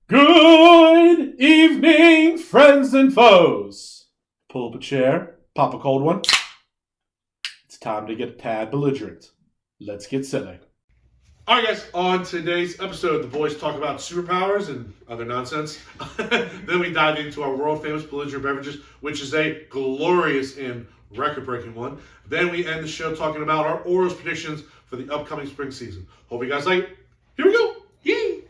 Good evening, friends and foes. Pull up a chair, pop a cold one. It's time to get a tad belligerent. Let's get silly. Alright guys, on today's episode, the boys talk about superpowers and other nonsense. Then we dive into our world famous belligerent beverages, which is a glorious and record-breaking one. Then we end the show talking about our Orioles predictions for the upcoming spring season. Hope you guys like it. Here we go! Yay!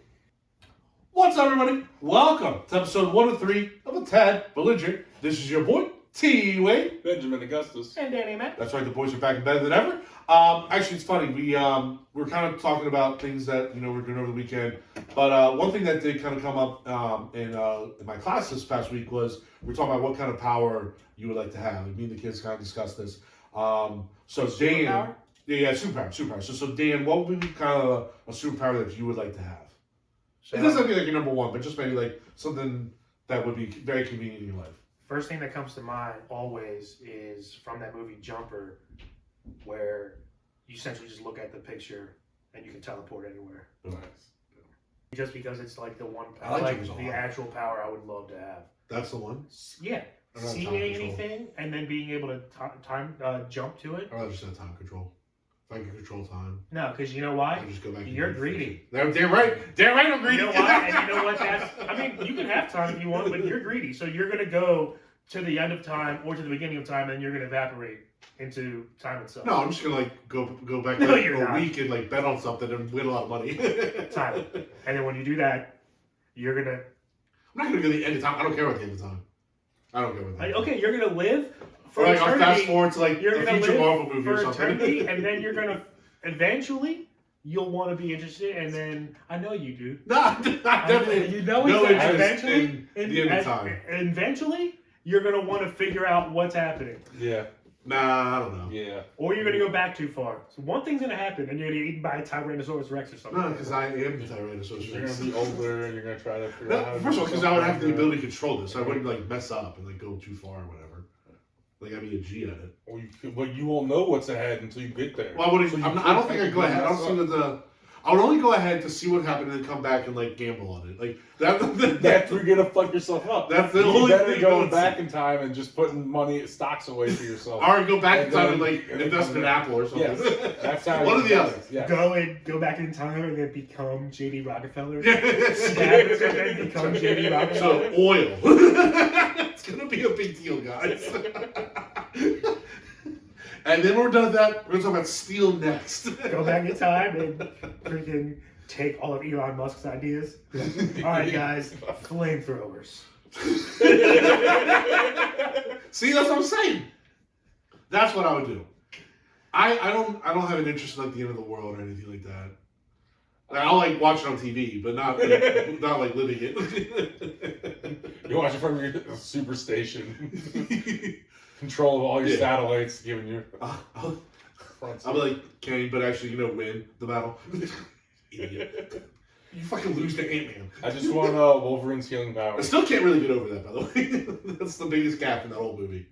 What's up, everybody? Welcome to episode 103 of A Tad Belligerent. This is your boy, T.Wade. Benjamin Augustus. And DannyMatt. That's right, the boys are back in better than ever. Actually, it's funny. We're kind of talking about things that we're doing over the weekend. But one thing that did kind of come up in my class this past week was we're talking about what kind of power you would like to have. Me and the kids kind of discussed this. So Dan, yeah, superpower. So Dan, what would be kind of a superpower that you would like to have? It doesn't have to be like your number one, but just maybe like something that would be very convenient in your life. First thing that comes to mind always is from that movie Jumper, where you essentially just look at the picture and you can teleport anywhere. Nice. Just because it's like the one, I like the actual power I would love to have. That's the one? Yeah. I don't have time Seeing control. anything and then being able to jump to it. I'd rather just have time control. If I can control time, No, because you know I why? can just go back. You're greedy. Damn right. Damn right, I'm greedy. You know why? And you know what? I mean, you can have time if you want, but you're greedy. So you're going to go to the end of time or to the beginning of time, and you're going to evaporate into time itself. No, I'm just gonna like go back No, like, you're for a not. week and like bet on something and win a lot of money. Time. And then when you do that, you're going to... I'm not gonna go to the end of time. I don't care about the end of time. I don't care about that. Okay, you're going to live for Or like I'll fast eternity. forward to like You're the going to future live Marvel movie for or something. eternity, and then you're going to... Eventually, you'll want to be interested, and then... I know you do. No, definitely. You know no it's interest eventually... in the end of time. Eventually, you're going to want to figure out what's happening. Yeah. Nah, I don't know. Yeah. Or you're going to go back too far. So one thing's going to happen, and you're going to get eaten by a Tyrannosaurus Rex or something. No, because I am the Tyrannosaurus You're Rex. gonna be older and you're gonna try to figure out how No, to first of all, do because I would have the something. ability to control this. I wouldn't like mess up and like go too far or whatever. Like I'd be a G at it. Or but you won't know what's ahead until you get there. Well, I wouldn't. So you I don't think I'd go ahead. I don't mess see up. that I would only go ahead to see what happened and then come back and like gamble on it. Like that. That's where you're gonna fuck yourself up. That's the you only better thing. go back in time and just putting money stocks away for yourself. Or go back in And time then- and like and then invest in come an back. Apple or something. Yes, that's how. One you or the do other. it. Yeah. Go back in time and then become J.D. Rockefeller. Yeah. Stab us and then become J.D. Rockefeller. So oil. It's gonna be a big deal, guys. And then when we're done with that, we're gonna talk about steel next. Go back in time and freaking take all of Elon Musk's ideas. All right, guys, flamethrowers. See, that's what I'm saying. That's what I would do. I don't have an interest in like the end of the world or anything like that. Like, I'll like watch it on TV, but not like living it. You watch it from your super station. Control of all your Yeah. satellites, giving you. I'll be like, Kenny, but actually, win the battle. Idiot. You fucking lose to Ant-Man. I just want Wolverine's healing I power. still can't really get over that, by the way. That's the biggest gap in that whole movie.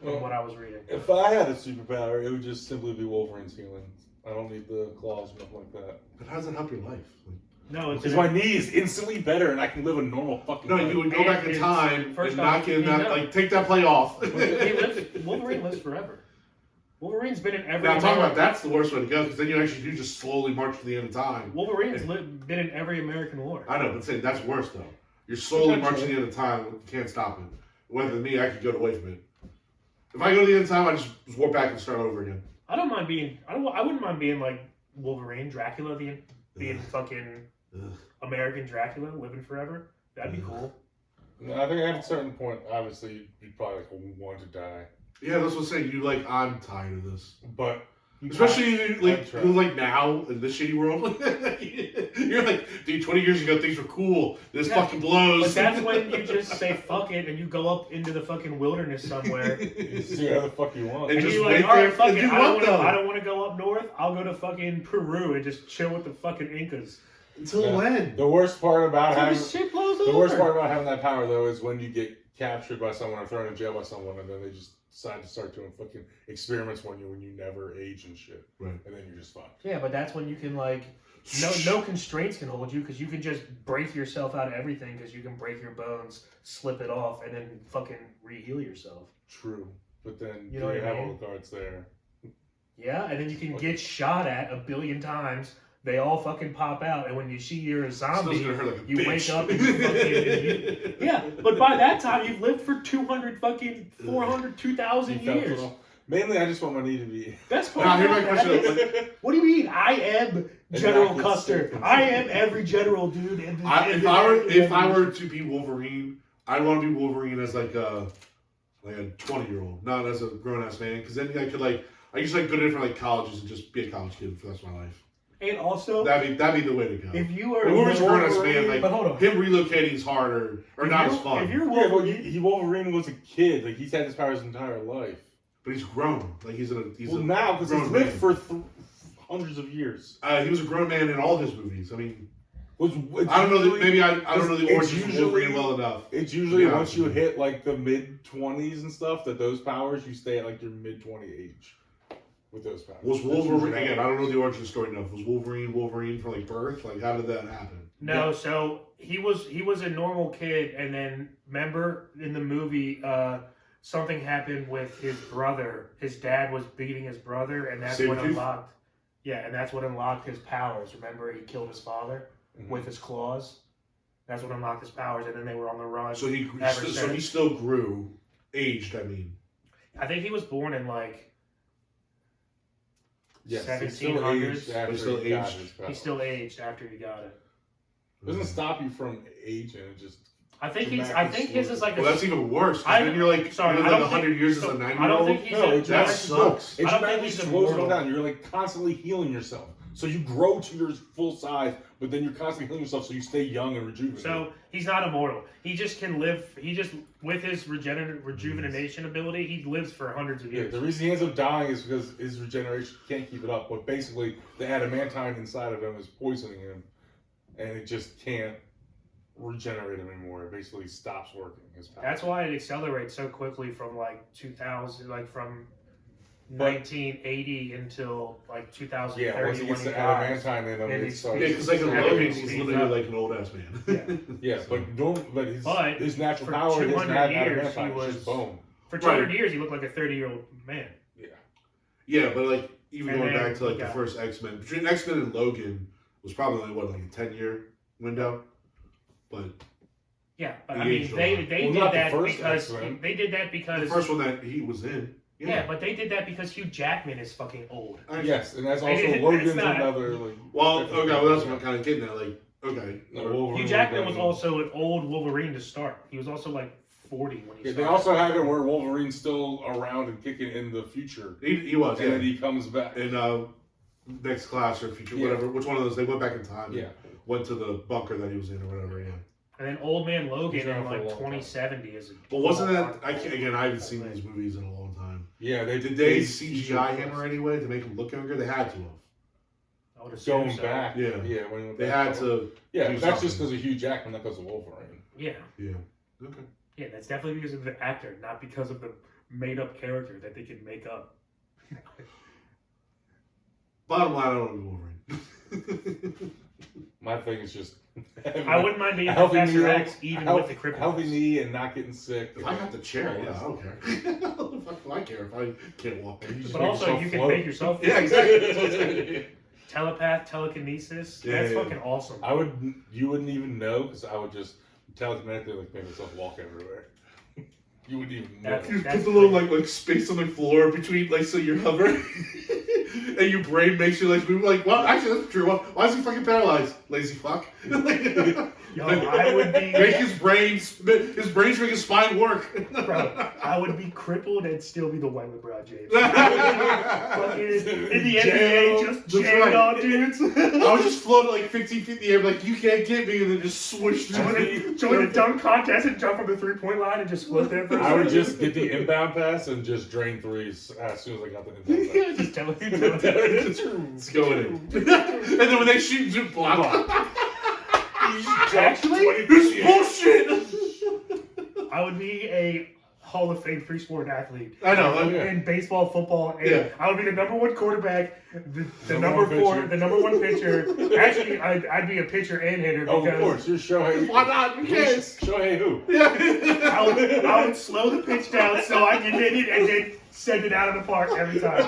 From what I was reading. If I had a superpower, it would just simply be Wolverine's healing. I don't need the claws or nothing like that. But how does that help your life? No, it's Because my knee is instantly better and I can live a normal fucking No, life. you would go back in It's- time first and off, not get in you that, know. like, take that play off. Wolverine lives forever. Wolverine's been in every. Now, I'm talking about that's the worst way to go, because then you actually do just slowly march to the end of time. Wolverine's been in every American war. I know, but saying that's worse, though. You're slowly marching to the end of time, you can't stop it. Whether than me, I could get away from it. If I go to the end of time, I just warp back and start over again. I don't mind being. I wouldn't mind being like Wolverine, Dracula, being fucking Ugh. American Dracula, living forever. That'd be cool. I think at a certain point, obviously, you'd probably want to die. Yeah, that's what I'm saying. You like, I'm tired of this. But Especially That's right. like now in this shitty world. You're like, dude, 20 years ago things were cool. This Yeah. fucking blows. But that's when you just say fuck it and you go up into the fucking wilderness somewhere. you see whatever the fuck you want. And And just you're wait like, alright, there fuck and it. do what, though? I don't want to go up north. I'll go to fucking Peru and just chill with the fucking Incas. Until Yeah. when? The worst part about Until having this shit blows the over. worst part about having that power though is when you get captured by someone or thrown in jail by someone, and then they just decide to start doing fucking experiments on you when you never age and shit, Right. and then you're just fucked. Yeah, but that's when you can like no constraints can hold you because you can just break yourself out of everything because you can break your bones, slip it off, and then fucking re-heal yourself. True. But then You know what I have mean? all the guards there. Yeah, and then you can get shot at 1 billion times. They all fucking pop out, and when you see you're a zombie, Still gonna hurt like a you bitch. wake up and you fucking... Yeah, but by that time, you've lived for 200 fucking 400, 2,000 years. Mainly, I just want my knee to be. That's Now, here's my man. question. What do you mean? I am General Exactly. Custer. I am every general dude. If I were to be Wolverine, I'd want to be Wolverine as like a 20-year-old, not as a grown ass man, because then I could I used to go to different colleges and just be a college kid for the rest of my life. And also, That'd be the way to go. if you are Wolverine's a grown ass man, but hold on. him relocating is harder or not as fun. If you're Yeah, but Wolverine, Wolverine was a kid. Like he's had his powers his entire life. But he's grown. He's Now because he's grown lived man. for hundreds of years. He was a grown man in all his movies. I mean, Which I don't know. Maybe I don't know the it's origins of usually- Wolverine well enough. It's usually Yeah. once you hit like the mid-20s and stuff that those powers you stay at like your mid-20 age with those powers. Was That's Wolverine usually again? how I it don't know the origin story enough. Was Wolverine from birth? How did that happen? no. So he was a normal kid, and then remember in the movie, something happened with his brother. His dad was beating his brother, and that's what Sabretooth? unlocked. Yeah, and that's what unlocked his powers. Remember, he killed his father with his claws. That's what unlocked his powers, and then they were on the run. So he Ever so he since. still grew, aged. I mean, I think he was born in Yes, 1700s. after He's still he got aged. his powers. he still aged after he got it. It doesn't stop you from aging. It just I think his is like a well, that's even worse. 'Cause I- then you're sorry, you I live don't 100 years as so a 90-year-old. I don't think he's no. a, It that just sucks. It I don't think dramatically he's slows immortal. down. You're constantly healing yourself, so you grow to your full size, but then you're constantly healing yourself, so you stay young and rejuvenated. So he's not immortal. He just can live. He just with his rejuvenation ability, he lives for hundreds of yeah, years. the reason he ends up dying is because his regeneration can't keep it up. But basically, the adamantine inside of him is poisoning him, and it just can't regenerate him anymore. It basically stops working. His power. That's why it accelerates so quickly from 2000, from But- 1980 until 2030 yeah. Once he gets when the he dies. adamantine in him, And it he's- starts. Yeah, because in Everything Logan, he's speeds literally up. an old ass man. Yeah, but his natural for power is 200 not years, adamantine. he It's just was- bone. For 200 Right. years, he looked like a 30-year-old man. Yeah, but even And going then back to he the got- first X-Men, between X-Men and Logan was probably only a 10-year window. But Yeah, but He I mean, aged a they lot. Well, did not the that first because X-Men. they did that the because first one that he was in, yeah, but they did that because Hugh Jackman is fucking old. Yes, and that's also It's Logan's not- another Well, different okay, well that's thing. what I'm kind of getting at. Okay, No, Wolverine Hugh Jackman was Wolverine. also an old Wolverine to start. He was also 40 when he Yeah, started. they also have it where Wolverine's still around and kicking in the future, he was, and then yeah. he comes back. In next class or future, Yeah. whatever, which one of those? They went back in time. Yeah. Went to the bunker that he was in or whatever. Yeah. And then Old Man He's Logan around in for a long time. 2070 is. But wasn't that? I haven't seen these movies in a long time. Yeah, Did they CGI him or anyway to make him look younger? They had to have. I would assume going so. back. Yeah. When he went They back. had to. Yeah, do but that's just something. because of Hugh Jackman, not because of Wolverine. Yeah, Yeah. Okay. yeah, that's definitely because of the actor, not because of the made-up character that they could make up. Bottom line, I don't know Wolverine. My thing is just I wouldn't mind being a healthy Professor knee, X even with the kryptonite. healthy knee and not getting sick. If I got the chair, yeah, I don't care. What the fuck do I care if I can't walk? You just But make also, yourself you can float. make yourself Yeah, exactly. That's what I'm saying. telepath, telekinesis. Yeah, That's yeah. fucking awesome. You wouldn't even know because I would just telekinetically make myself walk everywhere. You wouldn't even know. That's- You put the little like space on the floor between so you're hovering, and your brain makes you move. Well, actually that's true. Why is he fucking paralyzed? Lazy fuck. Yo, I would be. Make his brains make his spine work. Bro, I would be crippled and still be the white LeBron James. I would be fucking in the NBA, just That's jamming right. on dudes. I would just float 15 feet in the air, you can't get me, and then just swoosh through. Join the dunk contest and jump from the 3-point line and just float there for a I would second. just get the inbound pass and just drain threes as soon as I got the inbound pass. Just tell him. It's going in. And then when they shoot, just block. Actually, This bullshit! I would be a Hall of Fame three-sport athlete. I know. In baseball, football, and Yeah. I would be the number one quarterback, the Number number one four, pitcher. the number one pitcher. Actually, I'd be a pitcher and hitter Oh, because of course, you're Shohei. Why not? Who cares? Shohei who? I would slow the pitch down so I could hit it and then send it out of the park every time.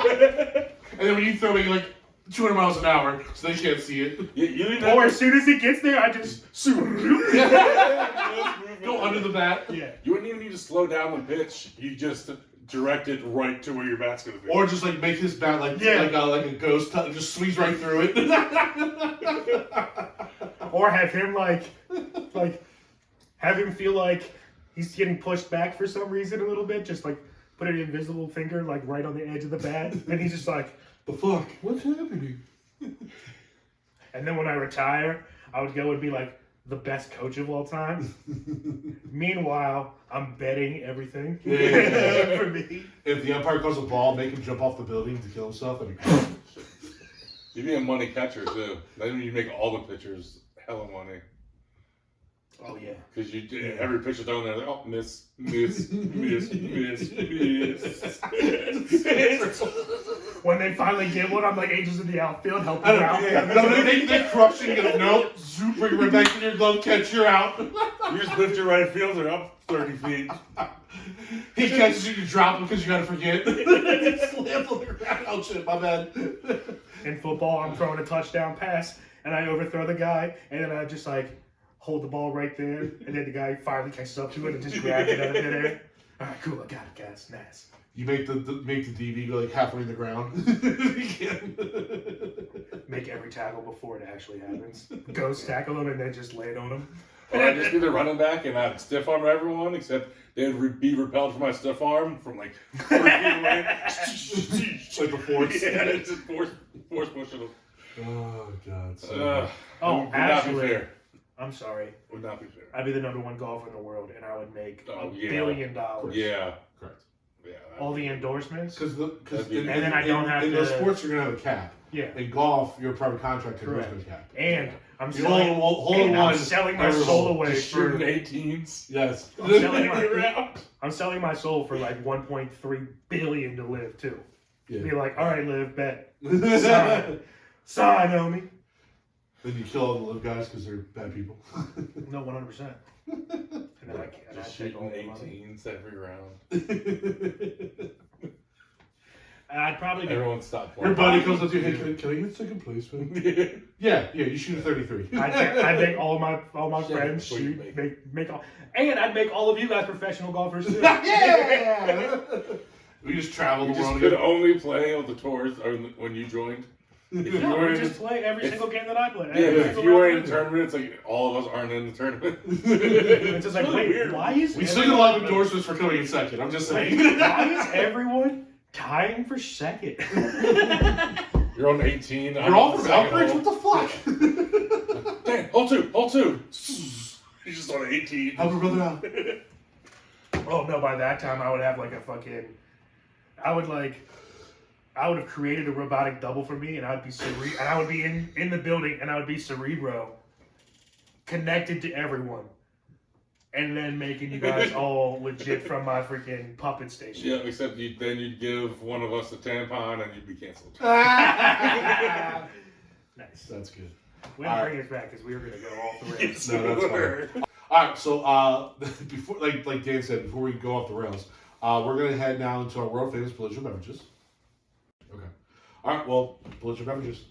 And then when you throw it, you're like 200 miles an hour, so they can't see it. You need Or as soon as it gets there, I just Go under the bat. yeah. You wouldn't even need to slow down the pitch. You just direct it right to where your bat's going to be. Or just like make his bat like a ghost, just squeeze right through it. Or have him like have him feel like he's getting pushed back for some reason a little bit, just like put an invisible finger like right on the edge of the bat, and he's just like, The fuck? What's happening? and then when I retire, I would go and be like the best coach of all time. Meanwhile, I'm betting everything Yeah. for me. If the umpire calls a ball, make him jump off the building to kill himself. That'd be cool. You'd be a money catcher, too. Then you make all the pitchers hella money. Oh yeah. Because every pitcher throwing there, like, oh, miss. When they finally get one, I'm like angels in the outfield helping I them don't out. know. They crush it. You go, nope. Zoop, bring it right back in your glove catch. You're out. You just lift your right fielder up 30 feet. He catches you, you drop him because you gotta forget. Slam on the ground. Oh shit, my bad. In football, I'm throwing a touchdown pass, and I overthrow the guy, and then I just like hold the ball right there, and then the guy finally catches up to it and just grabs it out of midair. All right, cool, I got it, guys. Nice. You make the DB go like halfway in the ground. You can't. Make every tackle before it actually happens. Ghost tackle him and then just lay it on him. Or I'd just be the running back and I'd stiff arm everyone, except they'd be repelled from my stiff arm from like 30 feet away. Like a force. Yeah, just force pushing them. Oh god. Oh, would not be actually, fair. I'm sorry. Would not be fair. I'd be the number one golfer in the world, and I would make $1 yeah. billion. Yeah. Correct. Yeah. All the endorsements. Because And then I don't have in to- those sports you're gonna have a cap. Yeah. In golf, you're a private contractor. There's Correct. no cap. And I'm You selling, hole in and I'm one. selling my every soul hole. away Just for. shooting 18s. Yes. I'm selling my soul for like 1.3 billion to live too. Be Yeah. like, all right, live, bet. Sign, homie. Then you kill all the live guys because they're bad people. No, 100%. And then I Just take all shooting the money. 18s every round. I'd probably be. Everyone stop Your playing. buddy comes up to you, hey, can I get second place, man? Yeah, you shoot a 33. I'd make all my Shit, friends what do you shoot, make all, and I'd make all of you guys professional golfers too. Yeah! We just travel You the just world. could only play on the tours or when you joined. If you No, were we in just play every single game that I play. yeah, Every but if single you were round in I the play. tournament, it's like all of us aren't in the tournament. It's just like, really wait, weird. why is We still get a lot of endorsements for coming in second. I'm just saying. why is everyone tying for second? You're on 18. You're all from Elkridge? What the fuck? Damn, hold two. He's just on 18. Help your brother out. Oh no! By that time, I would have like a fucking. I would have created a robotic double for me, and I'd be and I would be in the building, and I would be Cerebro, connected to everyone, and then making you guys all legit from my freaking puppet station. Yeah, except then you'd give one of us a tampon and you'd be canceled. Nice. That's good. We're gonna bring it back because we were gonna go all the way. No, that's fine. All right, so before, like Dan said, before we go off the rails, we're gonna head now into our world famous belligerent beverages. Okay. All right. Well, belligerent beverages.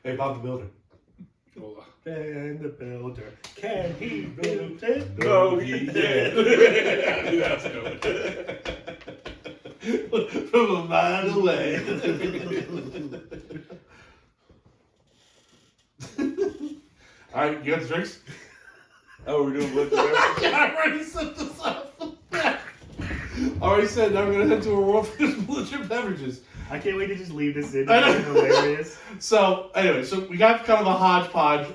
Hey, Bob the Builder. And the builder, can he build it? No, he can't. That's good. From a mile away. All right, you got the drinks? Oh, we're doing blood beverages? I already set this up. Already said now we're gonna head to a world famous belligerent beverages. I can't wait to just leave this in. I know. It's hilarious. So anyway, we got kind of a hodgepodge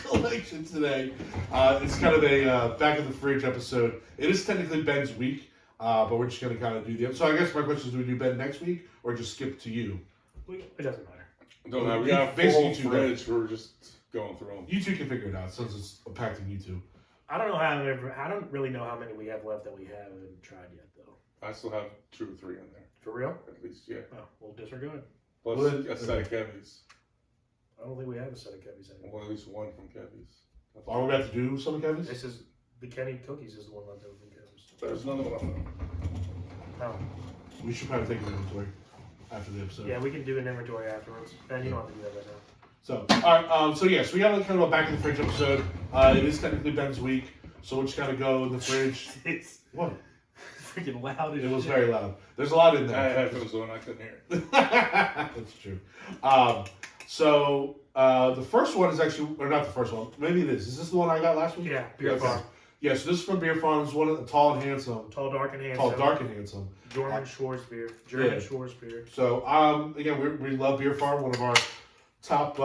collection today. It's kind of a back of the fridge episode. It is technically Ben's week, but we're just gonna kind of do the. So I guess my question is, do we do Ben next week or just skip to you? It doesn't matter. Don't know. We got a Basically full two fridge. We're just. going through them. You two can figure it out since it's impacting you two. I don't really know how many we have left that we haven't tried yet, though. I still have 2 or 3 in there, For real? at least. Yeah. Oh, we'll disregard. Plus Well, then- a set of Kevies. I don't think we have a set of Kevies anymore. Well, at least one from Kevies. Are we about to do some of Kevin's? This is the Kenny Cookies is the one left over from Kevin's. There's another one. Oh, We should probably take an inventory after the episode. yeah, we can do an inventory afterwards. Ben, you don't have to do that right now. So, alright, so yes, we got kind of a back in the fridge episode. It is technically Ben's week, so we'll just kind of go in the fridge. It's What? freaking loud as It was shit. very loud. There's a lot in I there. had headphones on, I couldn't hear it. That's true. The first one is actually, or not the first one, maybe this. Is this the one I got last week? Yeah, Beer Okay. Farm. Yeah, so this is from Beer Farm. It's one of the tall and handsome. Tall, dark, and handsome. Tall, dark, and handsome. German Schwarzbier. German Yeah. Schwarzbier. So, again, we love Beer Farm, one of our top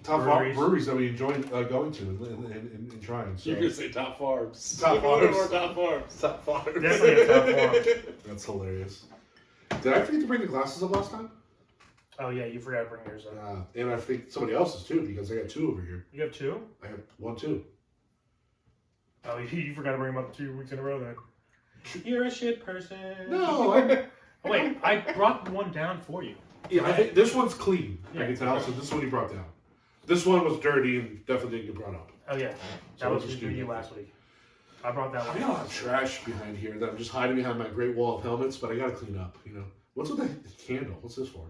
breweries that we enjoy going to and trying. So. You could say top farms. Top farms. Top farms. Top farms. Definitely a top farm. That's hilarious. Did I forget to bring the glasses up last time? Oh, yeah, you forgot to bring yours up. And I think somebody else's too, because I got 2 over here. You have 2? I have 1, 2. Oh, you forgot to bring them up 2 weeks in a row then. You're a shit person. No, Oh, wait, I brought one down for you. Yeah, I think this one's clean. I Yeah. can tell. So this one you brought down. This one was dirty and definitely didn't get brought up. Oh, yeah. So That was we'll just for do you that. last week. I brought that I one. got a lot of trash behind here that I'm just hiding behind my great wall of helmets, but I gotta clean up. You know, what's with the candle? What's this for?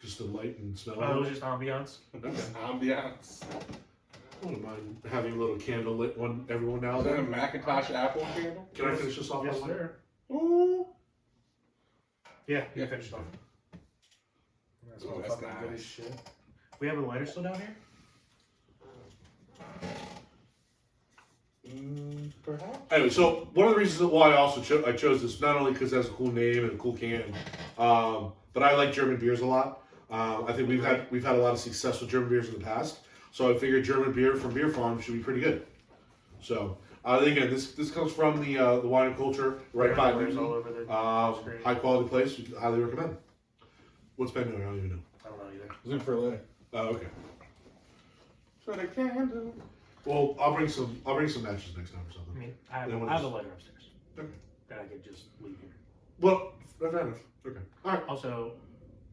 Just the light and smell. Oh, it was just ambiance. Okay. Ambiance. I wouldn't mind having a little candle lit one every one now Is and that a then. Macintosh Apple candle? Can I finish this off? Yes, one line? sir. Ooh. Yeah, you finished off. That's Ooh, all that's fucking good as nice. shit. We have a lighter still down here? Perhaps. Anyway, so one of the reasons why I also I chose this, not only because it has a cool name and a cool can, but I like German beers a lot. I think we've had a lot of successful German beers in the past, so I figured German beer from Beer Farm should be pretty good. So again, this comes from the wine and culture right by There's me. all over the screen. High quality place, we highly recommend. What's Ben doing? I don't even know. I don't know either. Looking for a lighter. Oh, okay. For the candle. Well, I'll bring some matches next time or I something. mean, I have Then we'll a just- lighter upstairs Okay. that I could just leave here. Well, fair enough. Okay. All right. Also,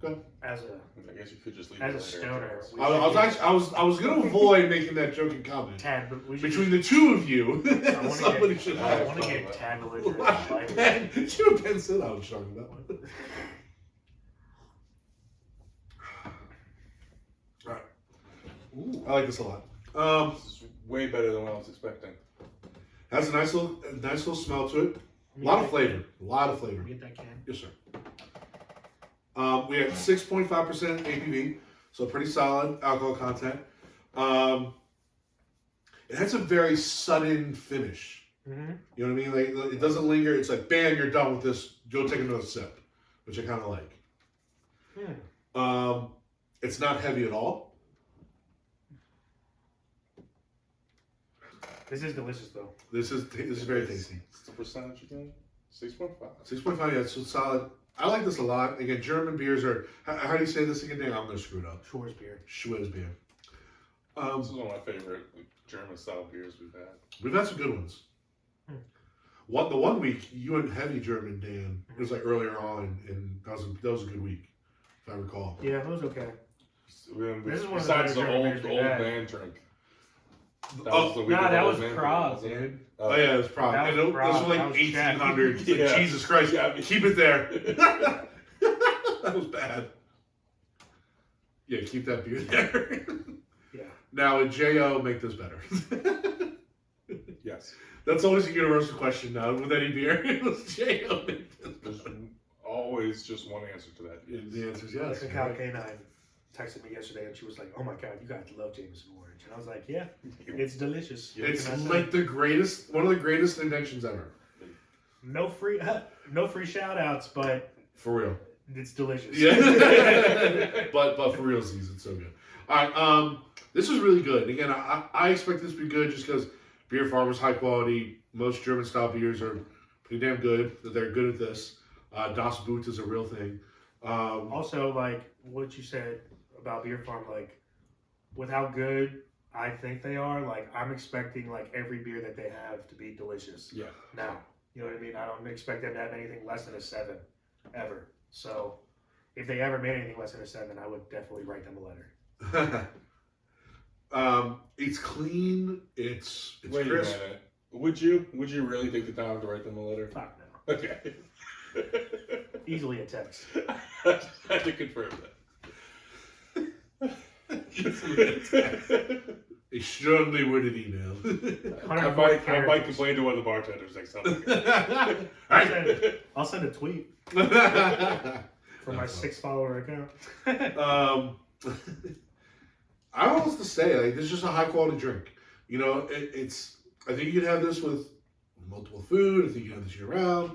Go ahead. as a I guess you could just leave as it a stoner, we I was gonna avoid making that joking comment. Tad, but we should Between the two of you, wanna somebody get- should I have. want to get Tad belligerent and lighter. Ben, you and Ben said I was talking about. Alright. Ooh. I like this a lot. This is way better than what I was expecting. Has a nice little smell to it. A lot of flavor. A lot of flavor. Get that can. Yes, sir. We have 6.5% ABV, so pretty solid alcohol content. It has a very sudden finish. Mm-hmm. You know what I mean? Like, it doesn't linger. It's like, bam, you're done with this. Go take another sip, which I kind of like. It's not heavy at all. This is delicious though. This is very tasty. What's the percentage again? 6.5. 6.5, yeah, so solid. I like this a lot. Again, German beers are. How do you say this again? I'm gonna screw it up. Schwarzbier. Schwarzbier. This is one of my favorite German style beers we've had. We've had some good ones. The one week you went heavy German, Dan. It was like earlier on, and that was a good week, if I recall. Yeah, it was okay. This is one of the Besides the better old German beers we've had. man drink. That Oh, was the week nah, of that the was old man Prague, wasn't it? dude. Oh yeah, it was probably. That was And this was Prague. like That was 1800s. Like, Yeah. Jesus Christ! Yeah. Keep it there. That was bad. Yeah, keep that beer there. Yeah. Now, would Jo make this better? Yes. That's always a universal question now with any beer. Was Jo make this There's better? always just one answer to that. And the answer is yes. Like a cow canine texted me yesterday and she was like, "Oh my god, you guys love Jameson Orange," and I was like, "Yeah, it's delicious." What It's can I say? like one of the greatest inventions ever. no free shout outs, but For real. it's delicious. Yeah. but for realsies, it's so good. All right, this is really good. Again, I expect this to be good just because Beer Farm is high quality. Most German style beers are pretty damn good. They're good at this. Das Boot is a real thing. Also, like what you said about Beer Farm, like with how good I think they are, like I'm expecting like every beer that they have to be delicious. Yeah. Now, you know what I mean? I don't expect them to have anything less than a 7 ever. So if they ever made anything less than a 7, I would definitely write them a letter. It's clean. It's Wait crisp. a minute. Would you really take the time to write them a letter? Fuck no. Okay. Easily a text. I had to confirm that. A strongly worded email. I might complain to one of the bartenders next time. I'll send a tweet for my 6-follower account. I don't know what to say. Like, this is just a high quality drink. You know, it's. I think you could have this with multiple food. I think you can have this year round.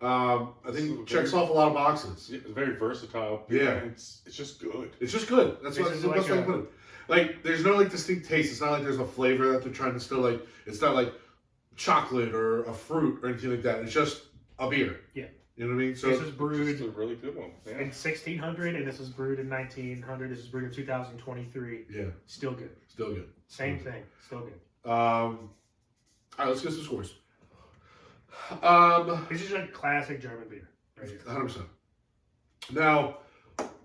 I think it checks off a lot of boxes. It's very versatile. Yeah, it's just good. It's just good. That's what the best way to put it. Like, there's no like distinct taste. It's not like there's a flavor that they're trying to still like. It's not like chocolate or a fruit or anything like that. It's just a beer. Yeah. You know what I mean? So this is brewed it's a really good one. Yeah. in 1600, and this was brewed in 1900. This is brewed in 2023. Yeah. Still good. Still good. Same thing. Still good. All right, let's get some scores. This is like classic German beer. Right here. 100%. Now,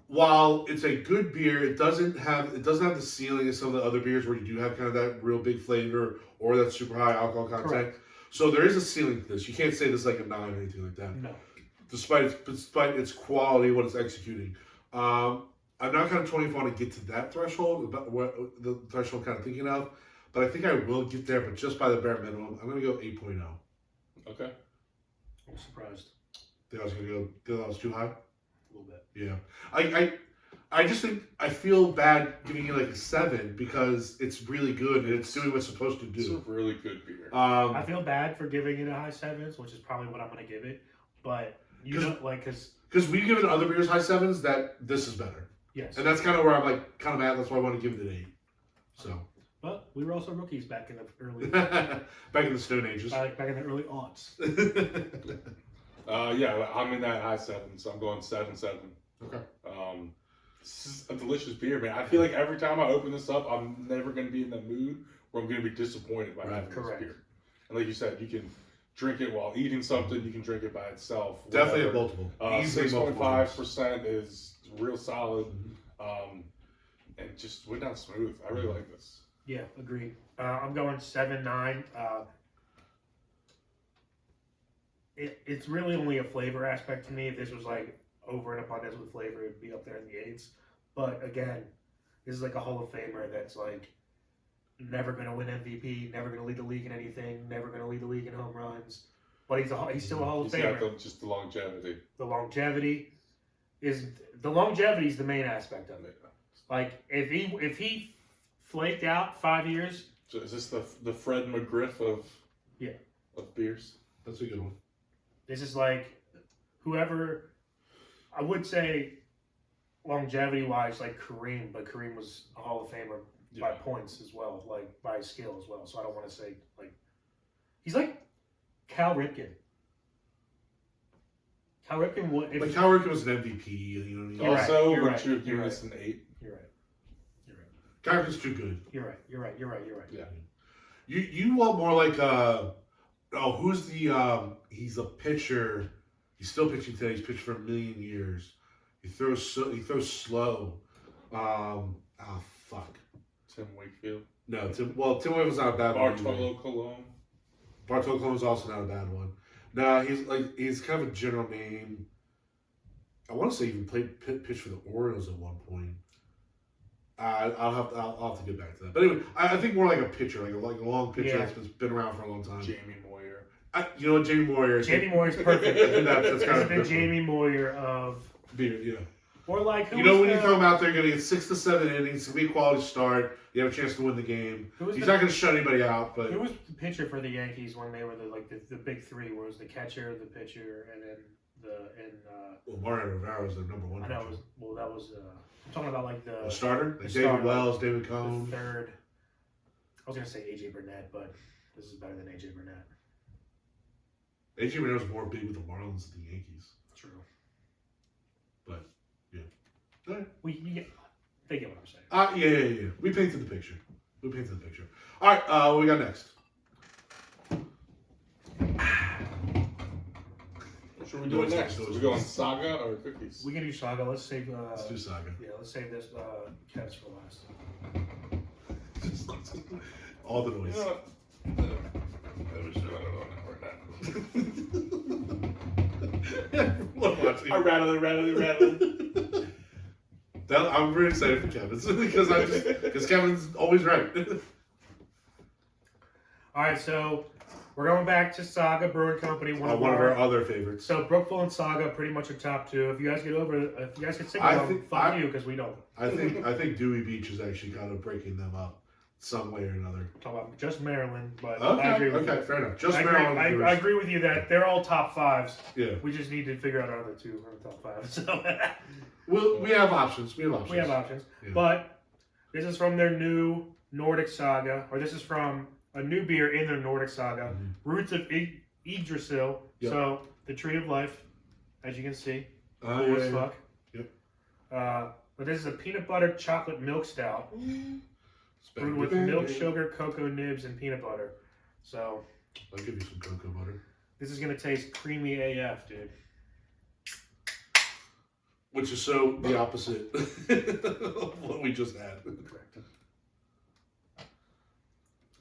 while it's a good beer, it doesn't have the ceiling of some of the other beers where you do have kind of that real big flavor or that super high alcohol content. Correct. So there is a ceiling to this. You can't say this is like a 9 or anything like that. No. Despite its quality, what it's executing. I'm not kind of 24 to get to that threshold, about what the threshold I'm kind of thinking of, but I think I will get there, but just by the bare minimum. I'm going to go 8.0. Okay. I'm surprised. Think I was going to go, think that was too high? A little bit. Yeah. I just think I feel bad giving it like a 7 because it's really good and it's doing what it's supposed to do. It's a really good beer. I feel bad for giving it a high 7s, which is probably what I'm going to give it, but you know, like, because we've given other beers high 7s that this is better. Yes. And that's kind of where I'm like kind of at. That's why I want to give it an 8. So. But we were also rookies back in the early, back in the Stone Ages. back in the early aughts. Yeah, I'm in that high 7, so I'm going 7-7. Okay. This is a delicious beer, man. I feel like every time I open this up, I'm never going to be in the mood where I'm going to be disappointed by having this beer. And like you said, you can drink it while eating something. You can drink it by itself. Definitely a multiple. 6.5% is real solid. And just went down smooth. I really like this. Yeah, agreed. I'm going 7-9. It's really only a flavor aspect to me. If this was like over and abundance with flavor, it'd be up there in the 8s. But again, this is like a Hall of Famer that's like never going to win MVP, never going to lead the league in anything, never going to lead the league in home runs. But he's still a Hall of Famer. Got just the longevity. The longevity is the main aspect of it. Like if he flaked out 5 years. So is this the Fred McGriff of beers? That's a good one. This is like whoever, I would say longevity wise, like Kareem, but Kareem was a Hall of Famer by points as well, like by skill as well. So I don't want to say like he's like Cal Ripken. Cal Ripken was an MVP. You know what I mean? Also, right. would you have given this an 8? You're right. Cal Ripken's too good. You're right. Yeah. You want more like who's the he's a pitcher. He's still pitching today. He's pitched for a million years. He throws slow. Fuck. Tim Wakefield. No, Tim Wakefield was not a bad one. Bartolo Colon. Bartolo Colon was also not a bad one. No, he's kind of a general name. I want to say he even pitched for the Orioles at one point. I'll have to get back to that. But anyway, I think more like a pitcher, like a long pitcher that's been around for a long time. Jamie Moyer. You know what, Jamie Moyer? Jamie Moyer's perfect. That's kind of the Jamie Moyer of beer, yeah. Or like when you throw him out there, you're gonna get 6 to 7 innings. It's gonna be a quality start. You have a chance to win the game. He's not gonna shut anybody out. But who was the pitcher for the Yankees when they were the big three? Where it was the catcher, the pitcher, and then Mario Rivera was the number one. I know. That was. I'm talking about like the starter, like David starter, Wells, David Cohn. The third. I was gonna say AJ Burnett, but this is better than AJ Burnett. AJ Burnett was more big with the Marlins than the Yankees. True. But yeah. All right. They get what I'm saying. Yeah. We painted the picture. All right, what we got next? What should we do next? Are we going Saga or cookies? We can do Saga. Let's save. Let's do Saga. Yeah, let's save this Kev's for last. All the noise. You know what? I rattle it. I'm really excited for Kevin's because Kevin's always right. All right, so we're going back to Saga Brewing Company. One of our other favorites. So Brookville and Saga pretty much are top two. If you guys get sick of them, fuck you because we don't. I think Dewey Beach is actually kind of breaking them up some way or another. Talk about just Maryland, but Okay, I agree with you. fair enough. Just Maryland. I agree with you that they're all top fives. Yeah. We just need to figure out our other two are the top five. So we have options. Yeah. But this is from their new Nordic Saga, or this is from a new beer in their Nordic Saga. Mm-hmm. Roots of Yggdrasil. Yep. So the tree of life, as you can see. Cool Cool as fuck. Yep. But this is a peanut butter chocolate milk stout. Brewed with milk, sugar, cocoa nibs, and peanut butter. So I'll give you some cocoa butter. this is gonna taste creamy AF, dude. Which is so the opposite of what we just had. Correct.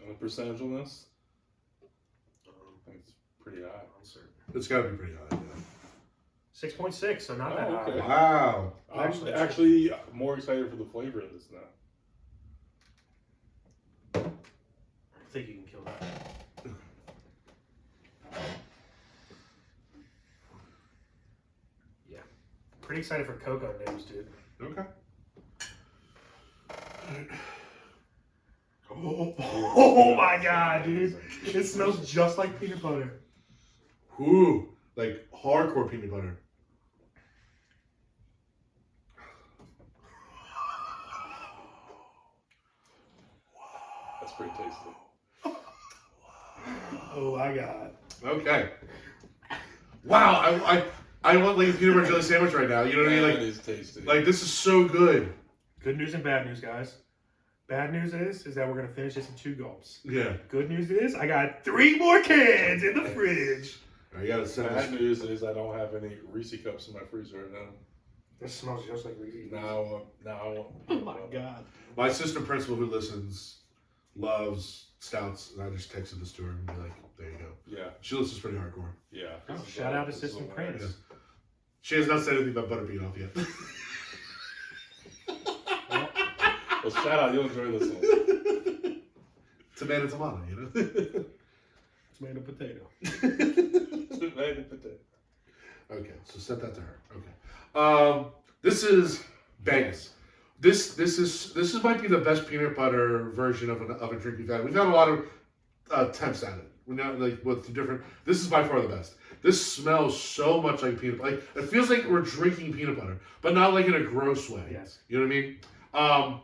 And the percentage on this? I think it's pretty high. Uncertain. It's got to be pretty high. 6.6, so not that okay. high. Wow. I'm actually more excited for the flavor of this now. I think you can kill that. Yeah. Pretty excited for cocoa nibs, dude. Okay. Oh my god, dude. It smells just like peanut butter. Ooh, like hardcore peanut butter. That's pretty tasty. Oh my god. Okay. Wow, I want like a peanut butter jelly sandwich right now. You know what I mean? That Like, is tasty. like this is so good. Good news and bad news, guys. Bad news is that we're gonna finish this in 2 gulps. Yeah. Good news is I got 3 more cans in the fridge. I gotta send Bad this. news is I don't have any Reese cups in my freezer right now. This smells just like Reese's. Now I want. Oh my god. My assistant principal who listens loves stouts, and I just texted this to her and be like, "There you go." Yeah, She listens pretty hardcore. yeah. Oh, This is shout all- out this is Assistant all Prince. nice. She has not said anything about Butterbean off yet. Well, shout out. You'll enjoy this one. Tomato, you know. Tomato potato. Okay, so send that to her. Okay. This is bangers. This might be the best peanut butter version of a drink we've had. We've had a lot of attempts at it. We know like with different. This is by far the best. This smells so much like peanut butter. Like it feels like we're drinking peanut butter, but not like in a gross way. Yes. You know what I mean?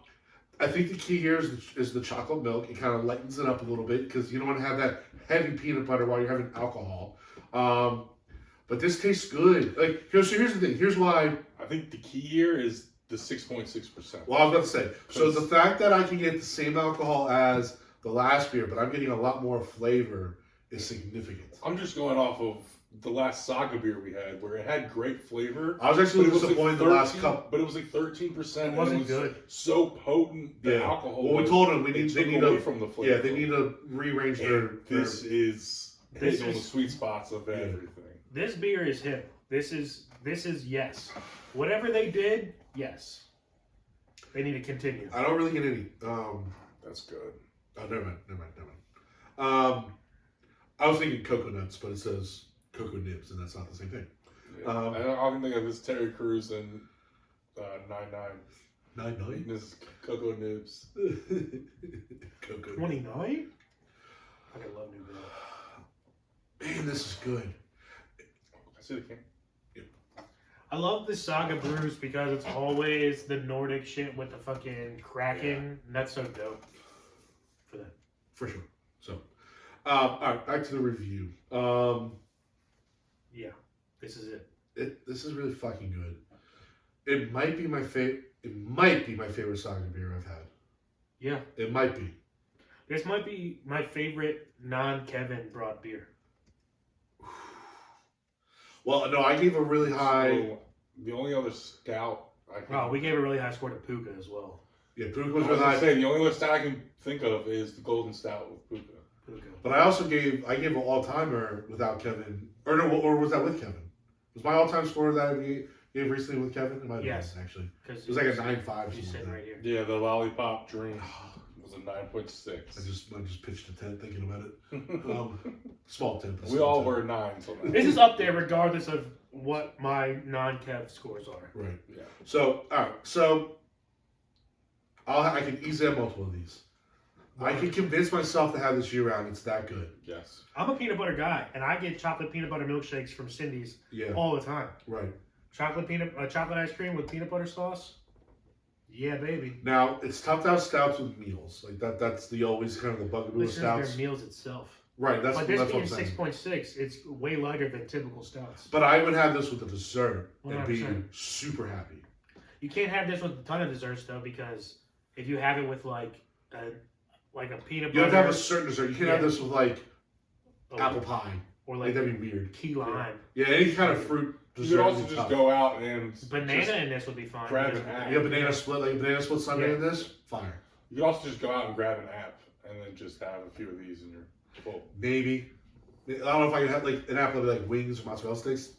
I think the key here is the chocolate milk. It kind of lightens it up a little bit because you don't want to have that heavy peanut butter while you're having alcohol. But this tastes good. Like, so here's the thing. Here's why. I think the key here is the 6.6%. Well, I was about to say. So the fact that I can get the same alcohol as the last beer, but I'm getting a lot more flavor is significant. I'm just going off of the last Saga beer we had, where it had great flavor. I was actually but it was disappointed like the last 13 cup. But it was like 13%. It wasn't was good. So potent, the Yeah. alcohol. Well, we told them they need took away away from the flavor. Yeah, they need to rearrange their. This is This hitting on the is- sweet spots of everything. This beer is hip. This is yes. Whatever they did, yes. They need to continue. I don't really get any. That's good. Oh, never mind. I was thinking coconuts, but it says cocoa nibs, and that's not the same thing. Yeah. I can think of this Terry Crews and 9-9. 9-9? This is Cocoa Nibs. Cocoa. 29? I love New Bill. Man, this is good. I see the can. I love the Saga brews because it's always the Nordic shit with the fucking Kraken. And that's so dope for them. For sure. So, all right, back to the review. Yeah, this is it. This is really fucking good. It might be my favorite. it might be my favorite Saga beer I've had. Yeah. It might be. This might be my favorite non-Kevin brought beer. Well, no, I gave a really high. So, the only other stout I can. Wow, we gave a really high score to Puka as well. Yeah, Puka I was was really gonna high. say the only other stout I can think of is the Golden Stout with Puka. Puka. But I also gave an all timer without Kevin, or no, or was that with Kevin? Was my all time score that I gave recently with Kevin? It might have Yes. been, actually. Because It was like a 9.5. He's sitting right here. Yeah, the Lollipop Dream was a 9.6. I just pitched a 10 thinking about it. Small 10. We all were 9s on that. This is up there regardless of what my non-Kev scores are. Right. Yeah. So, all right. So, I can easily have multiple of these. I can convince myself to have this year round. It's that good. Yes. I'm a peanut butter guy, and I get chocolate peanut butter milkshakes from Cindy's Yeah. all the time. Right. Chocolate ice cream with peanut butter sauce. Yeah, baby. Now, it's tough to have stouts with meals. Like that's the always kind of the bugaboo of This is stouts. their meals itself. Right. That's But this what being I'm saying. 6.6, it's way lighter than typical stouts. But I would have this with a dessert and be 100%. super happy. You can't have this with a ton of desserts though, because if you have it with like a peanut butter, You have to have a certain dessert. You can't have this with like oh, apple pie. or Like like that'd be weird. key lime. Yeah, any kind of fruit You dessert. could also would be just tough. go out and Banana just- in this would be fine. grab because an of apple. You have banana split, like banana split Sunday Yeah. in this? Fire. you could also just go out and grab an app and then just have a few of these in your bowl. Maybe. I don't know if I could have like an apple with like wings or mozzarella sticks.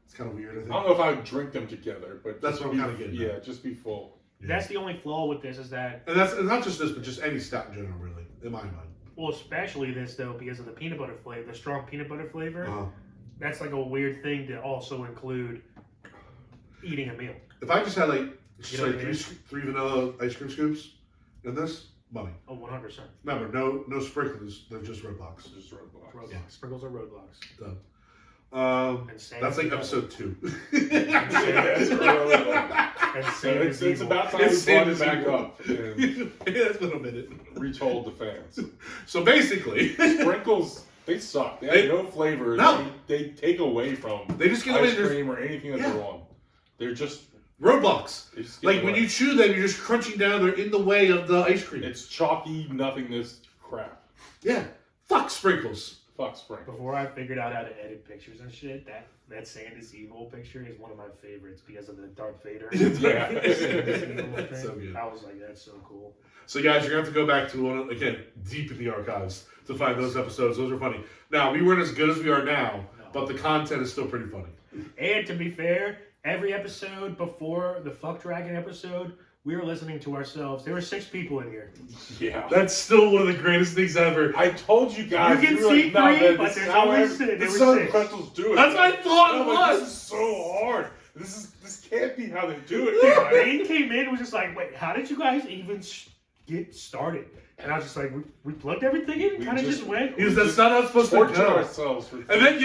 It's kind of weird, I I think. don't know if I would drink them together, but That's just what I'm be- kinda getting at. Yeah, just be full. Yeah. That's the only flaw with this is that, And not just this, but just any stout in general, really, in my mind. well, especially this though, because of the peanut butter flavor, the strong peanut butter flavor. Uh-huh. That's like a weird thing to also include eating a meal. If I just had like, You know what I mean? three vanilla ice cream scoops in this, money. Oh, 100%. Remember, no sprinklers. They're just Roblox. Just roadblocks. Roadblocks. Yeah. Sprinkles are roadblocks. Done. And same That's like as episode 2. Yeah, it's really long. And So same as it's evil. about time It's we brought same it as back evil. up and That's been a minute. retold the fans. So basically, Sprinkles, they suck. They have They- no flavor. No. They take away from they just get ice away. cream or anything that Yeah. they're on. They're just Roblox. they just get Like when away. you chew them, you're just crunching down. They're in the way of the ice cream. It's chalky nothingness crap. Yeah. Fuck sprinkles. Fuck Sprinkles. Before I figured out how to edit pictures and shit, that Sandus Evil picture is one of my favorites because of the Darth Vader. Yeah. Sandus Evil That's thing. so good. I was like, that's so cool. So guys, you're gonna have to go back to one again, deep in the archives to find those episodes. Those are funny. Now we weren't as good as we are now, but the content is still pretty funny. And to be fair, every episode before the Fuck Dragon episode, we were listening to ourselves. There were 6 people in here. Yeah. That's still one of the greatest things ever. I told you guys. You can were like, see no, 3, man, but this there's is how always every- 6. There This were is how the 6. pretzels do it. That's what I thought I'm it like, was. this is so hard. This can't be how they do it. Yeah, guys. Bane came in and was just like, wait, how did you guys even get started? And I was just like, we plugged everything in, We kind of just- just went. He was that's not how it's supposed to Torture go. ourselves for And then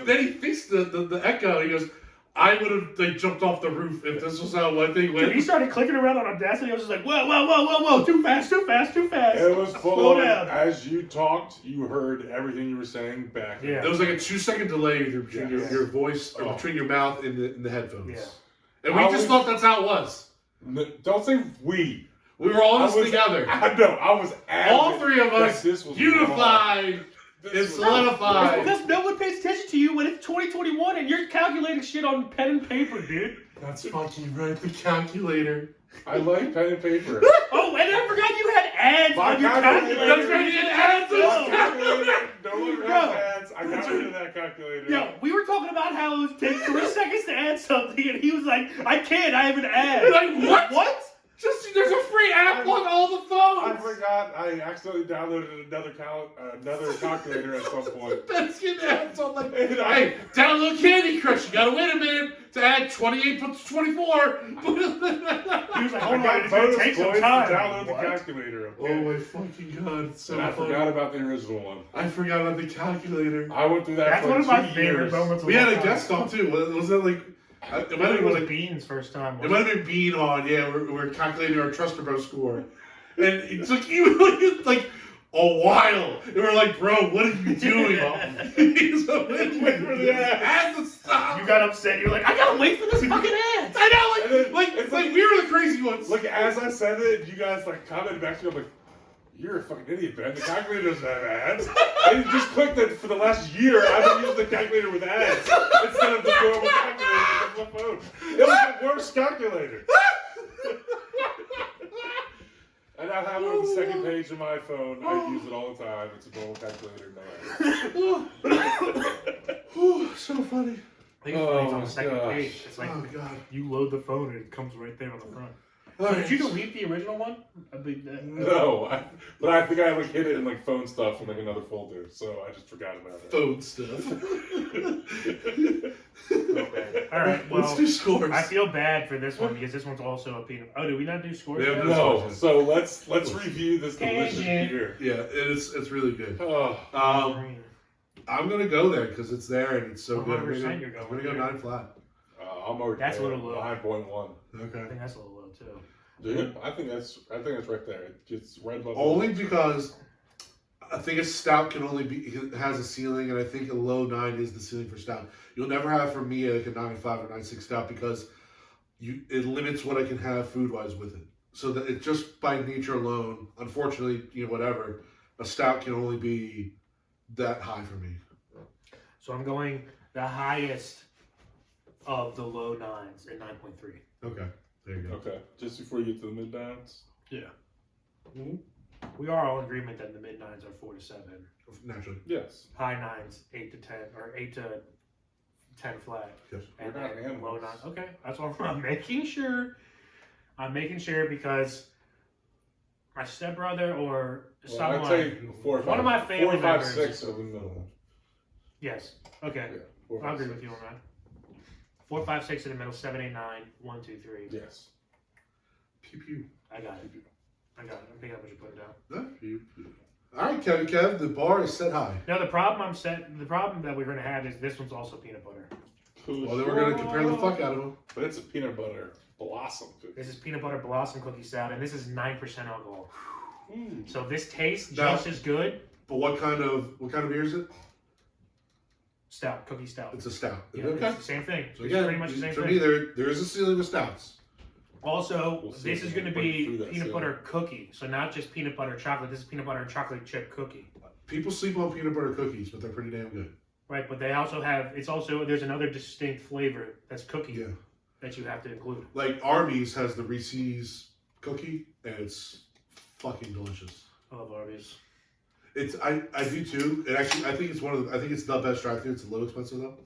then he fixed the echo. He goes, I would have like jumped off the roof if this was how one thing Dude, went. he started clicking around on Audacity. I was just like, whoa, too fast. It was full Slow on. down. As you talked, you heard everything you were saying back. Yeah. There was like a 2-second delay between Yes. your voice or Oh. between your mouth and the headphones. Yeah. And we I just was- thought that's how it was. Don't say we. We were all in I this was- together. I know. I was All adamant 3 of that us this was unified wrong. This and was- solidified. Because no one pays attention to you when it's 2021 and you're calculating shit on pen and paper, dude. That's fucking right. The calculator. I like pen and paper. Oh, and I forgot you had ads My on your calculator. calculator. That's right, you had ads on Yo. your Calculator. No longer Bro. has ads. I got rid of that calculator. Yo, we were talking about how it would take 3 seconds to add something, and he was like, I can't, I have an ad. You're like, what? What? Just there's a free app on all the I phones. forgot. I accidentally downloaded another calculator at some point. That's getting ads on like, And I- hey, download Candy Crush. You gotta wait a minute to add 28 to 24. He was like, I hold on, got it's gonna bonus take some points to time. download the What? calculator. Oh Okay? my fucking god, it's so And I funny. forgot about the original one. I forgot about the calculator. I went through that That's for one of 2 my years. favorite moments of We had all a time. guest on too. Was that like? It might I think have it been was like. Bean's first time. It might have been Bean on. Yeah, we're calculating our Trust Bro score, and it's like you like a while. And we're like, bro, what are you doing? He's wait for the ads to stop. You got upset. You're like, I gotta wait for this fucking ad. I know, it's like we were the crazy ones. Like, as I said it, you guys, like, commented back to me, I'm like, you're a fucking idiot, Ben. The calculator doesn't have ads. And you just clicked that for the last year, I've been using the calculator with ads instead of the normal calculator with my phone. It was the worst calculator. I now have it on the second page of my phone. I use it all the time. It's a normal calculator, no ads. So funny. I think it's funny, it's on the second gosh. page. It's like, Oh, God. you load the phone and it comes right there on the front. All So right. did you delete the original one? No, but I think I like hid it in like phone stuff in like another folder, so I just forgot about it. Phone stuff. Okay. All right. Well, Let's do scores. I feel bad for this one because this one's also a peanut. Oh, did we not do scores? Yeah, yet? No, so let's review this delicious Tangent. beer. Yeah, it's really good. Oh, I'm gonna go there because it's there and it's so good. 100% you're I'm going gonna go there. 9 flat. I'm already That's a there, little low. 9.1. I Okay. think that's a little low too. Dude, I think that's right there. It's right above. Only because I think a stout can only be it has a ceiling, and I think a low 9 is the ceiling for stout. You'll never have from me like a 9.5 or 9.6 stout because it limits what I can have food wise with it. So that it just by nature alone, unfortunately, whatever, a stout can only be that high for me. So I'm going the highest of the low 9s at 9.3. Okay, there you go. Okay, just before you get to the mid downs. Yeah. Mm-hmm. We are all in agreement that the mid 9s are 4 to 7. Naturally. Yes. High 9s 8 to 10 or 8 to 10 flat. Yes. And We're not then animals. low 9. Okay, that's what I'm making sure. I'm making sure because my stepbrother or Well, someone. I'd say 4 or 5. One of my family 4, 5, members- 6 are the middle. Yes. Okay. Yeah. 4, I 5, agree 6. with you on that. 4, 5, 6 in the middle. 7, 8, 9. 1, 2, 3. Yes. Pew pew. I got it. I think I should put it down. No, pew pew. All right, Kev. The bar is set high. No, the problem that we're gonna have is this one's also peanut butter. Well, then we're gonna compare the fuck out of them. But it's a peanut butter blossom cookie. This is peanut butter blossom cookie stout, and this is 9% alcohol. Mm. So this tastes Now- just as good. But what kind of beer is it? Stout, cookie stout. It's a stout. Yeah, Okay. it's the same thing. So It's again, pretty much the same for thing. me, there is a ceiling with stouts. Also, We'll see this if is we going to can break be through that peanut ceiling. butter cookie. So not just peanut butter chocolate. This is peanut butter chocolate chip cookie. People sleep on peanut butter cookies, but they're pretty damn good. Right, but they also have. There's another distinct flavor that's cookie Yeah. that you have to include. Like Arby's has the Reese's cookie, and it's fucking delicious. I love Arby's. I do too. And actually, I think it's the best drive-thru. It's a little expensive though.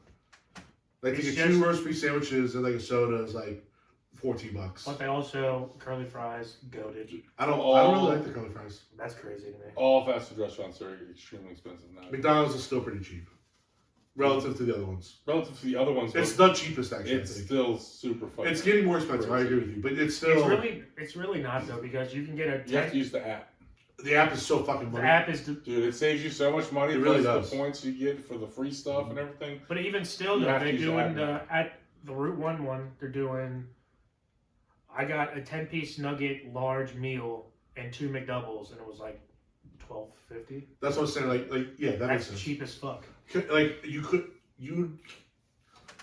Like It's you get just- 2 roast beef sandwiches and like a soda is like $14. But they also curly fries, goated. I don't really like the curly fries. That's crazy to me. All fast food restaurants are extremely expensive now. McDonald's is still pretty cheap relative to the other ones. Relative to the other ones, It's the cheapest actually. it's I think. still super fucking. It's getting more expensive. I agree with you, but it's still It's really not though because you can get a You have to use the app. the app is so fucking the money. app is Dude, it saves you so much money. It really plus does. The points you get for the free stuff and everything. But even still, You though, have to they're use the doing app at the Route 1 one. They're doing. I got a 10-piece nugget large meal and 2 McDoubles, and it was like $12.50. That's what I'm saying. Like yeah, that makes That's sense. cheap as fuck. Like you can't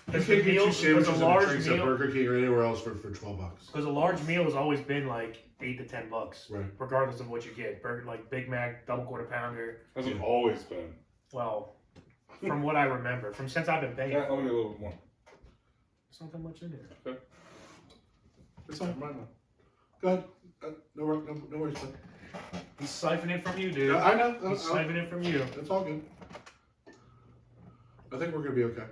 Because get the 2 meal, sandwiches and large drinks at meal, Burger King or anywhere else for $12. because a large meal has always been like $8 to $10, Right. regardless of what you get. Burger like Big Mac, double quarter pounder. Hasn't Yeah. always been. Well, from what I remember, since I've been paying, Yeah, for only a it, little bit more. there's not that much in there. It's fine. Mine now. Go ahead. No worries. Man. He's siphoning from you, dude. I know. He's siphoning from you. It's all good. I think we're gonna be okay.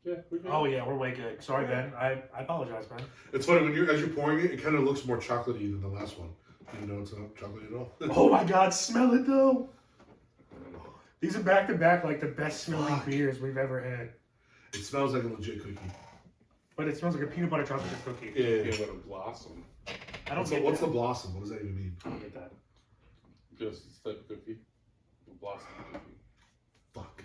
Yeah, we can. Oh yeah, we're way good. Sorry, Ben. I apologize, man. It's funny as you're pouring it, it kind of looks more chocolatey than the last one. Even though it's not chocolatey at all. Oh my God, smell it though. These are back to back like the best smelling Fuck. beers we've ever had. It smells like a legit cookie. But it smells like a peanut butter chocolate chip cookie. Yeah. Peanut butter blossom. I don't What's, get what's that. the blossom? What does that even mean? I don't get that. Just this type of cookie. The blossom cookie. Fuck.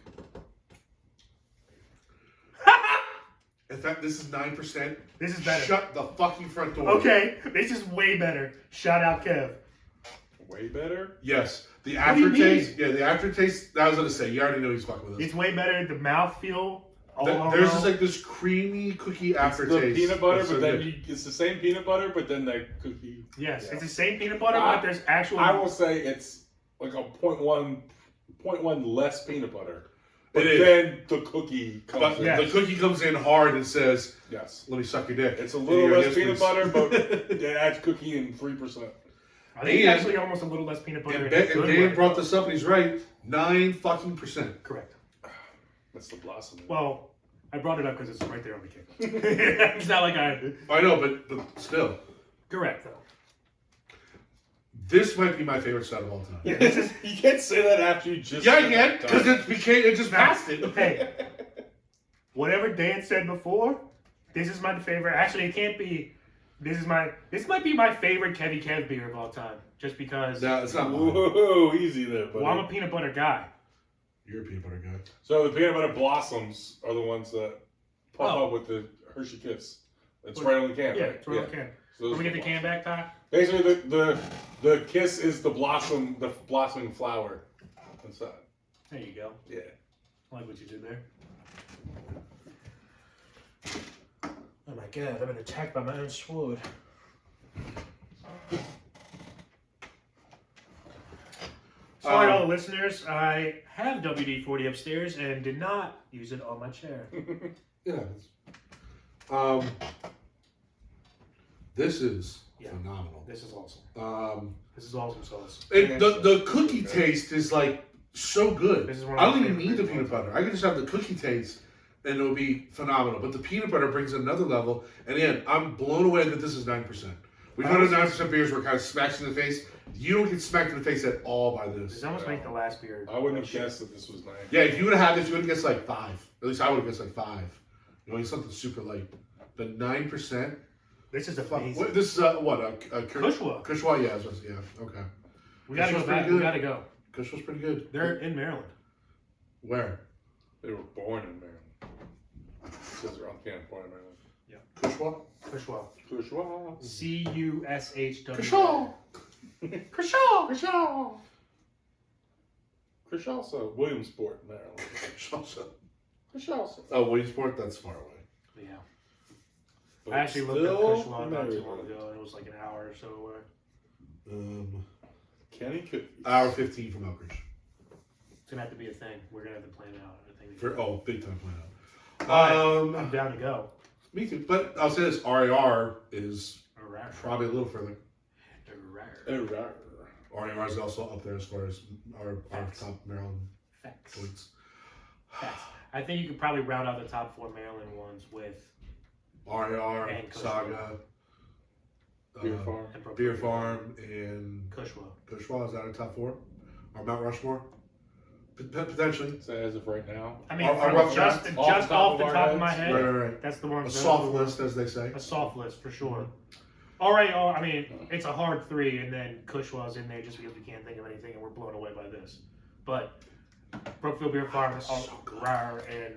In fact, this is 9%. This is better. Shut the fucking front door. Okay, this is way better. Shout out Kev. way better. Yes, the What do you aftertaste. Yeah, the aftertaste. I was gonna say, you already know he's fucking with us. It's way better. The mouthfeel. There's just like this creamy cookie aftertaste. It's the peanut butter, That's so but then good. it's the same peanut butter, but then the cookie. Yes, Yeah. it's the same peanut butter, but there's actual. I will say it's like a 0.1 less peanut butter. But It is. then the cookie comes But in. Yeah. the cookie comes in hard and says, Yes. "Let me suck your dick." It's a little Yeah, less yes, peanut please. butter, but it adds cookie in 3%. I think it's And- actually almost a little less peanut butter. And, in a good Dan way. brought this up, and he's right. 9% Correct. That's the blossom. Well, I brought it up because it's right there on the cake. It's not like I. I know, but still, Correct though. this might be my favorite stout of all time. Yeah, this is. You can't say that after you just. Yeah, I can, because it just passed it. Hey, whatever Dan said before, this is my favorite. Actually, it can't be. This might be my favorite Kevy Kev beer of all time, just because. No, it's not mine. Whoa, easy there, buddy. Well, I'm a peanut butter guy. You're a peanut butter guy. So the peanut butter blossoms are the ones that pop Oh. up with the Hershey Kiss. It's Well, right on the can, Yeah, right? it's right on the can. So those Let me are get the can back, Ty. Basically, the kiss is the blossoming flower inside. There you go. Yeah. I like what you did there. Oh my god, I've been attacked by my own sword. Sorry to all the listeners, I have WD-40 upstairs and did not use it on my chair. Yeah. This is Yeah. phenomenal. This is awesome. This is awesome sauce. The cookie taste is like so good. This is one of I my don't even favorite need the things peanut butter. I can just have the cookie taste, and it'll be phenomenal. But the peanut butter brings it another level. And again, I'm blown away that this is 9%. We've had 9% beers where it kind of smacks you in the face. You don't get smacked in the face at all by This this. almost make the last beer. I wouldn't have guessed that this was 9. Yeah, if you would have had this, you would have guessed like 5. At least I would have guessed like 5. You know, it's something super light. But 9%. This is Fuck, amazing. what, this is what a Kushwa. Kushwa, yeah, yeah, okay. We gotta This go was back. pretty We good. gotta go. Kushwa's pretty good. They're in Maryland. Where? They were born in Maryland. It says they're on can, born in Maryland. Kushwa? Kushwa. Bourgeois. Cushw. Kushwa. Kushwa. Kushwa. Krishalsa, Williamsport, Maryland. Kushwa. Krishalsa. Oh, Williamsport, that's far away. Yeah. But I actually looked up still Kushwa not too long Maryland. ago, and it was like an hour or so away. Kenny cookies. Hour 15 from Elkridge. It's gonna have to be a thing. We're gonna have to plan it out. I think. Big time plan out. Alright, I'm down to go. Me too. But I'll say this: RAR is Alright. probably a little further. Alright. RAR is also up there as far as our top Maryland Facts. points. Facts. I think you could probably round out the top 4 Maryland ones with RAR, And Kushwa. Saga, Beer Farm. and Beer Farm, and Kushwa. Kushwa. Is that our top 4? Or Mount Rushmore? Potentially. So as of right now, I mean, Our from rough just draft, off the our top of my heads. head, Right. that's the one. A soft list, as they say. A soft list for sure. I mean, it's a hard 3, and then Kushwa's in there just because we can't think of anything, and we're blown away by this. But Brookfield Beer Farm, RAR, and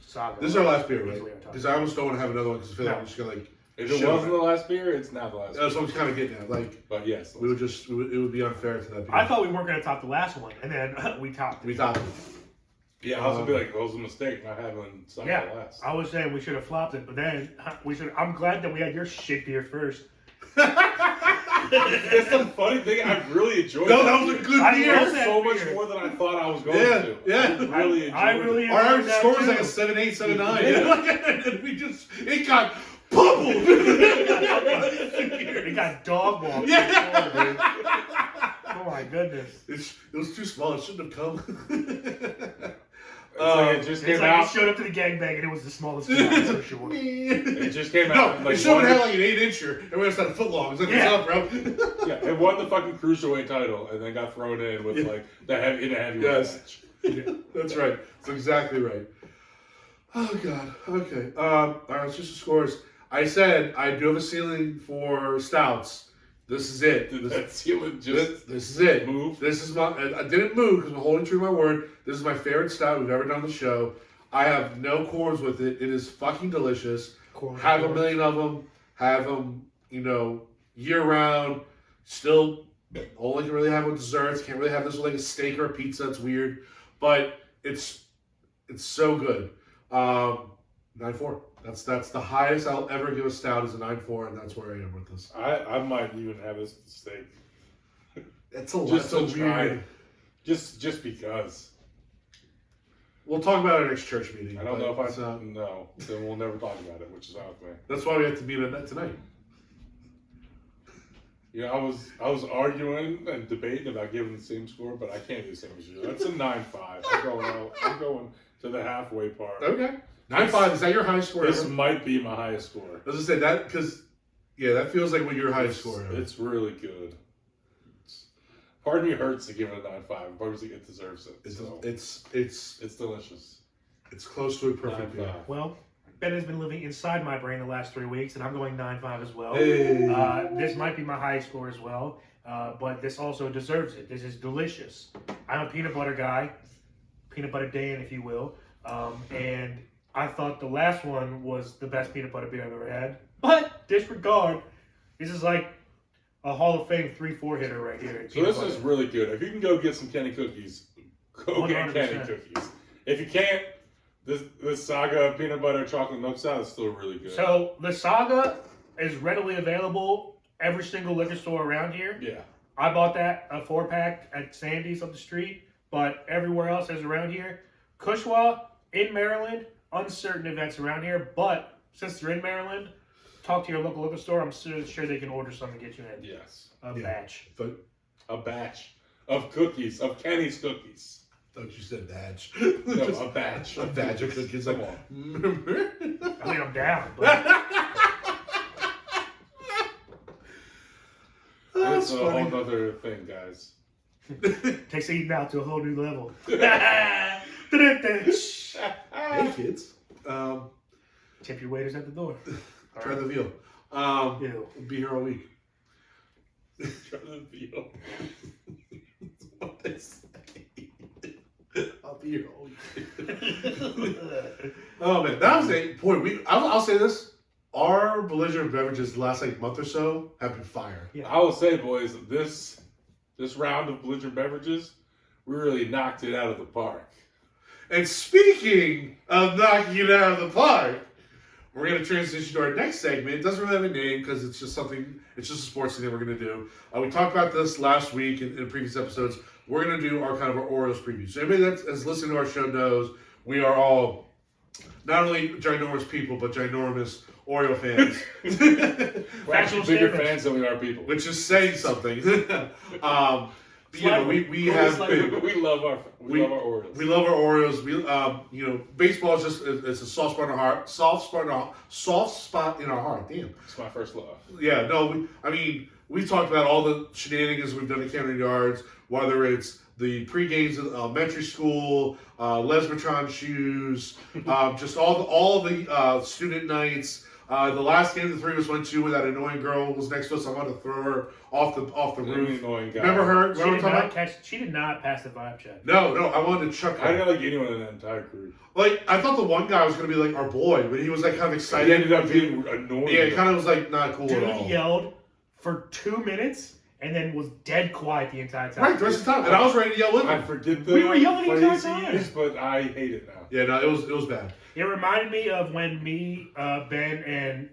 Saga. This is our last beer, Easily right? our top. Because I almost don't want to have another one because I feel like No. I'm just going to if it Shut wasn't up. the last beer, it's now the last. That's beer. what I'm kind of getting at. Like, But yes, we would just, it would be unfair to that beer. I thought we weren't going to top the last one, and then we topped it. We topped it. yeah, I was gonna be like, well, it was a mistake not having something Yeah, last. I was saying we should have flopped it, but then we should. I'm glad that we had your shit beer first. That's the funny thing. I really enjoyed No, it. that was a good I beer. love It was that so much beer. more than I thought I was going Yeah, to. yeah. I really enjoyed I really it. Our enjoyed average that score was too. like a 7.8, 7.9. Yeah. And we just, it got pummeled. It got dog walked. Yeah. Oh my goodness. It was too small. It shouldn't have come. It's like it just It's came like out. it showed up to the gangbang and it was the smallest beer for sure. It just came No, out. it Like, should have won had the- like an 8-incher. Everyone else had a foot long. It's like, Yeah. what's up, bro? yeah, it won the fucking cruiserweight title, and then got thrown in with Yeah. like the heavy heavyweight Yes. match. Yeah, that's right. That's exactly right. Oh God. Okay. All right. It's just the scores. I said I do have a ceiling for stouts. This is it. That ceiling just This is it. moved. This is my. I didn't move because I'm holding true to my word. This is my favorite stout we've ever done on the show. I have no qualms with it. It is fucking delicious. Have a million of them. Have them, year round. Still Only can really have with desserts. Can't really have this with like a steak or a pizza. It's weird, but it's so good. 9.4. That's the highest I'll ever give a stout is a 9.4, and that's where I am with this. I might even have this steak. It's a Just lot. to try. Just because. We'll talk about it next church meeting. I don't know if I so, no. Then we'll never talk about it, which is fine with me. That's why we have to meet tonight. Yeah, I was arguing and debating about giving the same score, but I can't do the same as you. That's a 9.5. I'm going to the halfway part. Okay. 9.5. Is that your highest score? This ever? might be my highest score. I was gonna say that because, yeah, that feels like what your highest score. Ever. It's really good. Part of me hurts to give it a 9.5. Part of me it deserves it. It's delicious. It's close to a perfect 9.5. beer. Well, Ben has been living inside my brain the last 3 weeks, and I'm going 9.5 as well. Hey. This might be my highest score as well, but this also deserves it. This is delicious. I'm a peanut butter guy, peanut butter Dan, if you will, and I thought the last one was the best peanut butter beer I've ever had. But disregard, this is like a Hall of Fame 3-4 hitter right here. So this is really good. If you can go get some Kenny cookies, go get 100%. Kenny cookies. If you can't, this Saga peanut butter chocolate milk stout is still really good. So the Saga is readily available every single liquor store around here. Yeah. I bought that, a 4-pack at Sandy's up the street, but everywhere else is around here. Cushwa, in Maryland, uncertain if that's around here, but since they're in Maryland, talk to your local liquor store. I'm sure they can order some and get you in Yes. a batch. But A batch of cookies, of Kenny's cookies. thought you said badge. No, a batch. A badge of cookies. Come Like, on. I mean, I'm down, but It's a whole other thing, guys. takes eating out to a whole new level. Hey kids, Tip your waiters at the door. try the veal. Ew. Be here all week. Try the veal. What they say. I'll be here all week. Oh man, that was a boy. I'll say this: our belligerent beverages the last like month or so have been fire. Yeah. I will say, boys, this round of belligerent beverages, we really knocked it out of the park. And speaking of knocking it out of the park, we're going to transition to our next segment. It doesn't really have a name because it's just a sports thing that we're going to do. We talked about this last week in previous episodes. We're going to do our kind of our Orioles preview. So anybody that has listened to our show knows we are all not only ginormous people, but ginormous Oriole fans. We're actually bigger fans than we are people. Which is saying something. You know, we have been, we love our Orioles. we love our Orioles. We you know, baseball is just it's a soft spot in our heart. Soft spot in our heart. Damn. It's my first love. Yeah. No. We talked about all the shenanigans we've done at Camden Yards, whether it's the pre-games at elementary school, Lesmatron shoes, just all the student nights. The last game the three of us went to where that annoying girl was next to us. I wanted to throw her off the roof. Annoying guy. Remember her? She did not pass the vibe check. No, I wanted to chuck her. I didn't like anyone in that entire crew. Like, I thought the one guy was going to be like our boy, but he was like kind of excited. He ended up being annoying. Yeah, it kind of was like not cool Dude at all. yelled for 2 minutes and then was dead quiet the entire time. Right, the rest of the time. And I was ready to yell with I him. forget the We were yelling the entire phrase he time. used, but I hate it now. Yeah, no, it was bad. It reminded me of when me, Ben, and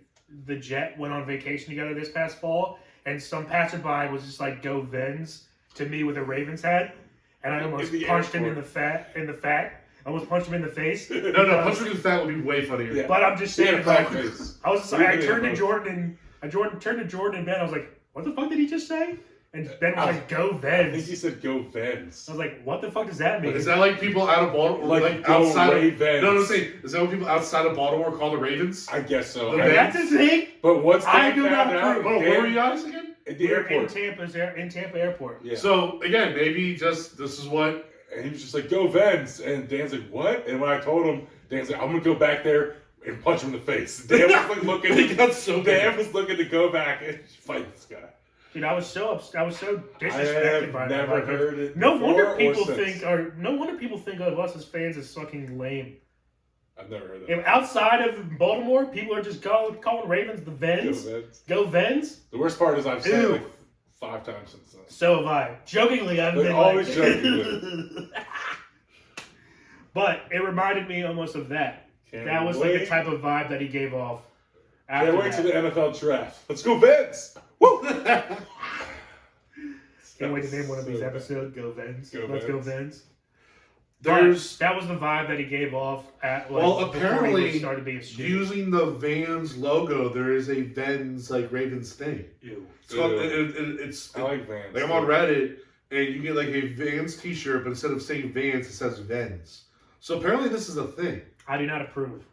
the Jet went on vacation together this past fall, and some passerby was just like, "Go Vens" to me with a Ravens hat, and I almost punched him in the fat. I almost punched him in the face. No, punch him in the fat would be way funnier. Yeah. But I'm just He had saying, a fat like, face. I was just like, I turned to Yeah. Jordan and Ben. I was like, "What the fuck did he just say?" And Ben was like, "Go I think Vens." he said go Vens. I was like, "What the fuck does that mean?" Is that like people out of Baltimore, Like, go outside Ravens. No, I'm saying, is that what people outside of Baltimore call the Ravens? I guess so. The If that's the thing. But once I they do found not out, approve. Oh, where were you guys again? at the We're in airport. Tampa Airport. Yeah. So again, maybe just this is what. And he was just like, go Vens. And Dan's like, what? And when I told him, Dan's like, I'm going to go back there and punch him in the face. Dan was like looking He got so Dan was looking to go back and fight this guy. Dude, I was so disrespected I by have that. never Like, heard it. No wonder before or people since. think of us as fans as fucking lame. I've never heard that. If outside of Baltimore, people are just calling Ravens the Go Vens. Vens. Go Vens. The worst part is I've said Ew. like 5 times since then. So have I. Jokingly, I've But been always like... jokingly. But it reminded me almost of that. That was like the type of vibe that he gave off. Can't wait to the NFL draft. Let's go, Vince! Woo! Can't wait to name one of these episodes. Go Vens. Let's go Vens. That was the vibe that he gave off at apparently he started being stupid. using the Vans logo, there is a Vans Ravens thing. Ew. It's called, it's I like Vans. Like I'm on Reddit and you get like a Vans T-shirt, but instead of saying Vans, it says Vens. So apparently this is a thing. I do not approve.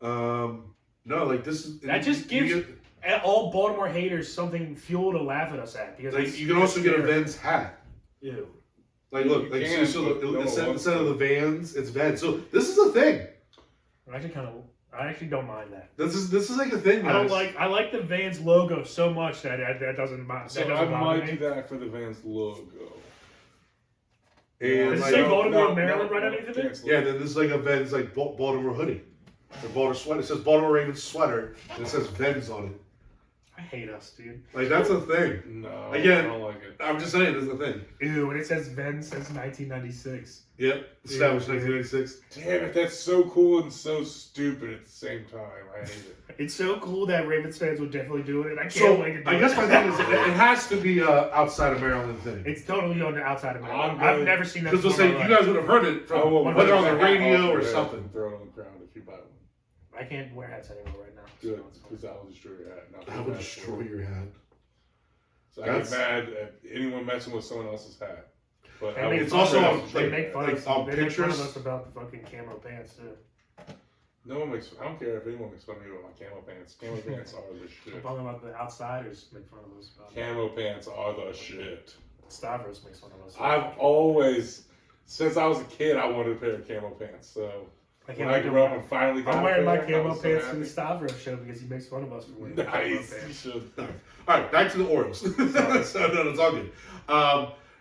No, like this is That just gives all Baltimore haters something fuel to laugh at us at because like you can also get a Vans hat. Ew. Like look, like instead of the Vans, it's Vans. So this is a thing. I actually don't mind that. This is like a thing. Guys. I like the Vans logo so much that doesn't bother me. So I might do that for the Vans logo. And does it say Baltimore, Maryland right underneath it? Yeah, then this is like a Vans Baltimore hoodie. The Baltimore sweater. It says Baltimore Ravens sweater, and it says Vans on it. I hate us, dude. Like that's a thing. No, again, I don't like it. I'm just saying, this is a thing. Ew, and it says Vans since 1996. Yep, established 1986. Damn it, that's so cool and so stupid at the same time. I hate it. It's so cool that Ravens fans would definitely do it, and I can't wait to do it. I guess my thing is, it has to be outside of Maryland thing. It's totally on the outside of Maryland. I've never seen that. Because they'll say you guys would have heard it from whether on the radio or something. Throw it on the ground if you buy one. I can't wear hats anymore right now. Good, because I will destroy your hat. I would destroy your hat. So I get mad at anyone messing with someone else's hat. But it's also they make fun of pictures. us about the fucking camo pants too. No one makes. I don't care if anyone makes fun of me about my camo pants. Camo pants are the shit. I'm talking about the outsiders make fun of us. Camo pants are the shit. Stavros makes fun of us. I've always, since I was a kid, I wanted a pair of camo pants. So when I grew up and finally got I'm wearing my camo so pants to the Stavros show because he makes fun of us for wearing camo pants. You should. All right, back to the Orioles. So, no, it's all good.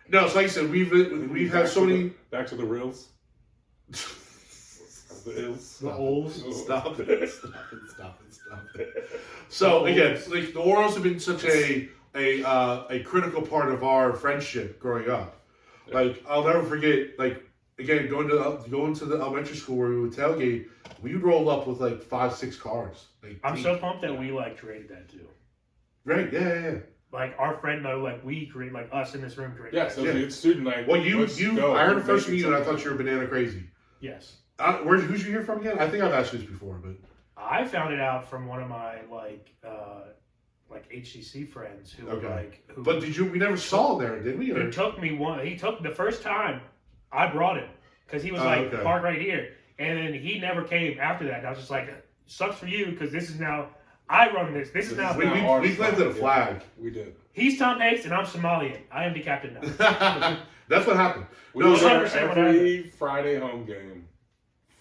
No, so like I said, we've had so many. Back to the reels. The ills. The Ols. Stop it! Stop it! So again, like the Orioles have been such a critical part of our friendship growing up. Like I'll never forget. Like again, going to the elementary school where we would tailgate, we would roll up with like 5-6 cars. Like, I'm so pumped that we created that too. Right? Yeah. Like our friend though, we create us in this room created. Yeah, so it's student night. Well, I heard the first meeting and I thought you were banana crazy. Yes. Who'd you hear from again? I think I've asked you this before, but I found it out from one of my HCC friends who who. But we never saw him there, did we? He took me He took the first time I brought him because he was park right here, and then he never came after that. And I was just like, sucks for you because this is now I run this. This is now we planted a flag. We did. He's Tom Hanks and I'm Somalian. I am the captain now. That's what happened. We were there every Friday home game.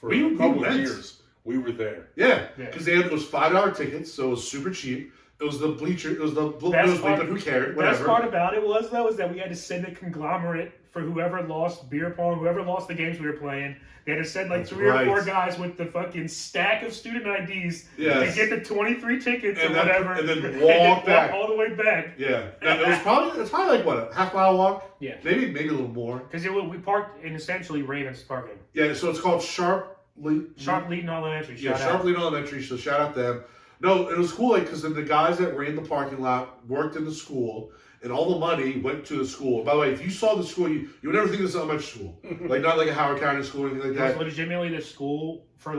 For a couple of years, we were there. Yeah, because they had those $5 tickets, so it was super cheap. It was the bleacher. It was the bleacher. Who cared? Whatever. Best part about it was that we had to send a conglomerate for whoever lost beer pong, whoever lost the games we were playing. They had to send 3 or 4 guys with the fucking stack of student IDs to get the 23 tickets and whatever, and then walk back all the way back. Yeah, it's probably like what, a half-mile walk. Yeah, maybe a little more. Because we parked in essentially Ravens parking. Yeah, so it's called Sharp Leading Elementary. Sharp Leading Elementary. So shout out them. No, it was cool because then the guys that ran the parking lot worked in the school, and all the money went to the school. By the way, if you saw the school, you would never think this is elementary school, not like a Howard County school or anything like that. It was legitimately the school for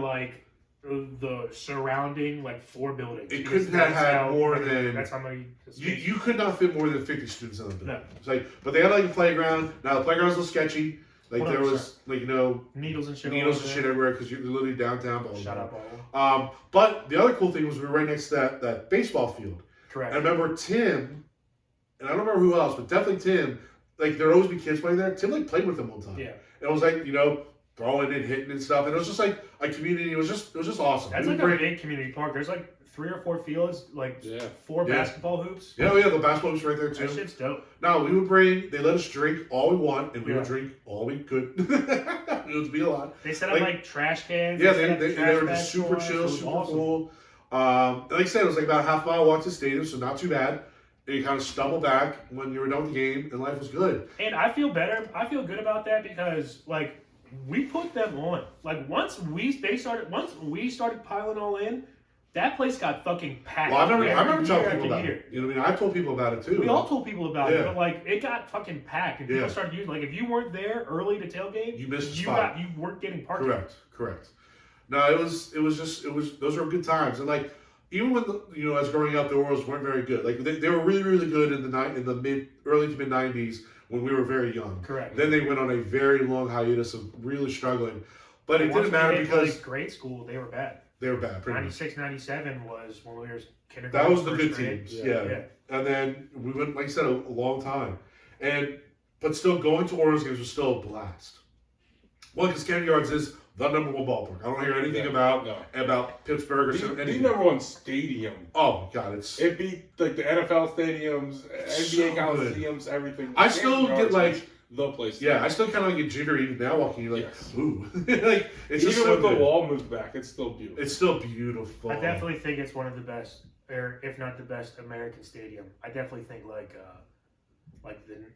the surrounding 4 buildings. It couldn't have had more than. That's how many. You could not fit more than 50 students in the building. No. It's but they had a playground. Now the playground's a little sketchy. There was needles and shit everywhere because you're literally downtown. Shut up, but the other cool thing was we were right next to that baseball field. Correct. I remember Tim, and I don't remember who else, but definitely Tim. There'd always be kids playing there. Tim played with them one time. Yeah. And it was throwing and hitting and stuff, and it was just a community. It was just awesome. That's a big community park. There's 3 or 4 fields, 4 basketball hoops. Yeah, the basketball hoops right there too. That shit's dope. No, they let us drink all we want, and we would drink all we could. It would be a lot. They set up trash cans. Yeah, they were just super chill, super cool. Like I said, it was about a half-mile walk to the stadium, so not too bad. and you kind of stumble back when you were done with the game, and life was good. And I feel better. I feel good about that because like we put them on. Like once we started piling all in, that place got fucking packed. Well, I remember telling year people about year. it. You know what I mean? I told people about it too. We all told people about it, Yeah. but like it got fucking packed, and people Yeah. started using if you weren't there early to tailgate, You missed the spot. you weren't getting parking. Correct. No, it was those were good times, and like even when as growing up, the Orioles weren't very good. Like they were really really good in the early to mid '90s when we were very young. Correct. Then they went on a very long hiatus of really struggling, but it Once didn't matter we hit, because like, grade school, they were bad. they were bad. Pretty much. 96, 97 was when we were kindergarten. That was the first good grade. teams. Yeah. Yeah. And then we went, like I said, a long time, but still going to Orioles games was still a blast. Well, because Camden Yards is the number one ballpark. I don't hear anything about Pittsburgh or The anything. number one stadium. Oh God, It beat like the NFL stadiums, NBA So good. Coliseums, everything. I still Camden get, Yards like- is the place. yeah, I still kind of get jittery even now walking. You're like, Yes. ooh, like it's Even just so with the good. wall moved back, it's still beautiful. It's still beautiful. I definitely think it's one of the best, or if not the best, American stadium. I definitely think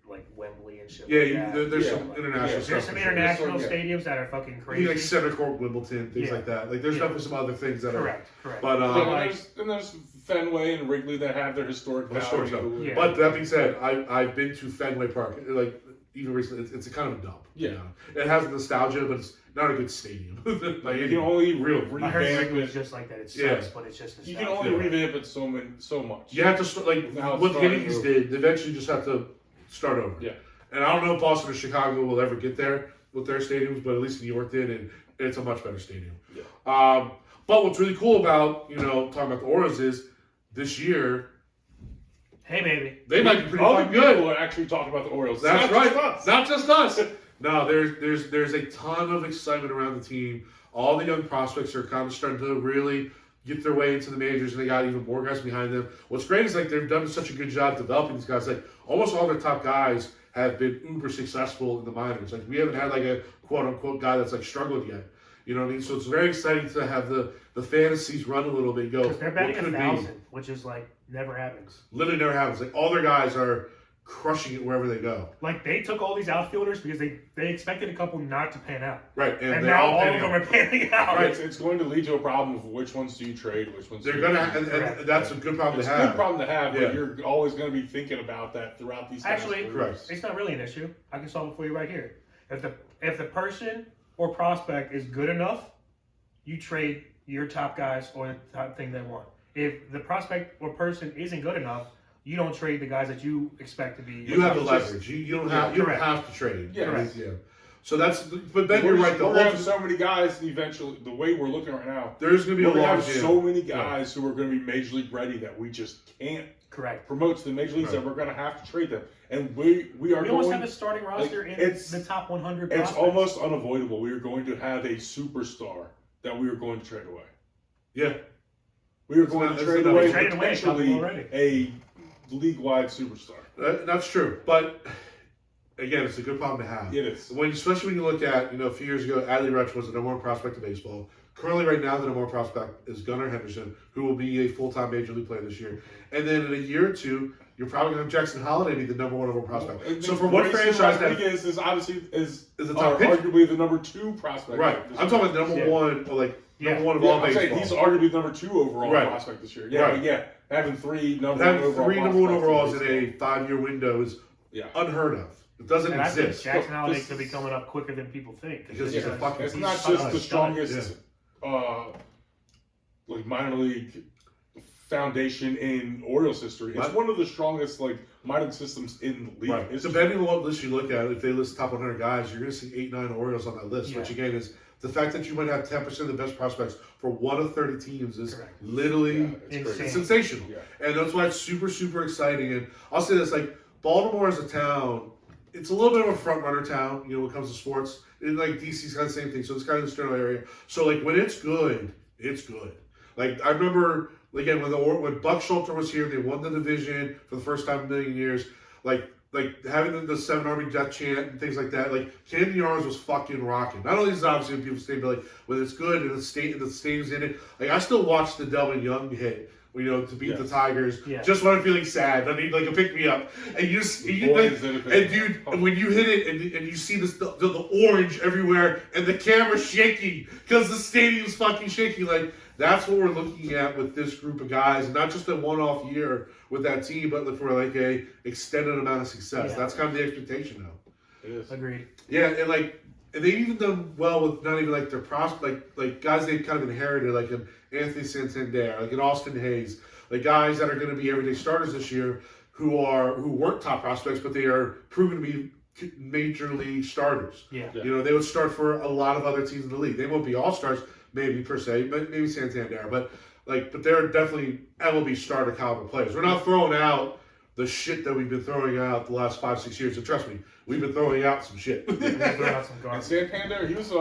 like Wembley and shit. Yeah, like that. there's Yeah. some international Yeah. stuff. There's some for sure. international Yeah. stadiums that are fucking You crazy. like Center Court, Wimbledon, things Yeah. like that. Like there's Yeah. definitely some other things that Correct. But Yeah, and there's Fenway and Wrigley that have their historic Historic value. stuff. Yeah. But that being said, I've been to Fenway Park. Like even recently, it's a kind of a dump. Yeah. You know? It has nostalgia, but it's not a good stadium. Like, You can only I heard revamp Wrigley's it. just like that. It sucks, Yeah. but it's just You can nostalgia. only revamp it so much. you have to start, like Without what the starting Yankees over. did. They eventually just have to start over. Yeah. And I don't know if Boston or Chicago will ever get there with their stadiums, but at least New York did, and it's a much better stadium. Yeah. But what's really cool about talking about the Orioles is this year Hey, baby. they might be pretty Other fucking good. people are actually talking about the Orioles. That's It's right. not just us. Not just us. No, there's a ton of excitement around the team. All the young prospects are kind of starting to really get their way into the majors, and they got even more guys behind them. What's great is like they've done such a good job developing these guys. Like almost all their top guys have been uber successful in the minors. Like we haven't had like a quote unquote guy that's like struggled yet. You know what I mean? So it's very exciting to have the fantasies run a little bit. And go, Because they're what batting could be? 1,000, which is like never happens. Literally never happens. Like all their guys are crushing it wherever they go. Like they took all these outfielders because they expected a couple not to pan out, Right, and they're now all panning of them out. are panning out. Right. It's going to lead to a problem of which ones do you trade, which ones They're do gonna, you and that's a good problem It's to a have. good problem to have, Yeah. but you're always going to be thinking about that throughout these guys' Actually, careers. Correct. It's not really an issue. I can solve it for you right here. If the person or prospect is good enough, you trade your top guys or the top thing they want. If the prospect or person isn't good enough, you don't trade the guys that you expect to be. You have the It's just- leverage. You don't have you don't correct. have to trade. Yeah. Correct. Yeah. So that's but then We're you're right. The We're going to have whole, so many guys eventually, the way we're looking right now, there's gonna be a we're going to long have jam. so many guys who are going to be major league ready that we just can't Correct. promote to the major leagues Right. that we're going to have to trade them. And we are We almost going, have a starting roster in it's- the top 100. it's prospects. almost unavoidable. We are going to have a superstar that we are going to trade away. Yeah. We are It's going not- to it's trade not- away we traded away a couple potentially already. a league-wide superstar. That's true. But again, it's a good problem to have. It is. Especially when you look at, a few years ago, Adley Rutsch was the number one prospect in baseball. Currently, right now, the number one prospect is Gunnar Henderson, who will be a full-time major league player this year. And then in a year or two, you're probably going to have Jackson Holiday be the number one overall prospect. So for one Grayson franchise that Rodriguez is obviously is the top pitcher. arguably the number 2 prospect. Right. this I'm year. talking about number Yeah. one, like Yeah. number one of Yeah, all I'm saying baseball. he's arguably the number 2 overall Right. prospect this year. Yeah, Right. but yeah, having 3 number 1 Having overall three number one prospects overalls in baseball. a 5-year window is Yeah. unheard of. It doesn't And I think exist. Jackson Holiday This could be is- coming up quicker than people think. Because he's a fucking- It's he's not such just a the stud. strongest like minor league foundation in Orioles history. It's Right. one of the strongest like minor systems in the league. Right. It's Depending on what list you look at, if they list top 100 guys, you're going to see 8-9 Orioles on that list, Yeah. which again is the fact that you might have 10% of the best prospects for one of 30 teams is Correct. literally Yeah, it's Insane. crazy. it's sensational. Yeah. And that's why it's super, super exciting. And I'll say this, like, Baltimore as a town, it's a little bit of a front runner town, when it comes to sports. And like DC's kind of the same thing. So it's kind of this general area. So like when it's good, it's good. Like I remember again when Buck Schulter was here, they won the division for the first time in a million years. Like having the 7 Army Death chant and things like that. Like Camden Yards was fucking rocking. Not only is it obviously when people stay, but like when it's good and the stadium's in it. Like I still watch the Delvin Young hit to beat the Yes. Tigers. Yeah. Just when I'm feeling sad, I need like a pick me up. And when you hit it and you see the orange everywhere and the camera's shaking because the stadium's fucking shaking, like that's what we're looking at with this group of guys, and not just a one-off year with that team, but for like a extended amount of success. Yeah. That's kind of the expectation now. It is. Agreed. Yeah, and they've even done well with not even like their like guys they've kind of inherited, like an Anthony Santander, like an Austin Hayes, like guys that are going to be everyday starters this year who weren't top prospects, but they are proven to be major league starters. Yeah. Yeah. They would start for a lot of other teams in the league. They won't be all stars, maybe per se, but maybe Santander, but they're definitely MLB starter caliber players. We're not throwing out the shit that we've been throwing out the last 5-6 years. And trust me, we've been throwing out some shit. We'll throw out some And garbage. Santander, he was a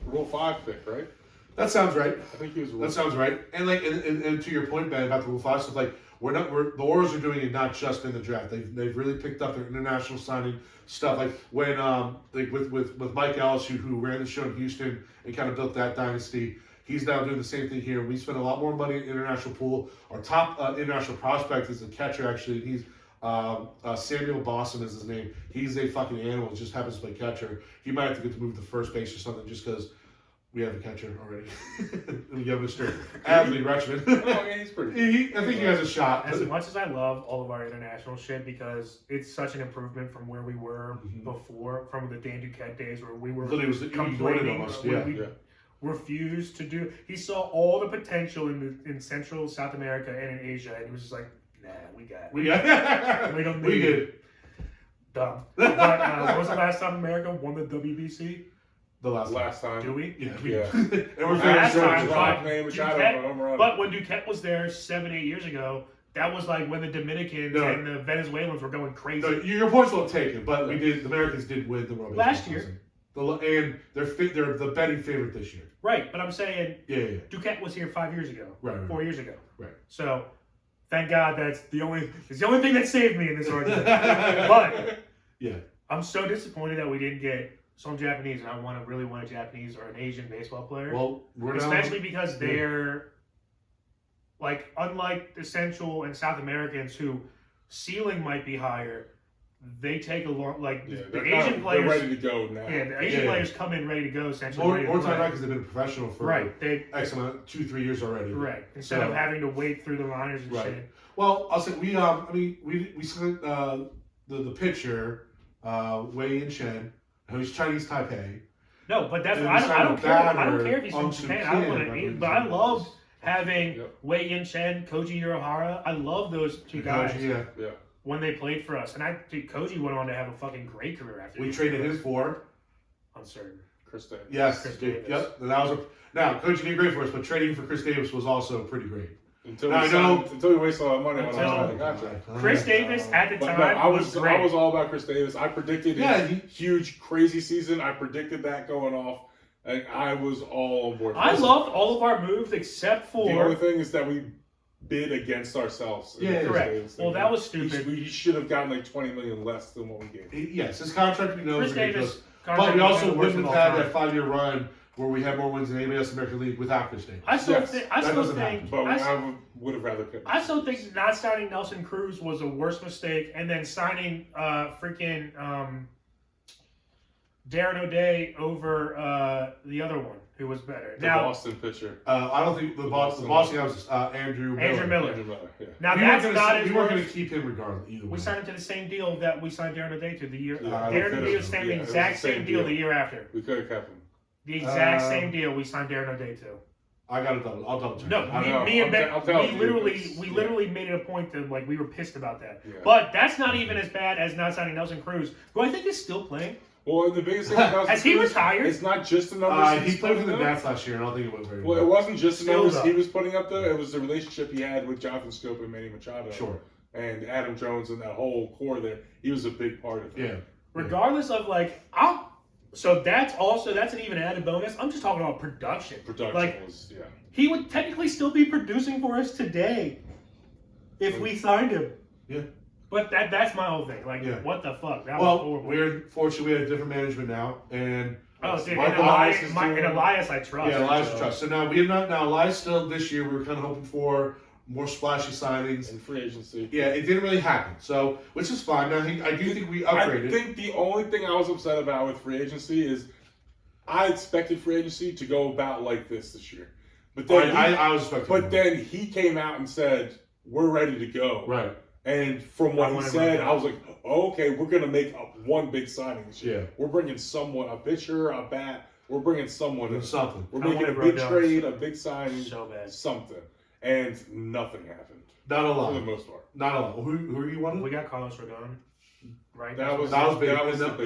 Rule 5 pick, right? That sounds right. I think he was a Rule That sounds right. And and to your point, Ben, about the Rule 5 stuff, the Orioles are doing it not just in the draft. They've really picked up their international signing stuff. Like when with Mike Ellis, who ran the show in Houston and kind of built that dynasty. He's now doing the same thing here. We spent a lot more money in international pool. Our top international prospect is a catcher, actually. He's Samuel Boston is his name. He's a fucking animal. He just happens to play catcher. He might have to get to move to first base or something just because we have a catcher already. We got Mr. Adley Rutschman. Oh, yeah, he's pretty. I think he has a shot. As much as I love all of our international shit because it's such an improvement from where we were before, from the Dan Duquette days where we were Literally, it was complaining, almost. where Yeah. we refused to do. He saw all the potential in Central, South America, and in Asia, and he was just like, "Nah, we got it. We don't need We it." good. Dumb. But when was the last time America won the WBC? The last time. Do we? Yeah. Yeah. And we're Last finished. time, Drop but name Machado Duquette- for home run. But when Duquette was there 7-8 years ago, that was like when the Dominicans No. and the Venezuelans were going crazy. No, your point's well taken, but the Americans did win the World Last Baseball year. Classic. And they're the betting favorite this year. Right, but I'm saying Yeah. Duquette was here 5 years ago, Right. 4 years ago. Right. So, thank God it's the only thing that saved me in this argument. But Yeah. I'm so disappointed that we didn't get some Japanese, and I really want a Japanese or an Asian baseball player. Well, we're now. Especially because they're like unlike the Central and South Americans who ceiling might be higher. They take a long the Asian players. They're ready to go now. Yeah, the Asian players come in ready to go. Essentially, More ready to time play. right because they've been professional for Right. They X amount, 2-3 years already. right instead of having to wait through the minors and Right. shit. Well, I'll say we sent the pitcher Wei Yin Chen, who's Chinese Taipei. No, but that's And I we don't signed care. a I don't batter, care if he's from Ong Soo Japan. I don't Kim, want to. I But I love having Yep. Wei Yin Chen, Koji Uehara. I love those two guys Yeah. when they played for us. And Koji went on to have a fucking great career after. We he traded played his for for. us. Uncertain. Chris Davis. Yes. Chris dude, Davis. Yep. And that was now Coach did great for us, but trading for Chris Davis was also pretty great. Until Now, we wasted all that money on Until- our contract. Chris Davis at the But time no, I was great. all about Chris Davis. I predicted his huge, crazy season. I predicted that going off. And I was all on board. I loved all of our moves except The only for. thing is that we bid against ourselves. in Yeah, the correct. Davis Well, thing. that was stupid. We should have gotten like $20 million less than what we gave. Yes, his contract we know Chris is ridiculous. Davis. But we also wouldn't wouldn't have had that 5-year run where we had more wins than anybody else in the American League without Chris Davis. I still Yes, think. that doesn't happen. But I would have rather picked. I still think not signing Nelson Cruz was a worse mistake, and then signing freaking Darren O'Day over the other one who was better. The Now, Boston pitcher. I don't think the Boston guy was Andrew Miller. Andrew Miller. Andrew Miller, yeah. Now We that's weren't not gonna, as we weren't going worse. to keep him regardless either way. We signed him to the same deal that we signed Darren O'Day to the year. Yeah, Darren O'Day was yeah, signed the it was exact the same same deal deal. the year after. We could have kept him. The exact same deal we signed Darren O'Day to. I got to I'll double check. No, I know. me and Ben, I'll tell we you, literally made it a point that like we were pissed about that. Yeah. But that's not even as bad as not signing Nelson Cruz, who I think is still playing. Well, the biggest thing about Has he retired? It's not just the numbers. He played for the up. Nats last year, and I don't think it went very Well, it well. wasn't just the Still numbers though. he was putting up there. It was the relationship he had with Jonathan Scope and Manny Machado. Sure. And Adam Jones and that whole core there. He was a big part of it. Yeah. Regardless of like, that's an even added bonus. I'm just talking about production. Production Like was, yeah. he would technically still be producing for us today if we signed him. Yeah. But that's my whole thing. Like, Yeah. what the fuck? That was Well, horrible. fortunately we have different management now, and Oh, dude, Mike and Elias Elias, is doing- Elias I trust. yeah, Elias So- trust. So now we have not. Now Elias still this year. We were kind of hoping for more splashy signings. And free agency. Yeah, it didn't really happen. So, which is fine. Now, I do think we upgraded. I think the only thing I was upset about with free agency is I expected free agency to go about like this year. But then I was expecting. But then he came out and said, "We're ready to go." Right. And from what he said, I was like, oh, "Okay, we're gonna make one big signing this year. Yeah. We're bringing someone, a pitcher, a bat. We're bringing someone in. Something. We're making a big trade, a big signing, So bad. something." And nothing happened. Not a lot. For the most part. Not a lot. Who are you wanting? We got Carlos Rodon, right? That was big.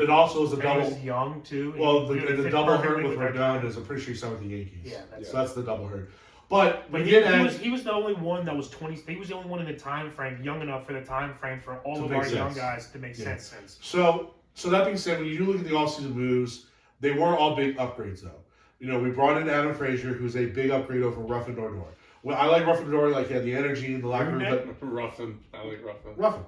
It also was a And he was double. young too. Well, He the fit double hurt perfectly with our Rodon team. is I'm pretty sure he signed with the Yankees. Yeah, that's So that's the double hurt. But But we he, did he add. was he was the only one that was 20. He was the only one in the time frame, young enough for the time frame for all To of make our young sense. guys to make sense. So that being said, when you do look at the offseason moves, they were all big upgrades though. You know, we brought in Adam Frazier, who's a big upgrade over Ruffin Odor. Well, I like Ruffin Odor, like he had the energy in the locker room, but Ruffin. I like Ruffin. Ruffin.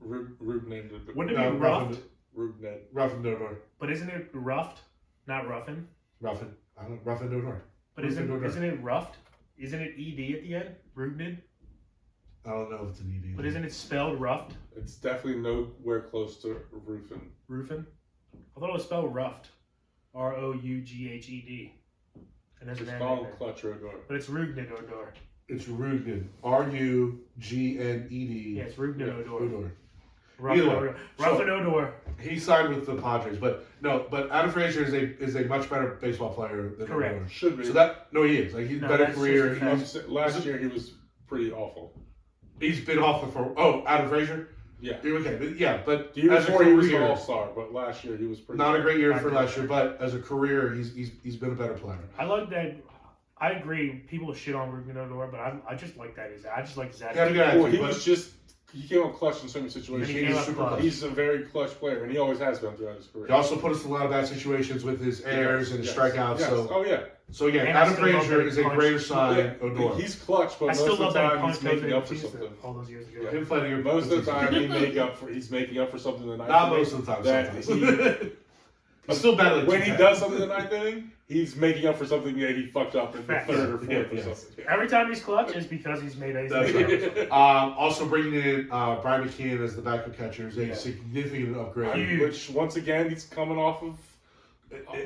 Rube named it. Wouldn't it be roughed? Rube Ned. Ruffin Odor. But isn't it roughed? Not roughin. Ruffin. I don't Ruffin Odor. But Ruffin Odor. isn't it roughed? Isn't it ed at the end? Rubnid? I don't know if it's an ED. But isn't it spelled roughed? It's definitely nowhere close to Ruffin. Rufin? I thought it was spelled roughed. Roughed. And there's an Just N call in him there. Clutch Rodor. But it's Rubnid Odor. It's Rugned. Rugned. Yeah, it's Rubnid Odor. Odor. Ruffin Either way. Odor. Ruffin Odor. He signed with the Padres, but Adam Frazier is a much better baseball player than Correct. Odor. Should be. So he's No, better that's career. just a Last year he was pretty awful. He's been off for Adam Frazier. Yeah. Okay, but The year as a before he was an career, all-star, but last year he was pretty not a good. great year for last year. But as a career, he's been a better player. I like that. I agree. People shit on Ruben Odor, but I just like that. I just like Zach. He had a good Well, attitude, he came up clutch in certain And he situations. came up super clutch. He's a very clutch player, and he always has been throughout his career. He also put us in a lot of bad situations with his errors and his strikeouts. Yes. So, Yeah. Again, And I Adam still love Frazier that is a punch. greater sign. Yeah, Odor. he's clutch, but I most still of the love that time punch he's making up for Tuesday, something. all those years ago. Him fighting your Most of the time he's making up for something the ninth Not inning. most of the time. That Sometimes. He's still battling. When he does something in the ninth inning, he's making up for something that he fucked up in the Facts. third or fourth or Yes. something. Every time he's clutch is because he's made a. That's right. Also bringing in Brian McKeon as the backup catcher is a significant upgrade. Huge. Which once again he's coming off of.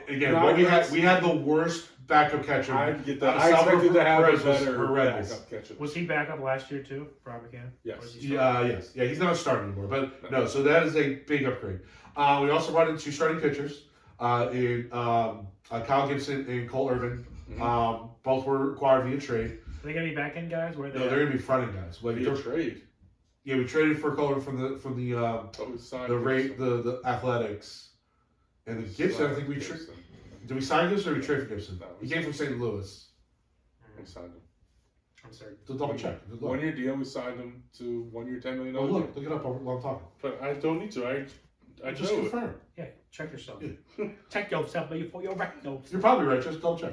Again, Not we had the worst backup catcher. I get that. Salvador I expected to have a Perez was better horrendous. backup catcher. Was he back up last year too, Brian McCann? Yes. Or is he starting? Yes. Yeah, he's not starting anymore. But no, so that is a big upgrade. We also brought in two starting pitchers in Kyle Gibson and Cole Irvin. Both were acquired via trade. Are they gonna be back end guys? Where are they? No, they're gonna be front end guys. Like Via trade. yeah, we traded for Cole Irvin from the the Athletics, and the Gibson. I think we traded. Did we sign Gibson or we trade for Gibson? No, He came from St. Louis. We signed him. I'm sorry. So double check. Good luck. 1 year deal. We signed him to 1 year, $10 million. Oh, look it up while I'm talking. But I don't need to. I Just know it. confirm. Yeah, check yourself. Yeah. Check yourself before your records. You're probably right. Just double check.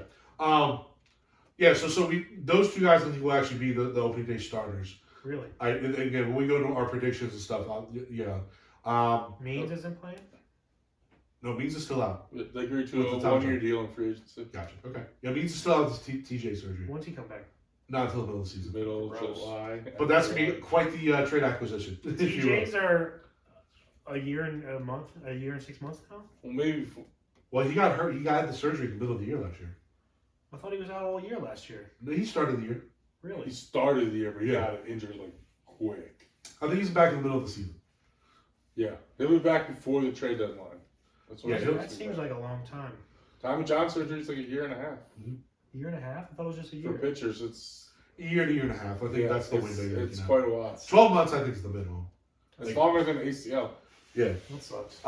Yeah. So we those two guys I think will actually be the opening day starters. Really? And again, when we go to our predictions and stuff, Means isn't playing. No, Means is still out. They agreed to With a the top 1 year job. deal in free agency. Gotcha. Okay. Yeah, Means is still out with his TJ surgery. When's he come back? Not until the middle of the season. Middle Gross. July. But that's gonna be quite the trade acquisition. if you will. TJs are a year and a month, a year and 6 months now. Well, maybe. Well, he got hurt. He got the surgery in the middle of the year last year. I thought he was out all year last year. No, he started the year. Really? He started the year, but he Yeah. got injured like quick. I think he's back in the middle of the season. Yeah, he'll be back before the trade deadline. That's what Yeah, I'm he'll- saying. That seems like a long time. Tommy John surgery is like a year and a half. Year and a half? I thought it was just a For year. pitchers, it's A year to year and a half. I think that's the window you're It's looking at. quite a while. 12 months, I think, is the minimum. It's longer than ACL. Yeah. That sucks.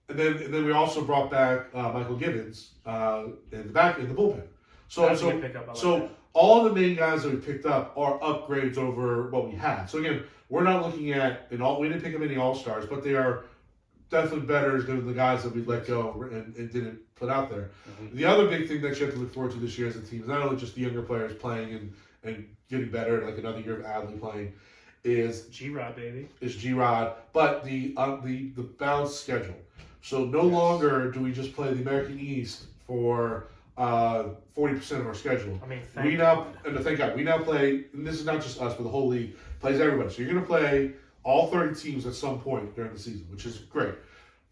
And then we also brought back Michael Gibbons in the bullpen. That's a good pickup. I like that. All the main guys that we picked up are upgrades over what we had. So again, we're not looking at we didn't pick up any all stars, but they are definitely better than the guys that we let go and didn't put out there. Mm-hmm. The other big thing that you have to look forward to this year as a team is not only just the younger players playing and getting better, like another year of Adley playing, is G-Rod, baby. G-Rod, but the balanced schedule. So no longer do we just play the American East for 40% of our schedule. I mean, Thank God, we now play, and this is not just us, but the whole league plays everybody. So you're going to play all 30 teams at some point during the season, which is great.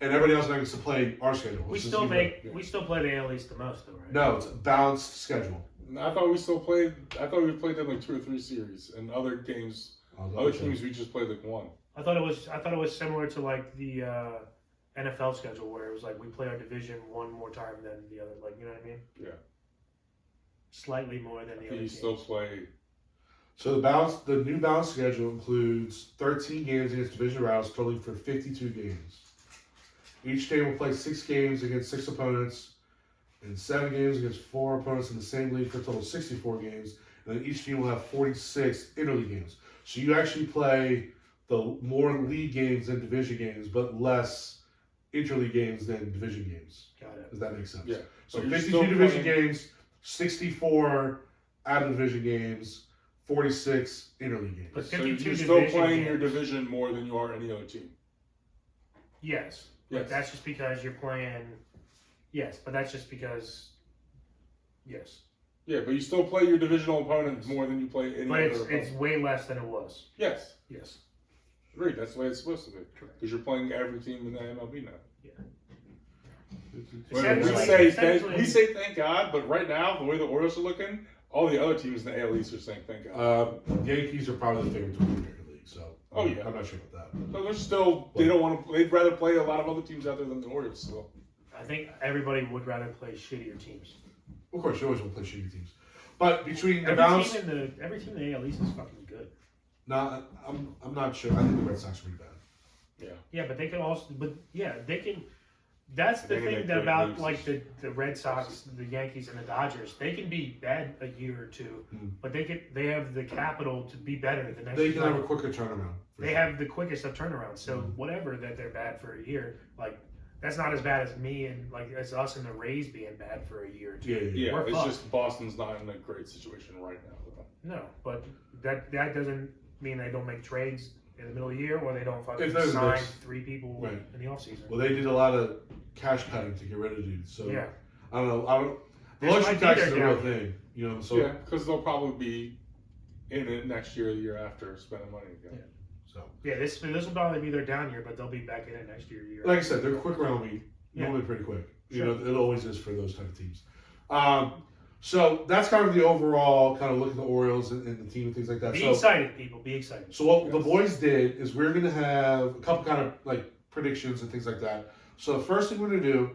And everybody else now gets to play our schedule. We still play the AL East the most, though, right? No, it's a balanced schedule. I thought we played them like 2 or 3 series, and other games, other teams we just played like 1. I thought it was similar to like the NFL schedule where it was like we play our division one more time than the other. Like, you know what I mean? Yeah. Slightly more than the other. You teams. still play. So the new balanced schedule includes 13 games against division rivals, totaling for 52 games. Each team will play 6 games against 6 opponents, and 7 games against 4 opponents in the same league for a total of 64 games. And then each team will have 46 interleague games. So you actually play the more league games than division games, but less interleague games than division games. Got it. Does that make sense? Yeah. So you're 52 still division playing- games, 64 out of division games, 46 interleague games. But So 52 you're still division playing your games. division more than you are any other team. Yes. Yes. But that's just because you're playing. Yes, but that's just because. Yes. Yeah, but you still play your divisional opponent more than you play any But other it's opponent. way less than it was. Yes. Yes. Great, that's the way it's supposed to be. Correct. Because you're playing every team in the MLB now. Essentially- We say thank God, but right now, the way the Orioles are looking, all the other teams in the AL East are saying thank God. Yankees are probably the favorite to win the American League, so Oh, yeah. I'm not sure about that. So they're still, they don't want to, they'd rather play a lot of other teams out there than the Orioles still. I think everybody would rather play shittier teams. Of course, you always want to play shitty teams, but between the Every balance, team in the AL East is fucking good. no, I'm not sure. I think the Red Sox are pretty bad. Yeah, but they can also, they can. That's the They can thing make that great about moves. like the Red Sox, the Yankees, and the Dodgers. They can be bad a year or two, but they have the capital to be better the next They year. can have a quicker turnaround. for They sure. have the quickest of turnarounds. So whatever that they're bad for a year, like that's not as bad as me and like as us and the Rays being bad for a year or two. Yeah. Yeah, We're it's fucked. just Boston's not in a great situation right now, though. No, but that doesn't mean they don't make trades in the middle of the year or they don't fucking If there's sign this- 3 people Right. in the offseason. Well, they did a lot of cash cutting to get rid of dudes. So Yeah. I don't know. The This luxury might be tax their is a real downfall. thing, you know. So Yeah, because they'll probably be in it next year or the year after spending money again. so Yeah, this will probably be their down year, but they'll be back in it next year. like I said, they're quick around me. Yeah. Normally pretty quick. You Sure. know, it always is for those type of teams. So that's kind of the overall kind of look at the Orioles and the team and things like that. Be So, excited, people. Be excited. so what the boys did is we're going to have a couple kind of like predictions and things like that. So the first thing we're going to do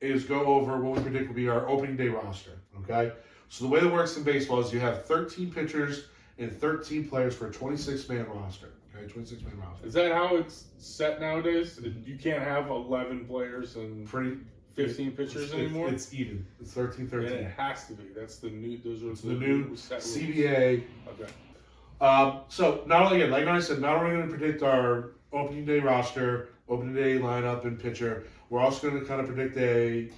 is go over what we predict will be our opening day roster. Okay. So the way it works in baseball is you have 13 pitchers and 13 players for a 26-man roster. Okay, 26-man roster. Is that how it's set nowadays? You can't have 11 players and Pretty 15 pitchers anymore? It's even. It's 13, And 13. it has to be. That's the new, those are It's the new set rules. CBA. Okay. So not only again, like I said, not only going to predict our opening day roster, opening day lineup and pitcher, we're also going to kind of predict a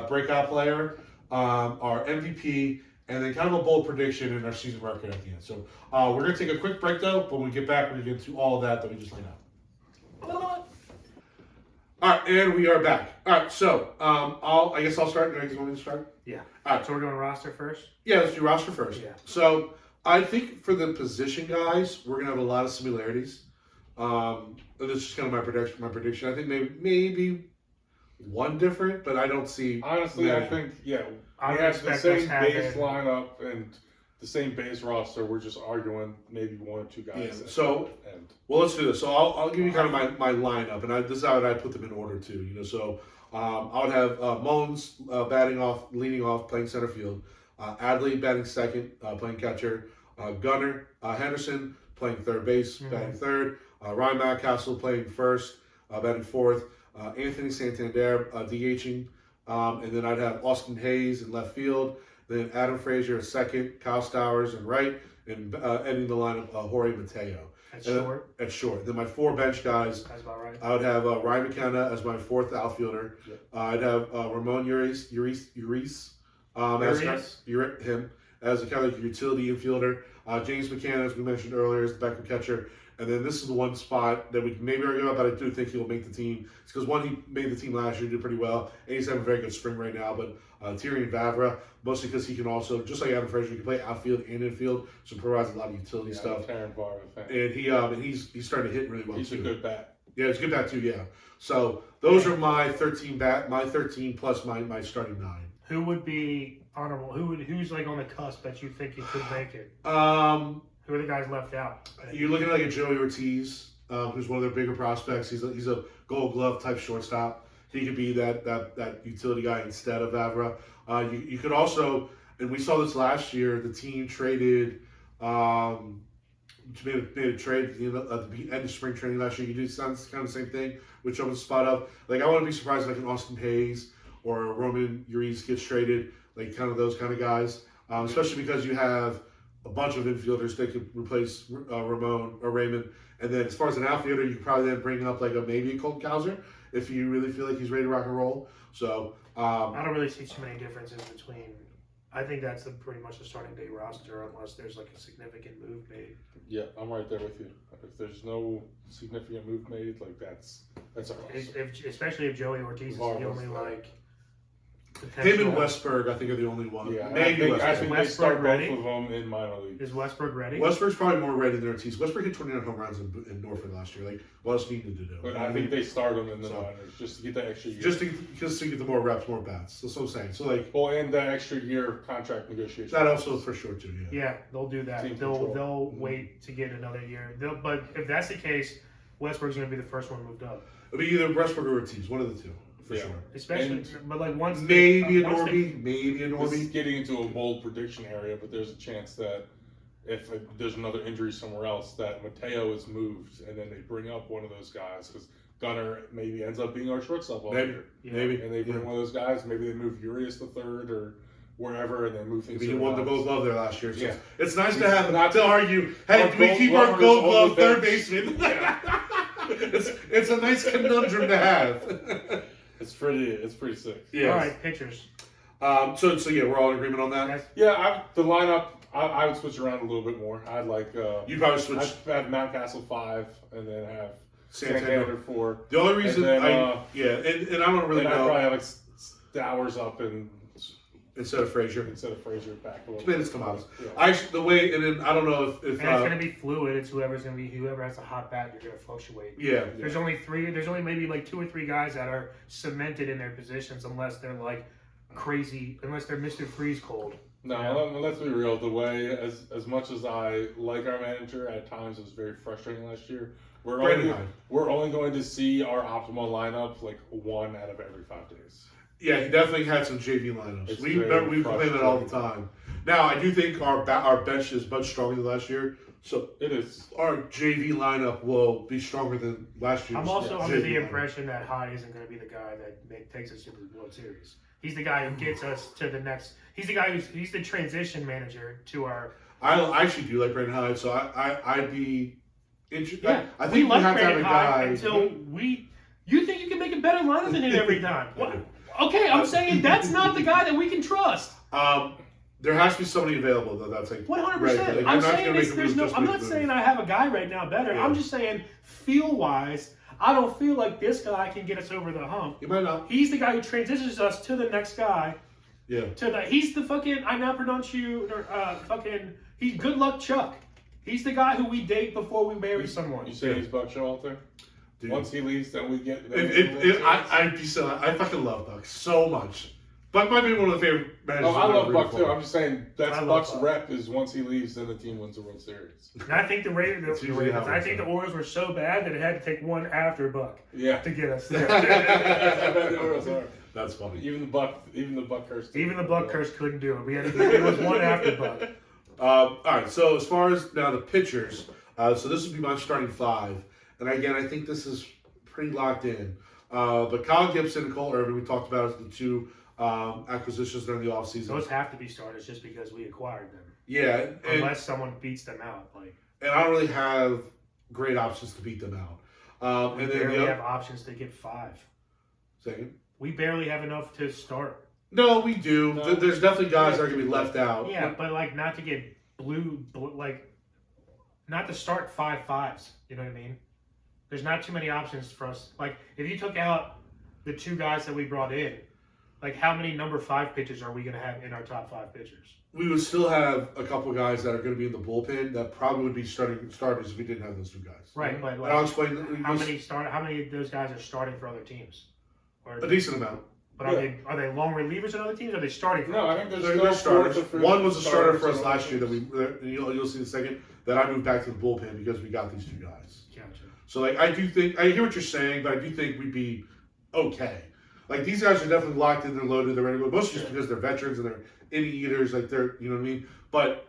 breakout player, our MVP, and then kind of a bold prediction in our season record at the end. So we're going to take a quick break though. But when we get back, we're going to get into all of that we just laid out. All right, and we are back. All right, so I guess I'll start. You guys want me to start? Yeah. All right. So we're doing roster first? Yeah, let's do roster first. Yeah. So I think for the position guys, we're gonna have a lot of similarities. This is kind of my prediction. I think maybe one different, but I don't see. Honestly, I many. think, yeah, I we would have the expect same us base having- lineup and the same base roster. We're just arguing maybe 1 or 2 guys. Yeah, at so- the end. Well, let's do this. So I'll give you kind of my lineup, and this is how I put them in order too. You know, so I would have Mullins leading off, playing center field. Adley batting second, playing catcher. Gunnar Henderson playing third base, batting third. Ryan Mountcastle playing first, batting fourth. Anthony Santander DHing, and then I'd have Austin Hayes in left field. Then Adam Frazier at second, Kyle Stowers in right, and ending the lineup Jorge Mateo. That's And then- short. At short. Then my 4 bench guys, That's about right. I would have Ryan McKenna as my 4th outfielder. Yep. I'd have Ramon Urias Urias? him as a kind of like utility infielder. James McCann, as we mentioned earlier, is the backup catcher. And then this is the one spot that we can maybe argue about, but I do think he'll make the team. It's because, one, he made the team last year, did pretty well, and he's having a very good spring right now. But Tyrion Vavra, mostly because he can also, just like Adam Frazier, he can play outfield and infield, so provides a lot of utility stuff. Tyrion Vavra fan. And he's starting to hit really well, He's too. a good bat. Yeah, it's a good bat, too, yeah. So those are my 13 plus my starting 9. Who would be honorable? Who's like on the cusp that you think you could make it? Who are the guys left out? You're looking at like a Joey Ortiz, who's one of their bigger prospects. He's a Gold Glove type shortstop. He could be that utility guy instead of Vavra. You could also, and we saw this last year. The team traded, made a trade at the end of spring training last year. You do kind of the same thing, which opens the spot up. Like I wouldn't be surprised if like an Austin Hayes or a Roman Urias gets traded. Like kind of those kind of guys, especially because you have a bunch of infielders that could replace Ramon or Raymond. And then as far as an outfielder, you could probably then bring up like maybe a Colt Cowser if you really feel like he's ready to rock and roll. So I don't really see too many differences between. I think that's pretty much the starting day roster unless there's like a significant move made. Yeah, I'm right there with you. If there's no significant move made, like that's our roster. Especially if Joey Ortiz is the only like. him and Westberg, I think, are the only one. Yeah, maybe I think they start ready? both of them in minor league. Is Westberg ready? Westberg's probably more ready than Ortiz. Westberg hit 29 home runs in Norfolk last year. Like, what else needed to do? But I think they start them in the minors just to get that extra year. Just to get the more reps, more bats. That's what I'm saying. So, like, well, and the extra year contract negotiation. that also for sure too. Yeah. Yeah, they'll do that. Team They'll control. wait to get another year. But if that's the case, Westberg's going to be the first one moved up. It'll be either Westberg or Ortiz, one of the two, for sure. Especially, but like once Maybe a once Norby, maybe a This is Norby. getting into a bold prediction area, but there's a chance that if there's another injury somewhere else, that Mateo is moved, and then they bring up one of those guys because Gunnar maybe ends up being our shortstop all Maybe, year. maybe. And they bring one of those guys. Maybe they move Urias to third or wherever, and then move things. Maybe he won the around. Gold Glove there last year. So Yeah. it's nice to have not to argue. Hey, Our do we Gold keep our Glovers Gold on Glove the third bench. baseman? It's a nice conundrum to have. It's pretty sick. Yes. All right, pitchers. So yeah, we're all in agreement on that. Guys, Yeah, the lineup. I would switch around a little bit more. I'd like. You probably switch I'd have Mountcastle 5, and then have Santander. Santander 4. The only reason And then, and I don't really Then I'd know probably have like Stowers up and instead of Frazier. instead of Frazier back a little Tomatoes, bit. tomatoes. Yeah. The way, and then I don't know if and it's going to be fluid. It's whoever has a hot bat. You're going to fluctuate. yeah. There's only three. There's only maybe like 2 or 3 guys that are cemented in their positions, unless they're like crazy, unless they're Mr. Freeze cold. No, let's be real. The way, as much as I like our manager, at times it was very frustrating last year. We're only going to see our optimal lineup like 1 out of every 5 days. Yeah, he definitely had some JV lineups. It's We very play that all the time. Now, I do think our bench is much stronger than last year, so It is. our JV lineup will be stronger than last year's. I'm also under JV the lineup. impression that Hyde isn't going to be the guy that takes us to the World Series. He's the guy who gets us to the next. He's the guy he's the transition manager to our. I actually do like Brandon Hyde, so I'd be interested. Yeah, I think we like have to have a Brandon Hyde guy. until we. You think you can make a better lineup than him every time? What? Okay, I'm saying that's not the guy that we can trust. There has to be somebody available though. That's like 100%. Right, like, I'm you're not saying gonna make a there's move no. just I'm make not a move. saying I have a guy right now better. Yeah. I'm just saying feel wise, I don't feel like this guy can get us over the hump. You might not. He's the guy who transitions us to the next guy. Yeah. He's the fucking. I now pronounce you. He's Good Luck Chuck. He's the guy who we date before we marry someone. You say he's Buck Showalter? Dude. Once he leaves, then we get. I fucking love Buck so much. Buck might be one of the favorite managers. I I've love ever Buck rooted too. for. I'm just saying that's I love Buck's Buck. rep is once he leaves, then the team wins the World Series. And I think It's usually how it I think works the Orioles were so bad that it had to take one after Buck Yeah. to get us there. The Orioles are. That's funny. Even the Buck curse. Even the Buck curse couldn't do it. We had to, it was one after Buck. All right. So as far as now the pitchers, so this would be my starting 5, and again I think this is pretty locked in. But Kyle Gibson and Cole Irvin, we talked about as the 2 acquisitions during the offseason. Those have to be starters just because we acquired them. Yeah, and Unless someone beats them out. Like I don't really have great options to beat them out. we And then barely the have options to get 5. second. We barely have enough to start. No, we do. No. There's definitely guys that are going to be left out. Yeah, but like not to get blue like not to start 5-5s. You know what I mean? There's not too many options for us. Like if you took out the 2 guys that we brought in, like how many number 5 pitchers are we going to have in our top 5 pitchers? We would still have a couple guys that are going to be in the bullpen that probably would be starters if we didn't have those 2 guys. Right, but And I'll explain. how many of those guys are starting for other teams? Or, A decent amount. but are they long relievers on other teams? Or are they starting for No, other I think teams? They're starters. One was a starter for us starters last year that you'll see in a second, that I moved back to the bullpen because we got these 2 guys. Gotcha. So like I hear what you're saying, but I do think we'd be okay. Like these guys are definitely locked in, they're loaded, they're ready to go. Mostly just because they're veterans and they're inning eaters, like they're, you know what I mean? But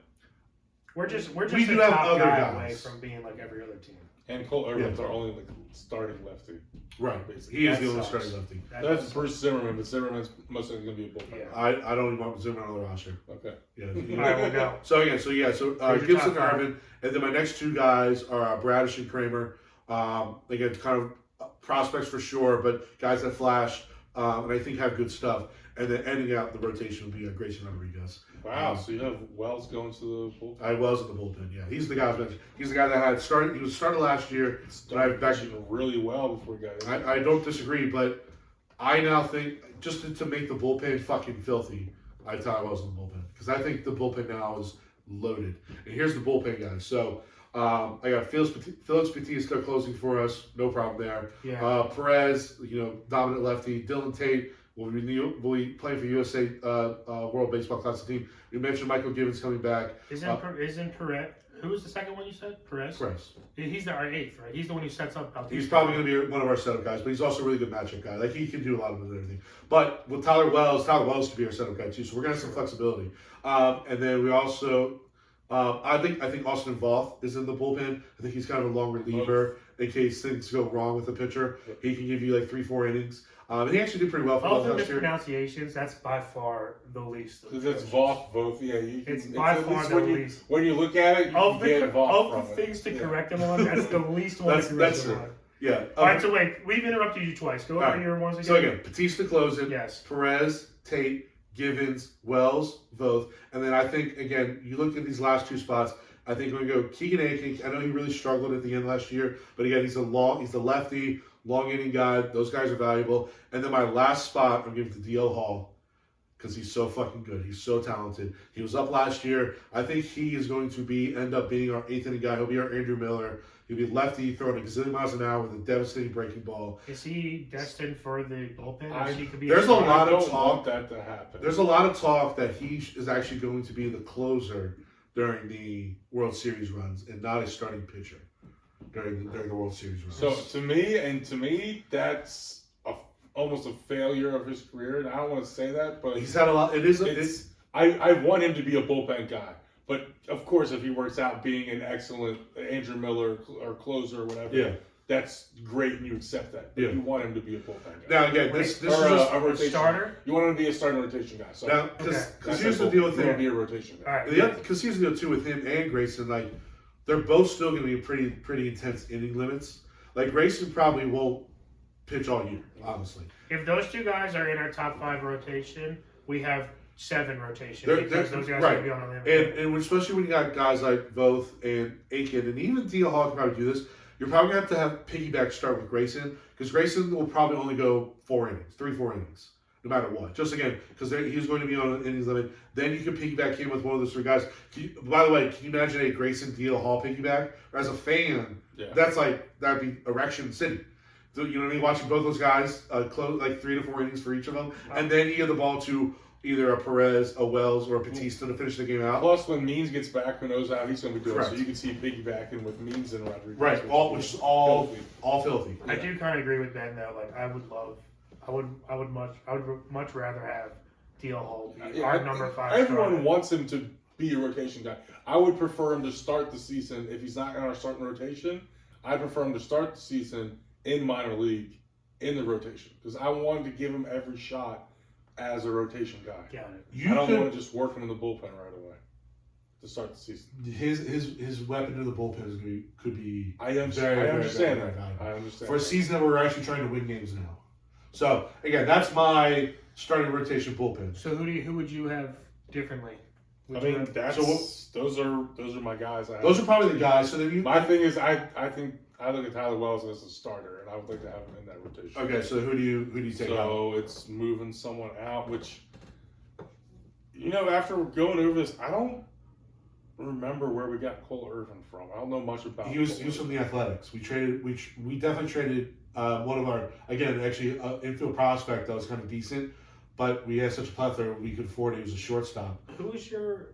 we're just we a do have top other guy guys. away from being like every other team. And Cole Irvin's our only starting lefty. right, Basically. he is That the only sucks. starting lefty. That's Bruce Zimmerman, but Zimmerman's most likely going to be a bullpen. Yeah. I don't even want Zimmer on the roster. Okay. Yeah. All right, we'll go. So Who's your Gibson, top 5? Irvin, and then my next 2 guys are Bradish and Kramer. Again, kind of prospects for sure, but guys that flash and I think have good stuff. And then ending out the rotation would be Grayson Rodriguez. Wow, so you have Wells going to the bullpen? I was in the bullpen. Yeah, he's the guy. He's the guy that had started. He was started last year. Started pitching really well before he got injured. I don't disagree, but I now think just to make the bullpen fucking filthy, I thought I was in the bullpen because I think the bullpen now is loaded. And here's the bullpen guys. So I got Felix Bautista closing for us, no problem there. Yeah. Perez, dominant lefty. Dylan Tate will be playing for USA World Baseball Classic team. You mentioned Michael Givens coming back. Isn't Perez? Who was the second one you said? Perez. He's our 8th, right? He's the one who sets up. Bautista. He's probably going to be one of our setup guys, but he's also a really good matchup guy. Like he can do a lot of everything. But with Tyler Wells could be our setup guy too. So we're going to have some flexibility. And then we also. I think Austin Voth is in the bullpen. I think he's kind of a long reliever in case things go wrong with the pitcher. He can give you like 3-4 innings. And he actually did pretty well for Both us of last year. mispronunciations, that's by far the least. Because it's Voth both, yeah. It's by far the least. When you look at it, you Of can get Voth the from things it. to correct him on, that's the least one to correct That's him it. on. Yeah. All right, so wait, we've interrupted you twice. Go over your ones again. So again, Bautista closing. Yes. Perez, Tate, Givens, Wells, Voth. And then I think, again, you look at these last 2 spots, I think we're going to go Keegan Aiken. I know he really struggled at the end last year, but again, he's the lefty, long inning guy. Those guys are valuable. And then my last spot, I'm giving to D.L. Hall because he's so fucking good. He's so talented. He was up last year. I think he is going to end up being our 8th inning guy. He'll be our Andrew Miller. He'll be lefty, throwing a gazillion miles an hour with a devastating breaking ball. Is he destined for the bullpen? There's a lot of I don't talk want that to happen. There's a lot of talk that he is actually going to be the closer during the World Series runs and not a starting pitcher during the World Series runs. So to me, that's almost a failure of his career. And I don't want to say that, but he's had a lot. I want him to be a bullpen guy. But of course, if he works out being an excellent Andrew Miller or closer or whatever, that's great, and you accept that. But you want him to be a bullpen guy. Now again, this is a rotation starter. You want him to be a starting rotation guy. So now because here's the deal with him. him. Be a rotation guy. All right. Because here's the deal too with him and Grayson. Like they're both still going to be pretty intense inning limits. Like Grayson probably won't pitch all year, honestly. If those 2 guys are in our top 5 rotation, we have 7 rotation because those guys are going to be on a limit. And especially when you got guys like Voth and Aiken, and even D.L. Hall can probably do this, you're probably going to have piggyback start with Grayson, because Grayson will probably only go 4 innings, no matter what. Just again, because he's going to be on an innings limit. Then you can piggyback him with one of those 3 guys. By the way, can you imagine a Grayson D.L. Hall piggyback? Or as a fan, that'd be erection city. So, you know what I mean? Watching both those guys close like 3 to 4 innings for each of them, and then you give the ball to either a Perez, a Wells, or a Bautista to finish the game out. Plus, when Means gets back, who knows how he's going to be doing. Correct. So you can see piggybacking with Means and Rodriguez. Right, which is all filthy. I do kind of agree with Ben though. Like I would much rather have D.L. Hall be our number 5. Everyone wants him to be a rotation guy. I would prefer him to start the season if he's not going to start in rotation. I prefer him to start the season in minor league in the rotation because I wanted to give him every shot as a rotation guy. Got it. I don't want to just work him in the bullpen right away to start the season. His weapon in the bullpen could be. I understand that. For a season that we're actually trying to win games now. So again, that's my starting rotation bullpen. So who would you have differently? I mean, those are my guys. Those are probably the guys. So then my thing is, I think I look at Tyler Wells as a starter, and I would like to have him in that rotation. Okay, so who do you take out? So it's moving someone out, which, after going over this, I don't remember where we got Cole Irvin from. I don't know much about. He was from the Athletics. We definitely traded one of our infield prospect that was kind of decent, but we had such a plethora we could afford it. He was a shortstop. Who's your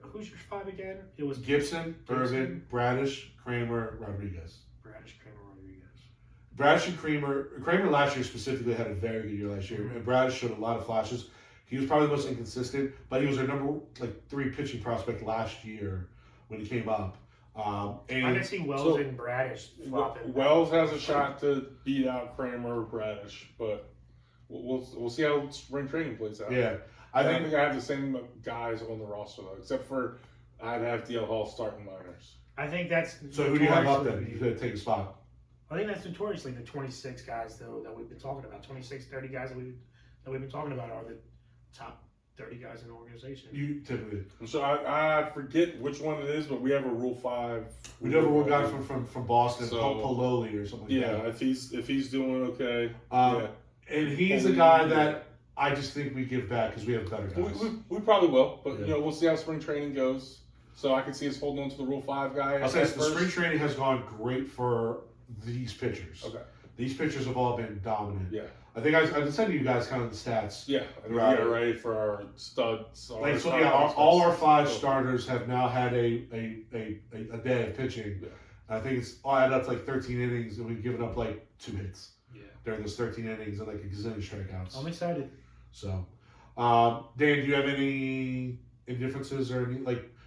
5 again? It was Gibson, Irvin, Bradish, Kramer, Rodriguez. Bradish, and Kramer last year specifically had a very good year last year, and Bradish showed a lot of flashes. He was probably the most inconsistent, but he was our number 3 pitching prospect last year when he came up. And I can see Wells and Bradish flopping. Wells has a shot to beat out Kramer or Bradish, but we'll see how spring training plays out. Yeah, I think I have the same guys on the roster though, except for I'd have DL Hall starting minors. I think that's so. Who do you have up then? You could take a spot. I think that's notoriously the 26 guys though that we've been talking about. 26, 30 guys that we've been talking about are the top 30 guys in the organization. You typically. So I forget which one it is, but we have a Rule 5. We have a rule guy from Boston, Pololi or something like that. Yeah, if he's doing okay. And he's a guy that I just think we give back because we have better guys. We probably will, but we'll see how spring training goes. So I can see us holding on to the Rule 5 guy. I'll say the spring training has gone great for these pitchers. Okay. These pitchers have all been dominant. Yeah. I think I can send you guys kind of the stats. Yeah, we are ready for our studs. All our 5 starters have now had a day of pitching. Yeah. I think it's all added up to 13 innings, and we've given up 2 hits. Yeah. During those 13 innings and a gazillion strikeouts. I'm excited. So, Dan, do you have any differences or any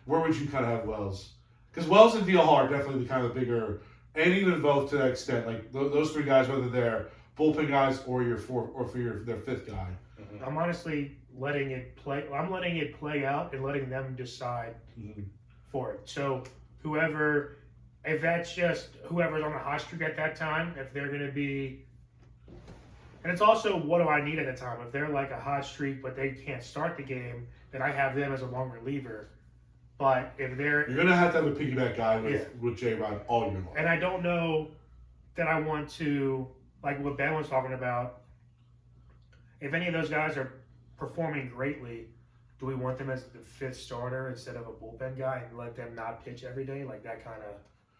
where would you kind of have Wells? Because Wells and DL Hall are definitely the kind of bigger, and even both to that extent. Those 3 guys, whether they're bullpen guys or your 4th or for their 5th guy. Mm-hmm. I'm honestly letting it play. I'm letting it play out and letting them decide for it. So if that's just whoever's on the hot streak at that time, if they're going to be. And it's also, what do I need at the time? If they're a hot streak, but they can't start the game, then I have them as a long reliever. But if they're... You're going to have a piggyback guy with J-Rod all year long. And I don't know that I want to, what Ben was talking about, if any of those guys are performing greatly, do we want them as the 5th starter instead of a bullpen guy and let them not pitch every day?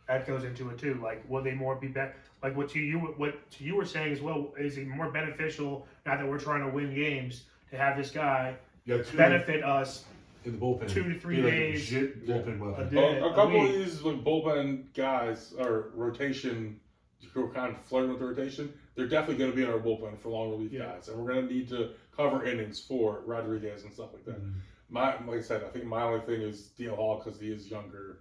That goes into it too. Will they more be better? What you were saying as well, is it more beneficial now that we're trying to win games to have this guy benefit us in the bullpen 2 to 3 days? Bullpen weapon. A couple of these bullpen guys or rotation, who are kind of flirting with the rotation, they're definitely going to be in our bullpen for long relief guys, and we're going to need to cover innings for Rodriguez and stuff like that. Mm-hmm. Like I said, I think my only thing is DL Hall because he is younger.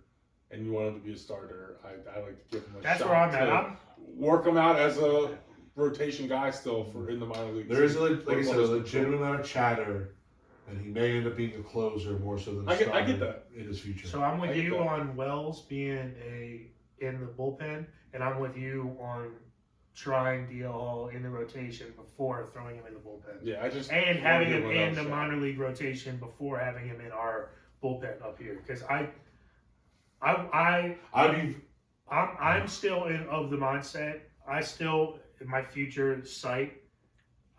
And you want him to be a starter, I like to give him a shot. That's where I'm at. Work him out as a rotation guy still in the minor leagues. There is, a legitimate amount of chatter, and he may end up being a closer more so than a starter. I get that in his future. So I'm with you on Wells being in the bullpen, and I'm with you on trying DL Hall in the rotation before throwing him in the bullpen. Yeah, and having him in the minor league rotation before having him in our bullpen up here, because I'm still of the mindset. In my future sight,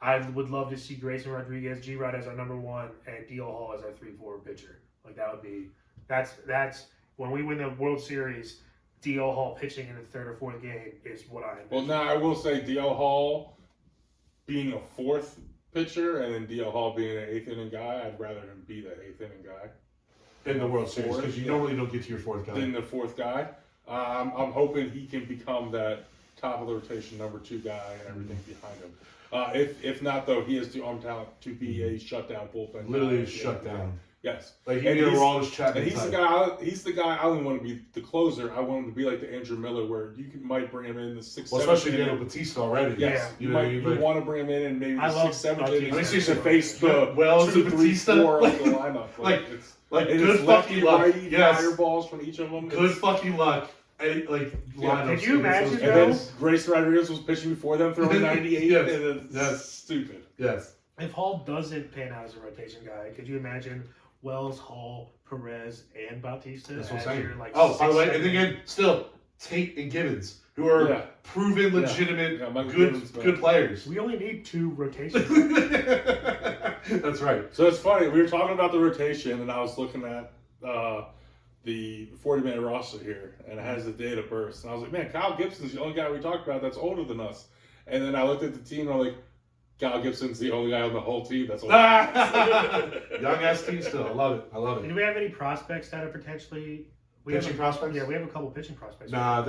I would love to see Grayson Rodriguez, G-Rod as our number 1, and DL Hall as our 3-4 pitcher. That's when we win the World Series. DL Hall pitching in the 3rd or 4th game is what I envision. Well, now I will say DL Hall being a 4th pitcher and then DL Hall being an 8th inning guy. I'd rather him be the 8th inning guy. In the World Series, because you normally don't get to your 4th guy. Then the 4th guy. I'm hoping he can become that top of the rotation number 2 guy and everything behind him. If not, though, he has the arm talent to be a shutdown bullpen. Literally shut down. Yes. He did a Aroldis Chapman. And he's the guy. I don't want to be the closer. I want him to be like the Andrew Miller, where might bring him in the 6th. Well, especially Daniel Batista already. Yes. Yeah. You want to bring him in and maybe 6th, 7th innings to face the 2, 3, 4 of the lineup. Good fucking luck. Righty fire balls from each of them. Good fucking luck. Lineups. Could you imagine, and then Grayson Rodriguez was pitching before them, throwing 98. Yes. That's stupid. Yes. If Hall doesn't pan out as a rotation guy, could you imagine Wells, Hall, Perez, and Bautista. That's what I'm as saying. your, like, By the way, 6, and 7. again, still Tate and Gibbons, who are Yeah. proven, legitimate, Michael good Gibbons, man. good players. We only need 2 rotations. That's right. So it's funny. We were talking about the rotation, and I was looking at the 40-man roster here, and it has the date of birth. And I was like, man, Kyle Gibson's the only guy we talked about that's older than us. And then I looked at the team, and I'm like, Kyle Gibson's the only guy on the whole team that's older than us. Young ass team still. I love it. Do we have any prospects that are potentially Pitching prospects? Yeah, we have a couple pitching prospects. Nah,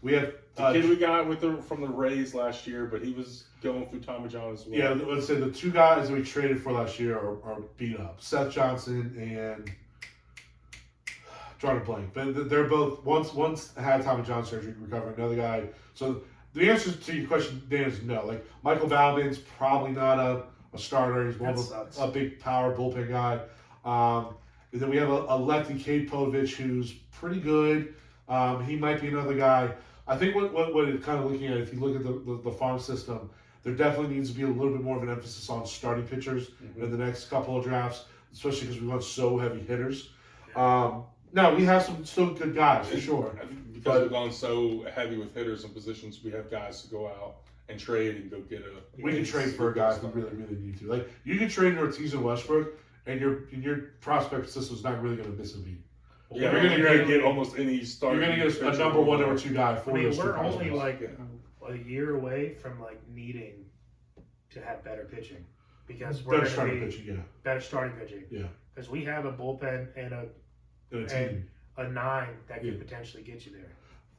we have The kid we got from the Rays last year, but he was going through Tommy John as well. Yeah, let's say the 2 guys that we traded for last year are beat up. Seth Johnson and drawing a blank. But they're both once had Tommy John surgery, recovered. Another guy. So the answer to your question, Dan, is no. Like Michael Bauman's probably not a starter. He's more of a big power bullpen guy. And then we have a lefty, Cade Povich, who's pretty good. He might be another guy. I think what it's kind of looking at, if you look at the farm system, there definitely needs to be a little bit more of an emphasis on starting pitchers in the next couple of drafts, especially because we want so heavy hitters. No, we have some still good guys for sure. Because we've gone so heavy with hitters and positions, we have guys to go out and trade and go get a. We can trade for a guy if we really, really need to. Like you can trade Ortiz and Westbrook, and your prospect system's not really going to miss a beat. Yeah, You're you're gonna gonna get almost any starter. You're going to get a number 1, number 2 guy for those 2 we're only prospects. like a year away from like needing to have better pitching because we're better going starting to be pitching, yeah. better starting pitching. Yeah. Because we have a bullpen and And a team. a 9 that could potentially get you there.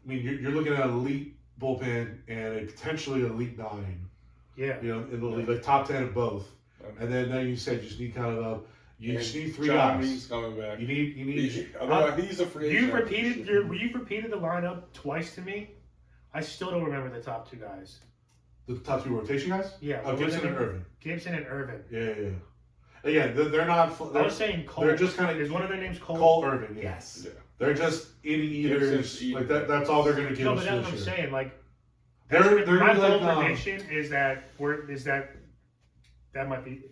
I mean, you're looking at an elite bullpen and a potentially elite 9. Yeah. You know, in the league, like top 10 of both. And then you said you just need kind of you just need 3 John guys. Means coming back. You need. He's a free agent. You've repeated the lineup twice to me. I still don't remember the top 2 guys. The top 2 rotation guys? Yeah. Gibson and Irvin. Gibson and Irvin. Yeah. Again, they're not. I was saying Cole. They're just kind of. Is one of their names Cole? Cole Irvin. Yes. Yeah. They're just inning eaters. Like that. That's all they're going to give No, us but that's this what I'm year. saying. Like, They're my like, bold prediction is that that might be.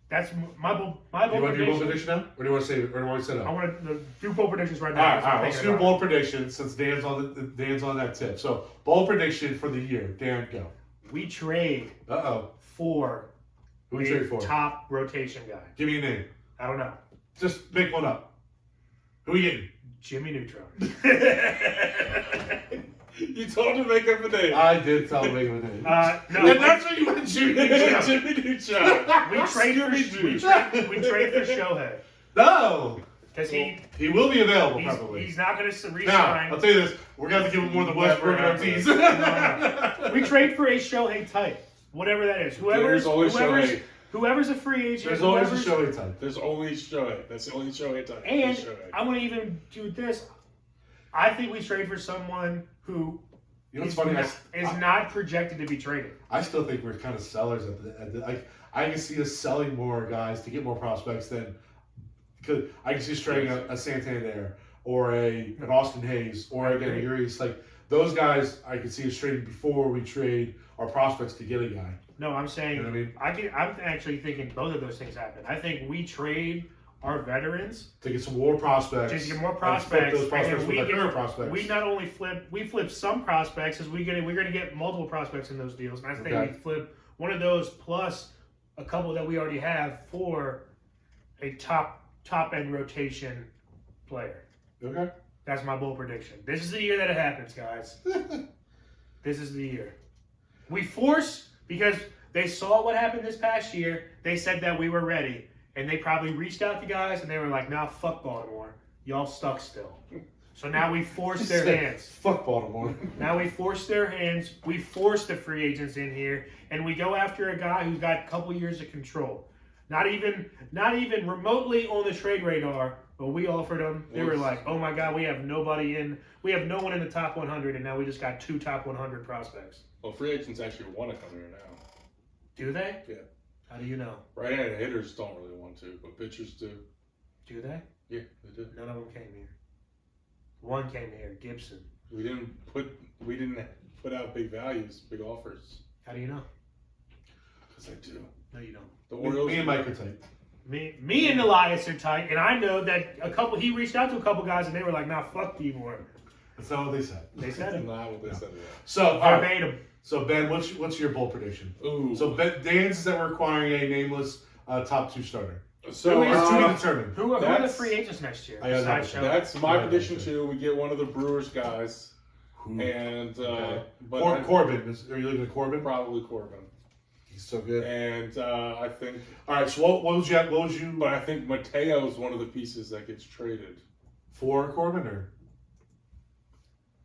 That's my bold you want to do a bold prediction. prediction now, or do you want to save it, or do you want to set it I up? want to do bold predictions right All now. right. Let's do a bold prediction since Dan's on that tip. So bold prediction for the year. Dan, go. We trade for Who we trade for? top rotation guy. Give me a name. I don't know. Just make one up. Who are you getting? Jimmy Neutron. You told him to make up a name. I did tell him to make him a name. No, and that's what you want to do. Jimmy Neutron. we trade for Shohei. No. Because he will be available probably. He's not going to Now, re-sign. I'll tell you this. We're going to give him more than Westbrook and Ortiz. No. We trade for a Shohei type. Whatever that is. Whoever's a free agent. There's always a Shohei type. There's only Shohei. That's the only Shohei type. And I'm going to even do this. I think we trade for someone who what's funny? is not projected to be traded. I still think we're kind of sellers I can see us selling more guys to get more prospects than because I can see us trading a Santander or an Austin Hayes or again a Urias. Like those guys, I can see us trading before we trade our prospects to get a guy. No, I'm saying You know what I mean? I'm actually thinking both of those things happen. I think we trade our veterans to get some more prospects. To get more prospects. Those prospects with our current prospects. We not only flip some prospects, as we're gonna get multiple prospects in those deals. And I think we flip one of those plus a couple that we already have for a top end rotation player. Okay. That's my bold prediction. This is the year that it happens, guys. This is the year. We force because they saw what happened this past year. They said that we were ready. And they probably reached out to guys and they were like, nah, fuck Baltimore. Y'all stuck still. So now we force their hands. Fuck Baltimore. Now we force their hands. We force the free agents in here. And we go after a guy who's got a couple years of control. Not even remotely on the trade radar, but we offered them. They were like, oh my God, we have no one in the top 100, and now we just got 2 top 100 prospects. Well, free agents actually want to come here now. Do they? Yeah. How do you know? Right-handed hitters don't really want to, but pitchers do. Do they? Yeah, they do. None of them came here. One came here, Gibson. We didn't put out big values, big offers. How do you know? Because I do. No, you don't. The Orioles. Me and Mike are tight. Me and Elias are tight, and I know that he reached out to a couple guys, and they were like, "Nah, fuck D-Moore." That's not what they said. They said it. Not what they said. So, all right. Verbatim. So Ben, what's your bold prediction? Ooh. So Dan's is that we're acquiring a nameless top 2 starter. So Or to be determined. Who are the That's- free agents next year? I got besides that. Shohei? That's my Yeah, prediction that's too. We get one of the Brewers guys, and Okay. but Or I- Corbin. Are you looking at Corbin? probably Corbin. He's so good. And I think, All right. So what would you but I think Mateo is one of the pieces that gets traded. for Corbin or?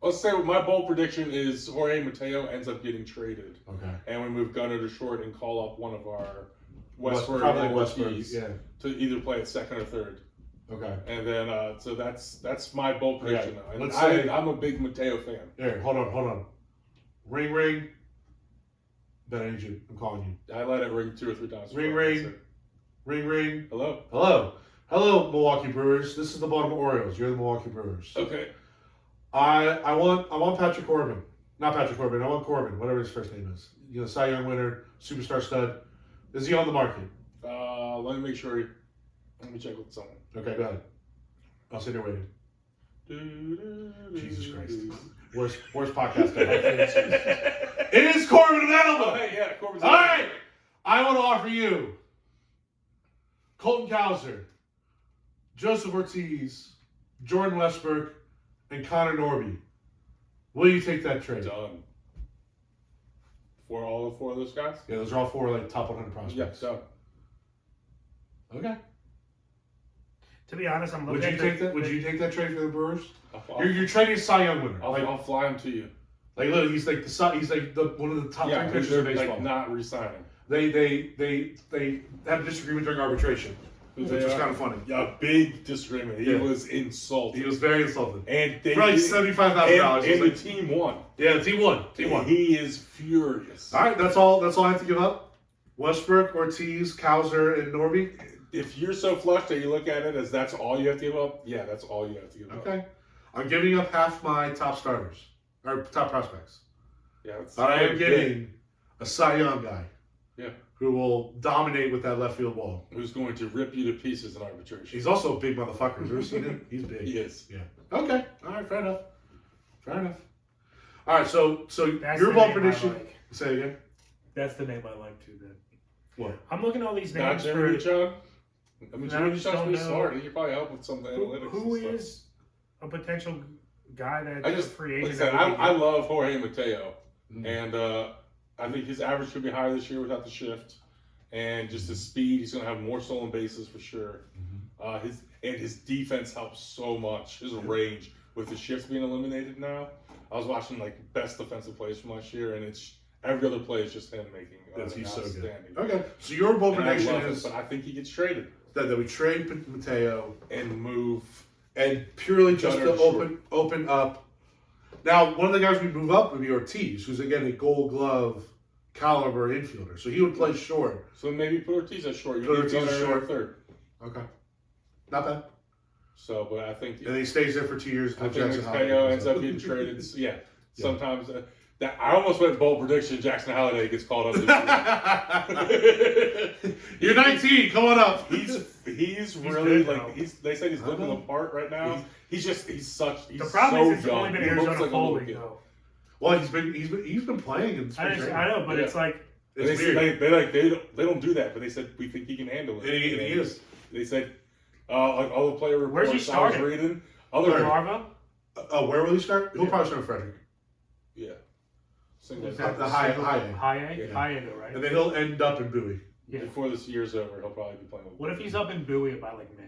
Let's say my bold prediction is Jorge Mateo ends up getting traded, Okay. and we move Gunnar to short and call up one of our Westford Probably or Westford. Ortiz Yeah. to either play at second or third. Okay. And then, so that's my bold prediction. Okay. And Let's say- I'm a big Mateo fan. Here, hold on. Ring, ring. Ben, I need you. I'm calling you. I let it ring 2 or 3 times. Ring, before I ring. answer. Ring, ring. Hello. Hello, Milwaukee Brewers. This is the Baltimore Orioles. You're the Milwaukee Brewers. Okay. I want Patrick Corbin. Not Patrick Corbin. I want Corbin, whatever his first name is. Cy Young winner, superstar stud. Is he on the market? Let me make sure. Let me check with someone. Okay, go ahead. I'll sit here waiting. Jesus Christ. Worst podcast ever. It is Corbin available. Oh, hey, yeah, Corbin's All right. I want to offer you Colton Cowser, Joseph Ortiz, Jordan Westbrook, and Connor Norby. Will you take that trade? Done. For all 4 of those guys? Yeah, those are all 4 top 100 Yeah, prospects. done. Okay. To be honest, I'm looking Would you at take that? Would you take that trade for the Brewers? I'll, You're trading a Cy Young winner. I'll fly him to you. Like literally, he's like one of the top 3 pitchers in baseball. Like not re-signing. They had a disagreement during arbitration, which was kind of funny. A big disagreement. He was insulted. He was very insulted. And they For like $75,000. And the team won. Yeah, the team won. He is furious. All right, that's all I have to give up. Westbrook, Ortiz, Cowser, and Norby. If you're so flushed that you look at it as that's all you have to give up, yeah, that's all you have to give up. Okay, I'm giving up half my top starters or top prospects. Yeah, that's But I am giving a Cy Young guy. Yeah. Who will dominate with that left field ball. Who's going to rip you to pieces in arbitration. He's also a big motherfucker. Have you ever seen him? He's big. He is. Yeah. Okay. All right. Fair enough. All right. So That's your the ball name I prediction. like. Say it again. That's the name I like too. Then What? I'm looking at all these Not names Jimmy for Neutron? I mean, No, I Jimmy just Neutron's don't pretty know. smart. He could probably help with some of the analytics. who and stuff. is a potential guy that I just, free like I agent. said, that would be I good. love Jorge Mateo. Mm. And I think his average could be higher this year without the shift. And just his speed, he's going to have more stolen bases for sure. His defense helps so much. His range with the shifts being eliminated now. I was watching like best defensive plays from last year, and it's every other play is just him making. He's so good. outstanding. Okay. So your bold And I prediction love it, is but I think he gets traded that we trade Mateo and move. and purely just Gunnar to open up. Now, one of the guys we move up would be Ortiz, who's again a Gold Glove caliber infielder. So he would play short. So maybe put Ortiz at short. You Put need Ortiz at Gunnar short. at third. Okay. Not bad. So, but I think And he stays there for 2 years. I until think Jackson Mateo Holiday ends comes up getting traded. Yeah, sometimes that I almost went bold prediction. Jackson Holiday gets called up. This year. You're 19. Come on up. He's really good like now. they said he's looking know. the part right now. He's The so problem is it's young. only been He looks Arizona like a little Foley kid. though. Well, he's been playing in spring training. I know, but Yeah. it's like And they It's said weird. they don't do that, but they said we think he can handle it. And he is. They said like all the player reports Where's he I was starting? reading. Third. Marva. Where will he start? He'll probably start in Frederick. Yeah. Single. Is that The high A. High A, Yeah. high A though, right? And then he'll end up in Bowie. Yeah. Before this year's over, he'll probably be playing with. What if he's up in Bowie by like May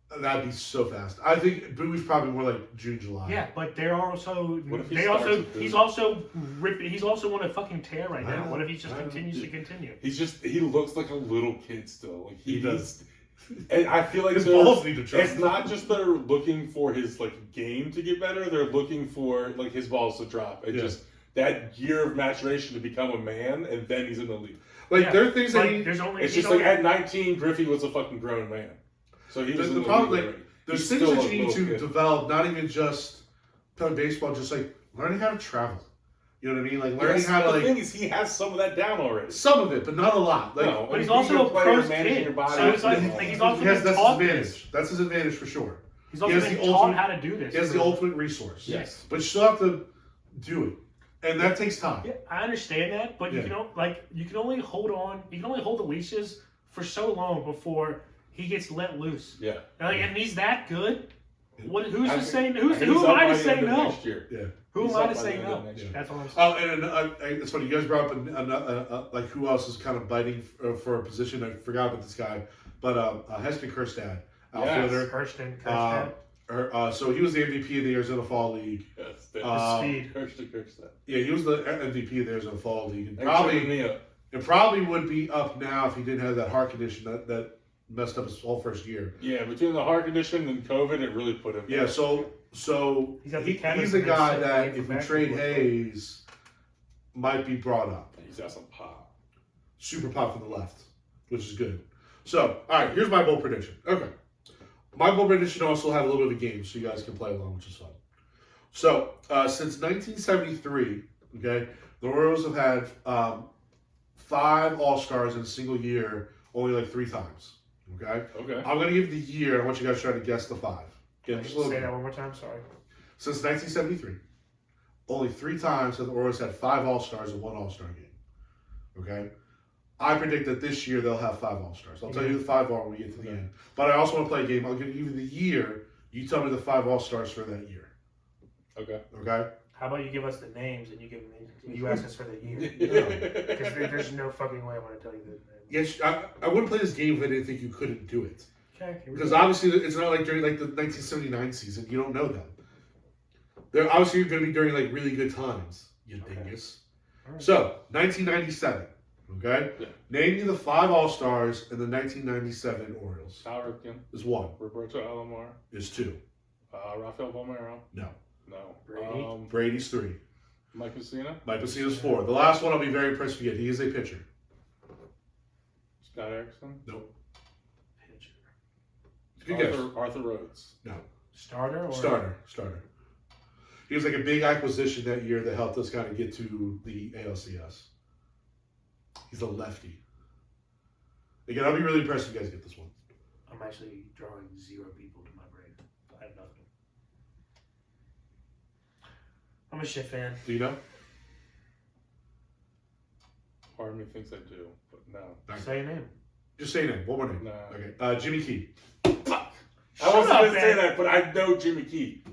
though? That'd be so fast. I think Bowie's probably more like June, July. Yeah, but they're also What if he they starts also with he's Bowie? also ripping. He's also on a fucking tear right I now. know. What if he just I know. continues to continue? He looks like a little kid still. Like He does. And I feel like His they're- balls need to trust. it's not just they're looking for his like game to get better. They're looking for like his balls to drop. And Yeah. just that year of maturation to become a man, and then he's in the league. Like Yeah, there are things that like, he. there's only It's he's just like only- at 19, Griffey was a fucking grown man. So he was The in the problem, league like, already. There's He's things still that a you need little to kid. develop, not even just playing baseball, just like learning how to travel. You know what I mean? Like learning Yes, how to the like thing is, he has some of that down already. some of it, but not a lot. Like, No, But he's being also a player, pro's managing kid, your body, so it's like and all he's that. also he has, been that's taught his this. advantage. That's his advantage for sure. He's He also has been the taught ultimate- how to do this. He has the ultimate resource. Yes. But you still have to do it, and that takes time. Yeah, I understand that, but Yeah. you can only hold on. You can only hold the leashes for so long before he gets let loose. Yeah. And, like, and he's that good. Who's I to think- say? and Who he's am up I by to the say end of no? next year. Yeah. Who He's am I up to by say the end no? of next year. That's what I'm saying. Oh, and it's funny. You guys brought up like who else is kind of biting for a position. I forgot about this guy, but Heston Kjerstad, outfielder. Kirsten. So he was the MVP of the Arizona Fall League. Yes. Speed. Kirsten. Yeah, he was the MVP of the Arizona Fall League, and Probably. probably would be up now if he didn't have that heart condition that messed up his whole first year. Yeah, between the heart condition and COVID, it really put him. Yeah, so He's at the he's the guy that if we basketball. trade Hayes, might be brought up. He's got some pop. Super pop from the left, which is good. So, all right, here's my bold prediction. Okay. My bold prediction also had a little bit of a game, so you guys can play along, which is fun. So, since 1973, okay, the Orioles have had 5 All-Stars in a single year, only like 3 times. Okay? Okay. I'm going to give the year, I want you guys to try to guess the 5. Okay, just a little Say bit. that one more time. Sorry. Since 1973, only 3 times have the Orioles had 5 All-Stars and 1 All-Star game. Okay? I predict that this year they'll have 5 All-Stars. I'll tell you the 5 are when we get to the end. But I also want to play a game. I'll give you the year. You tell me the 5 All-Stars for that year. Okay. Okay? How about you give us the names and you ask us for the year? Because there's no fucking way I'm going to tell you the name. Yes, I wouldn't play this game if I didn't think you couldn't do it. Okay. Here we Because go. obviously it's not like during like the 1979 season. You don't know them. They're obviously going to be during like really good times. You Okay. dingus. All right. So 1997. Okay. Yeah. Name me the 5 All-Stars in the 1997 Orioles. Cal Ripken, Is 1. Roberto Alomar, Is 2. Rafael Palmeiro. No. No. Brady? Brady's 3. Mike Messina, Mike Messina's 4. The last one I'll be very impressed if you get. He is a pitcher. Scott Erickson, Nope. Pitcher. Good guess. Arthur Rhodes. Starter or Starter. He was like a big acquisition that year that helped us kind of get to the ALCS. He's a lefty. Again, I'll be really impressed if you guys get this one. I'm actually drawing 0 people to my brain. I have nothing. I'm a shit fan. Do you know? Part of me thinks I do, but no. Say a name. Just say a name. One more name. Nah. Okay. Jimmy Key. I wasn't Shut going up, to say man. that, but I know Jimmy Key.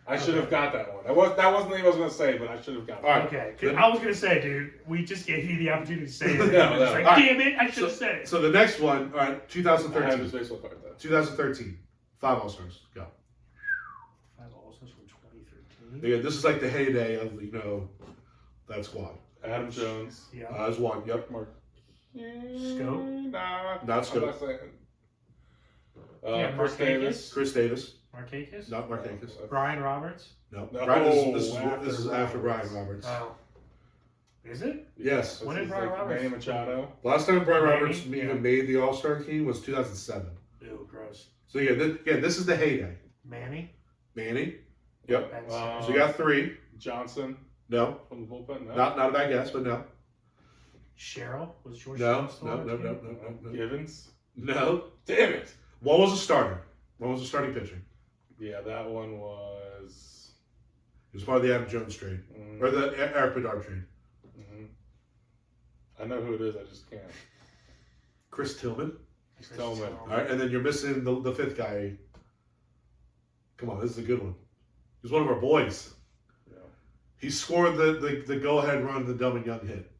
I should have got that one. That wasn't the name I was going to say, but I should have got All that. right. Okay. 'Cause I was going to say, dude, we just gave you the opportunity to say it. No, It's like, no. All right. damn it, I should have said it. So the next one, all right, I have 2013. his baseball card, though. 2013. 5 All-Stars. Go. 5 All-Stars from 2013. Again, this is like the heyday of, that squad. Adam Jones. Yeah. There's 1. Yep. Mark. Scope? Nah. Not Scope. I'm not saying. Yeah, Chris Markakis. Davis. Chris Davis. Markakis? Not Markakis. Brian Roberts? No. No, Brian, this after is after Brian Roberts. Roberts. Oh. Is it? Yes. When did It's Brian like Roberts- Manny Machado. Last time Brian Manny? Roberts Yeah. even made the All-Star team was 2007. Ew, gross. So this is the heyday. Manny? Manny. Yep. Ben Wow. Simmons. So you got 3. Johnson No. from the bullpen. No. Not a bad guess, but no. Cheryl? Was George No. Cheryl still No. on No. the No. team? No. No. Givens. No. Damn it. One was a starter. One was a starting pitcher. Yeah, that one was. It was part of the Adam Jones trade or the Eric Bedard trade. I know who it is. I just can't. Chris Tillman. Tillman. All right, and then you're missing the 5th guy. Come on, this is a good one. He's one of our boys. Yeah. He scored the go-ahead run, the dumb and young hit.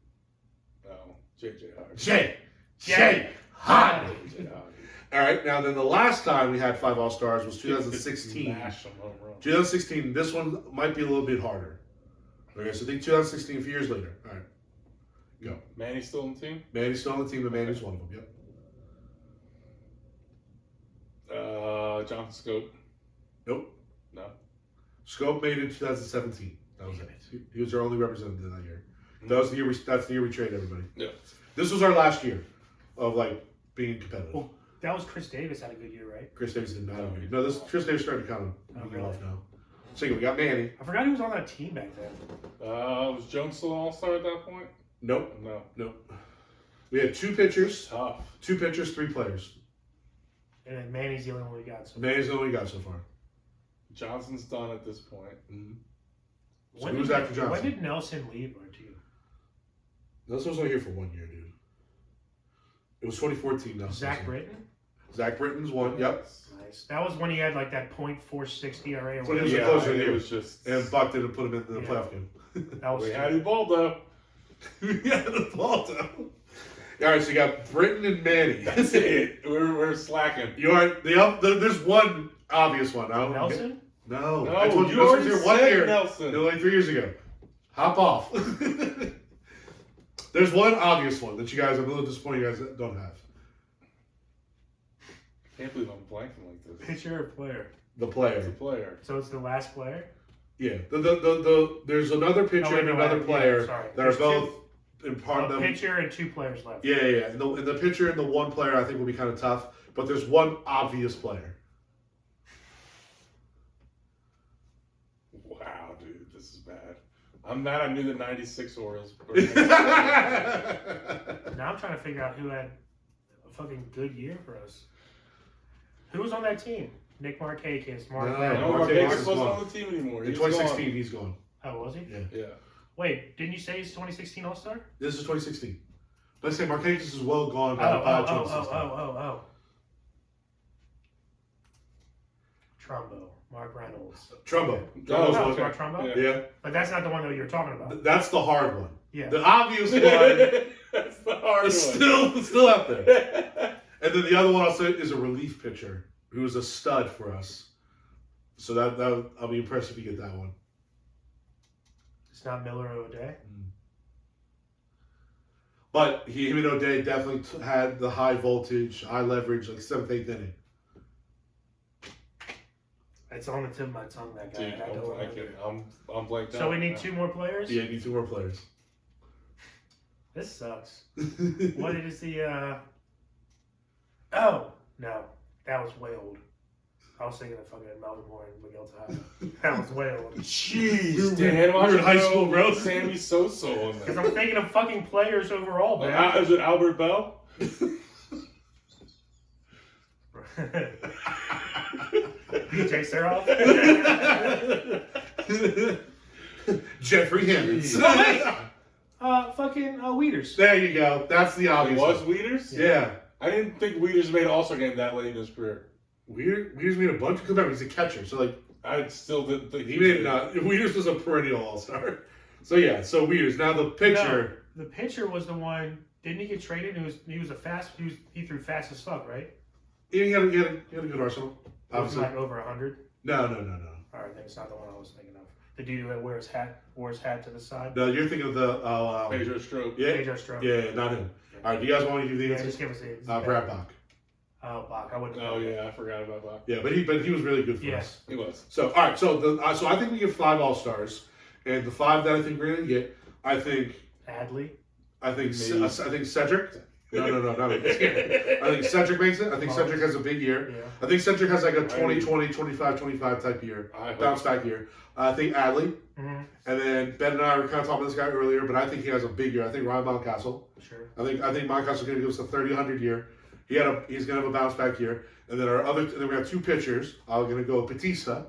No. JJ Hardy. Jay Hardy. JJ Hardy. All right, now then the last time we had 5 All-Stars was 2016. Smash some home runs. 2016, this one might be a little bit harder. Okay, so think 2016, a few years later. All right, go. Manny's still on the team? Manny's still on the team, but Manny's one of them. Yep. Jonathan Scope. Nope. No. Scope made it in 2017. That was Damn it. He was our only representative that year. That was the year. That's the year we traded everybody. Yeah. This was our last year of like being competitive. Well, that was Chris Davis had a good year, right? Chris Davis did not have a good. No, Chris Davis started to kind of Oh, get really? off now. So we got Manny. I forgot he was on that team back then. Was Jones still an all-star at that point? Nope. No. We had 2 pitchers. Tough. 2 pitchers, 3 players. And then Manny's the only one we got. So Manny's the only we got so far. Johnson's done at this point. Mm-hmm. So who's after Johnson? When did Nelson leave our team? Nelson was only here for 1 year, dude. It was 2014. Nelson. Zach Britton? Zach Britton's one. Yep. Nice. That was when he had like that .460 ERA. When he was Yeah, a closer, it here. was just. And Buck didn't put him into the Yeah. playoff game. That was We had Ubaldo. Yeah, the ball down. All right, so you got Britton and Manny. That's it. We're slacking. You are there's one obvious one. Nelson? No, No, I told you you Nelson's already here 1 said year. Nelson. No, like 3 years ago. Hop off. There's one obvious one that you guys, I'm a little disappointed you guys don't have. I can't believe I'm blanking like this. Pitcher or player? The It's a player. player. So it's the last player? Yeah. There's another pitcher Oh, wait, and no, another yeah, player sorry. that are There's both in part of A them. pitcher and 2 players left. Yeah. And the pitcher and the one player I think will be kind of tough, but there's one obvious player. Wow, dude, this is bad. I'm mad I knew the 96 Orioles. Now I'm trying to figure out who had a fucking good year for us. Who was on that team? Nick Markakis, Mark No, Brown. No, Mark Markakis Davis is wasn't gone. on the team anymore. In He's 2016, gone. he's gone. Oh, was he? Yeah. Yeah. Wait, didn't you say he's 2016 All-Star? This is 2016. But I say Marquez is well gone by Oh. 2016. Trumbo, Mark Reynolds. Trumbo. Oh, Trumbo's Oh, one. it's Mark Trumbo? Yeah. Yeah. But that's not the one that you were talking about. That's the hard one. Yeah. The obvious one That's the hard is one. still out there. And then the other one I'll say is a relief pitcher who was a stud for us. So that I'll be impressed if you get that one. It's not Miller or O'Day. But him and O'Day definitely had the high voltage, high leverage, like 7th, 8th inning. It's on the tip of my tongue, that guy. Dude, I don't remember. I'm blanked out. So we need 2 more players? Yeah, you need 2 more players. This sucks. What is the, Oh, no. That was way old. I was thinking of fucking Melvin Moore and Miguel Tejada. That was way old. Jeez, We were in high school, bro. Sammy Soso on Because there. I'm thinking of fucking players overall, man. Is it Albert Bell? BJ Seroff. Jeffrey Hammonds. Fucking Weeders. There you go. That's the It obvious was one. Weeders? Yeah. I didn't think Weeders made an All-Star game that late in his career. Weeders made a bunch. Because remember, he's a catcher. So, like, I still didn't think he made it not. Weeders was a perennial all-star. So, yeah. So, Weeders. Now, the pitcher. No, the pitcher was the one. Didn't he get traded? He was a fast. He threw fast as fuck, right? He had a good arsenal. Was Obviously. like over 100. No. All right, then it's not the one I was thinking of. The dude who wore his hat to the side. No, you're thinking of the. Pedro Strop. Yeah. Pedro Strop. Yeah, not him. All right, do you guys want me to do the Yeah, answer? just give us the. Brad Bach. Oh, Bach. I wouldn't. Oh, yeah, I forgot about that. Yeah, but he was really good for Yeah. us. He was. So, all right, so I think we get 5 All-Stars. And the 5 that I think we're going to get, I think Adley. Cedric. No, not me. I think Cedric makes it. I think Cedric has a big year. Yeah. I think Cedric has like a 20-20, 25-25 type year. I hope Bounce back year. I think Adley. Mm-hmm. And then Ben and I were kind of talking about this guy earlier, but I think he has a big year. I think Ryan Mountcastle. Sure. I think Mountcastle's going to give us a 30-100 year. He's going to have a bounce back year. And then then we have 2 pitchers. I'm going to go Batista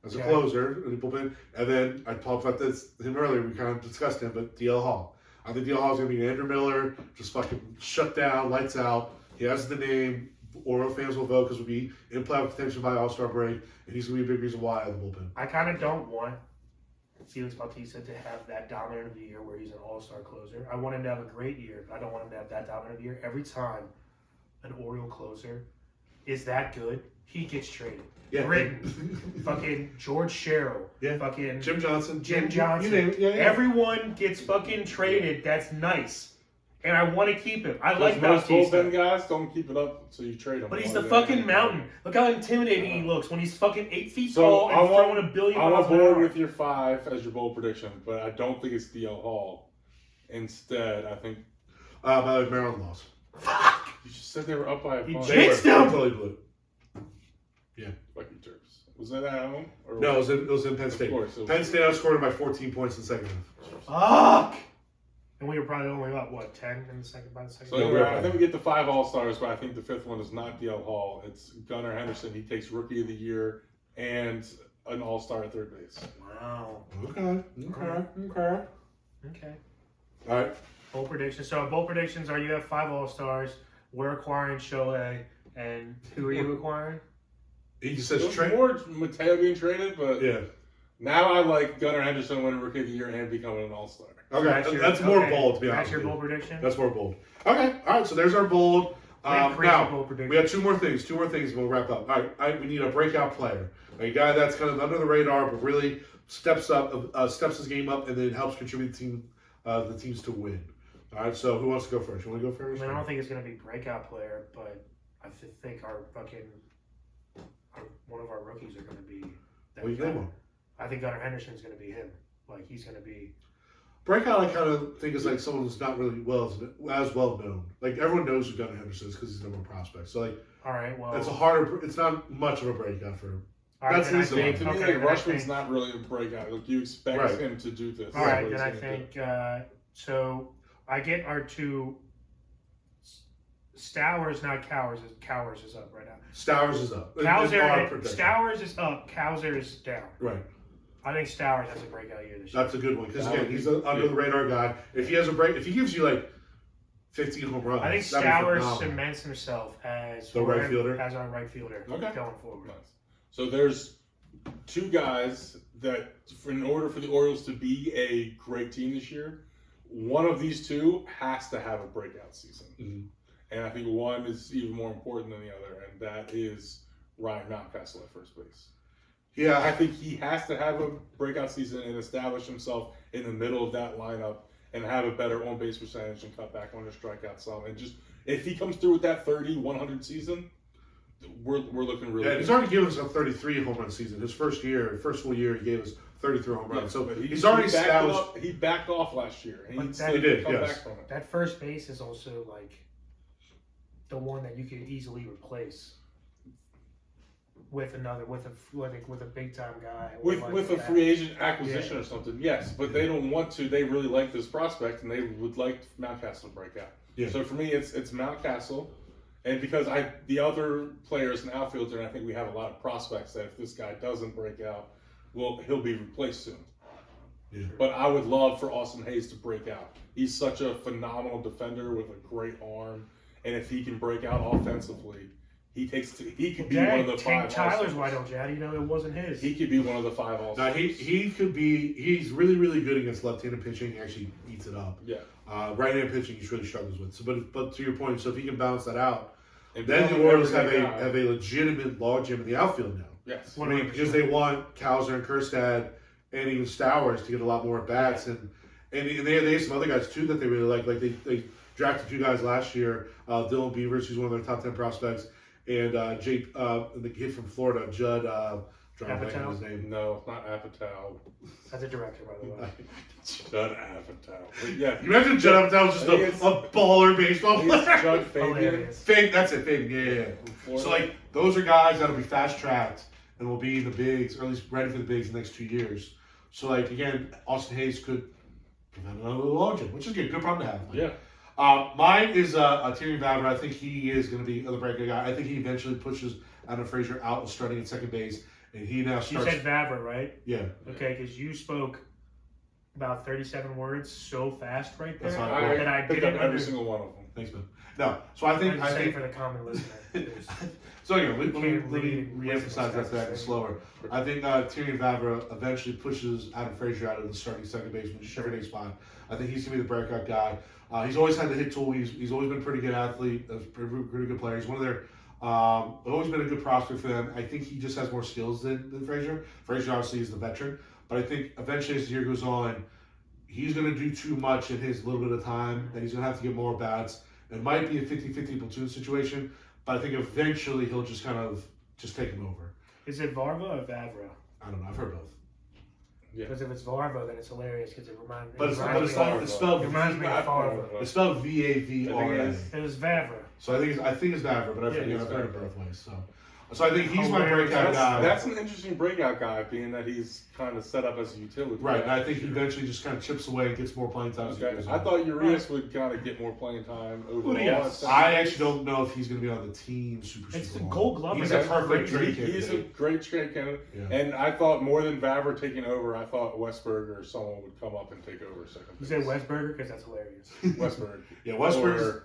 as a closer in the bullpen. And then I talked about him earlier. We kind of discussed him, but DL Hall. I think DL Hall is going to be Andrew Miller, just fucking shut down, lights out. He has the name. Oriole fans will vote because we'll be in playoff contention by All-Star break, and he's going to be a big reason why in the bullpen. I kind of don't want Felix Bautista to have that dominant of a year where he's an all-star closer. I want him to have a great year, but I don't want him to have that dominant of a year. Every time an Oriole closer is that good, he gets traded. Yeah. Britton, fucking George Sherrill, Yeah. fucking Jim Johnson. Jim Johnson. You name it. Yeah. Everyone gets fucking traded. That's nice. And I want to keep him. I like most Bautista. bullpen guys don't keep it up, so you trade him. But he's the fucking mountain. Look how intimidating he looks when he's fucking 8 feet tall and I'm throwing a billion miles on an board hour. with your 5 as your bold prediction, but I don't think it's DL Hall. Instead, I think By the way, Maryland lost. you just said they were up by a He bunch. jinxed They him! totally blew it. Fuck you, Terps. Was that at home? Or No, it was in Penn State. Of course. Penn State outscored him by 14 points in the second half. Fuck! And we were probably only about, what, 10 in the second by the second? So Yeah, I think we get the 5 All-Stars, but I think the 5th one is not DL Hall. It's Gunnar Henderson. He takes Rookie of the Year and an All-Star at third base. Wow. Okay. All right. Bold predictions. So bold predictions are you have 5 All-Stars, we're acquiring Shohei, and who are you acquiring? He just There's says trade. more Mateo being traded, but Yeah. now I like Gunnar Henderson winning Rookie of the Year and becoming an All-Star. Okay. That's more bold, to be honest. That's your with you. bold prediction? That's more bold. Okay. All right. So there's our bold. We have crazy Now, bold predictions. we have two more things. And we'll wrap up. All right. We need a breakout player. A guy that's kind of under the radar, but really steps his game up, and then helps contribute the teams to win. All right. So who wants to go first? You want to go first? I mean, I don't think it's going to be breakout player, but I think one of our rookies are going to be that Well, you guy. name one. I think Gunnar Henderson's going to be him. Like, he's going to be... Breakout, I kind of think is like someone who's not really as well known. Like everyone knows who Gunnar Henderson is because he's the number one prospect. So like, All right, well... it's not much of a breakout for him. all right, that's then I easy. think, To me, okay, like, then I Rushman's think- not really a breakout. Like, you expect Right. him to do this. All right, but then I he's gonna think, so I get our two... Stowers, not Cowers. Cowers is up right now. Stowers is up. It's our prediction. Stowers is up. Cowser is down. Right. I think Stowers has a breakout year this year. That's a good one because That again, would he's be- an under the radar guy. If he has a break, if he gives you like 15 home runs, I think that'd be Stowers phenomenal. cements himself as The right fielder? as our right fielder Okay. going forward. Nice. So there's 2 guys that, in order for the Orioles to be a great team this year, one of these 2 has to have a breakout season. Mhm. And I think one is even more important than the other, and that is Ryan Mountcastle at first base. I Yeah, think he has to have a breakout season and establish himself in the middle of that lineup and have a better on-base percentage and cut back on his strikeout some. And just, if he comes through with that 30, 100 season, we're looking really yeah. He's good. already given us a 33 home run season. His first full year, he gave us 33 home runs. So but he's already established. He backed off last year, and But he that- still He did, come yes. back from it. That first base is also like the one that you could easily replace with a big time guy. With like a that. free agent acquisition Yeah. or something, yes, but they don't want to. They really like this prospect, and they would like Mountcastle to break out. Yeah. So for me, it's Mountcastle, and because the other players in the outfielder, and I think we have a lot of prospects that if this guy doesn't break out, well, he'll be replaced soon. Yeah. But I would love for Austin Hayes to break out. He's such a phenomenal defender with a great arm, and if he can break out offensively, he could be one of the 5 Tyler's All-Stars. why don't you? How do you know it wasn't his? He could be one of the 5 Now All-Stars. he could be. He's really really good against left-handed pitching. He actually eats it up. Yeah. Right-handed pitching, he really struggles with. So, but to your point, so if he can balance that out, And then the become an Orioles have everyday guy. a legitimate logjam in the outfield now. Yes. I mean, because they want Cowser and Kerstad and even Stowers to get a lot more at bats, and they have some other guys too that they really like. Like they drafted 2 guys last year, Dylan Beavers, who's one of their top 10 prospects, and the kid from Florida, Judd. Drawing back on his name. No, not Apatow. As a director, by the way. Judd Apatow. But yeah, You imagine Judd Apatow was just I think a baller baseball he's player. Judd Fabian. Hilarious. Fake, that's it, Fake. Yeah. from Florida. So like those are guys that'll be fast tracked and will be in the bigs, or at least ready for the bigs in the next 2 years. So like again, Austin Hayes could prevent another logjam, which is good. Good problem to have. Yeah. Mine is Terry Vavra. I think he is going to be another breakout guy. I think he eventually pushes Adam Frazier out and starting at second base, and he now You starts. said Vavra, right? Yeah. Okay, because you spoke about 37 words so fast right there That's fine. that I picked didn't up every under- single one of them. Thanks, man. No, so I I'm think just saying for the common listener. There's- So anyway, let me Can't read re-emphasize listen that to slower. I think Terry Vavra eventually pushes Adam Frazier out of the starting second baseman, sugar day spot. I think he's gonna be the breakout guy. He's always had the hit tool. He's always been a pretty good athlete, a pretty good player. He's one of their always been a good prospect for them. I think he just has more skills than Frazier. Frazier obviously is the veteran, but I think eventually as the year goes on, he's gonna do too much in his little bit of time that he's gonna have to get more bats. It might be a 50-50 platoon situation, but I think eventually he'll just kind of take him over. Is it Varva or Vavra? I don't know. I've heard both. Yeah. Because if it's Varva, then it's hilarious because it reminds me. But it's reminds not. me It's spelled. It reminds me of Farva. It's spelled VAVRA. It was Vavra. So I think it's Vavra, but Yeah, I've it's heard it Vavra. both ways. So, So I think he's my breakout guy. That's an interesting breakout guy, being that he's kind of set up as a utility. Right, and I think he eventually just kind of chips away and gets more playing time. Okay. I thought Urias would kind of get more playing time overall. Urias. I actually don't know if he's going to be on the team super It's the long. Gold Glove. He's a perfect trade candidate. He's a great trade candidate. Yeah. And I thought more than Vavra taking over, I thought Westberg or someone would come up and take over second You base. said Westberger because that's hilarious. Westberg. Yeah, Westberg.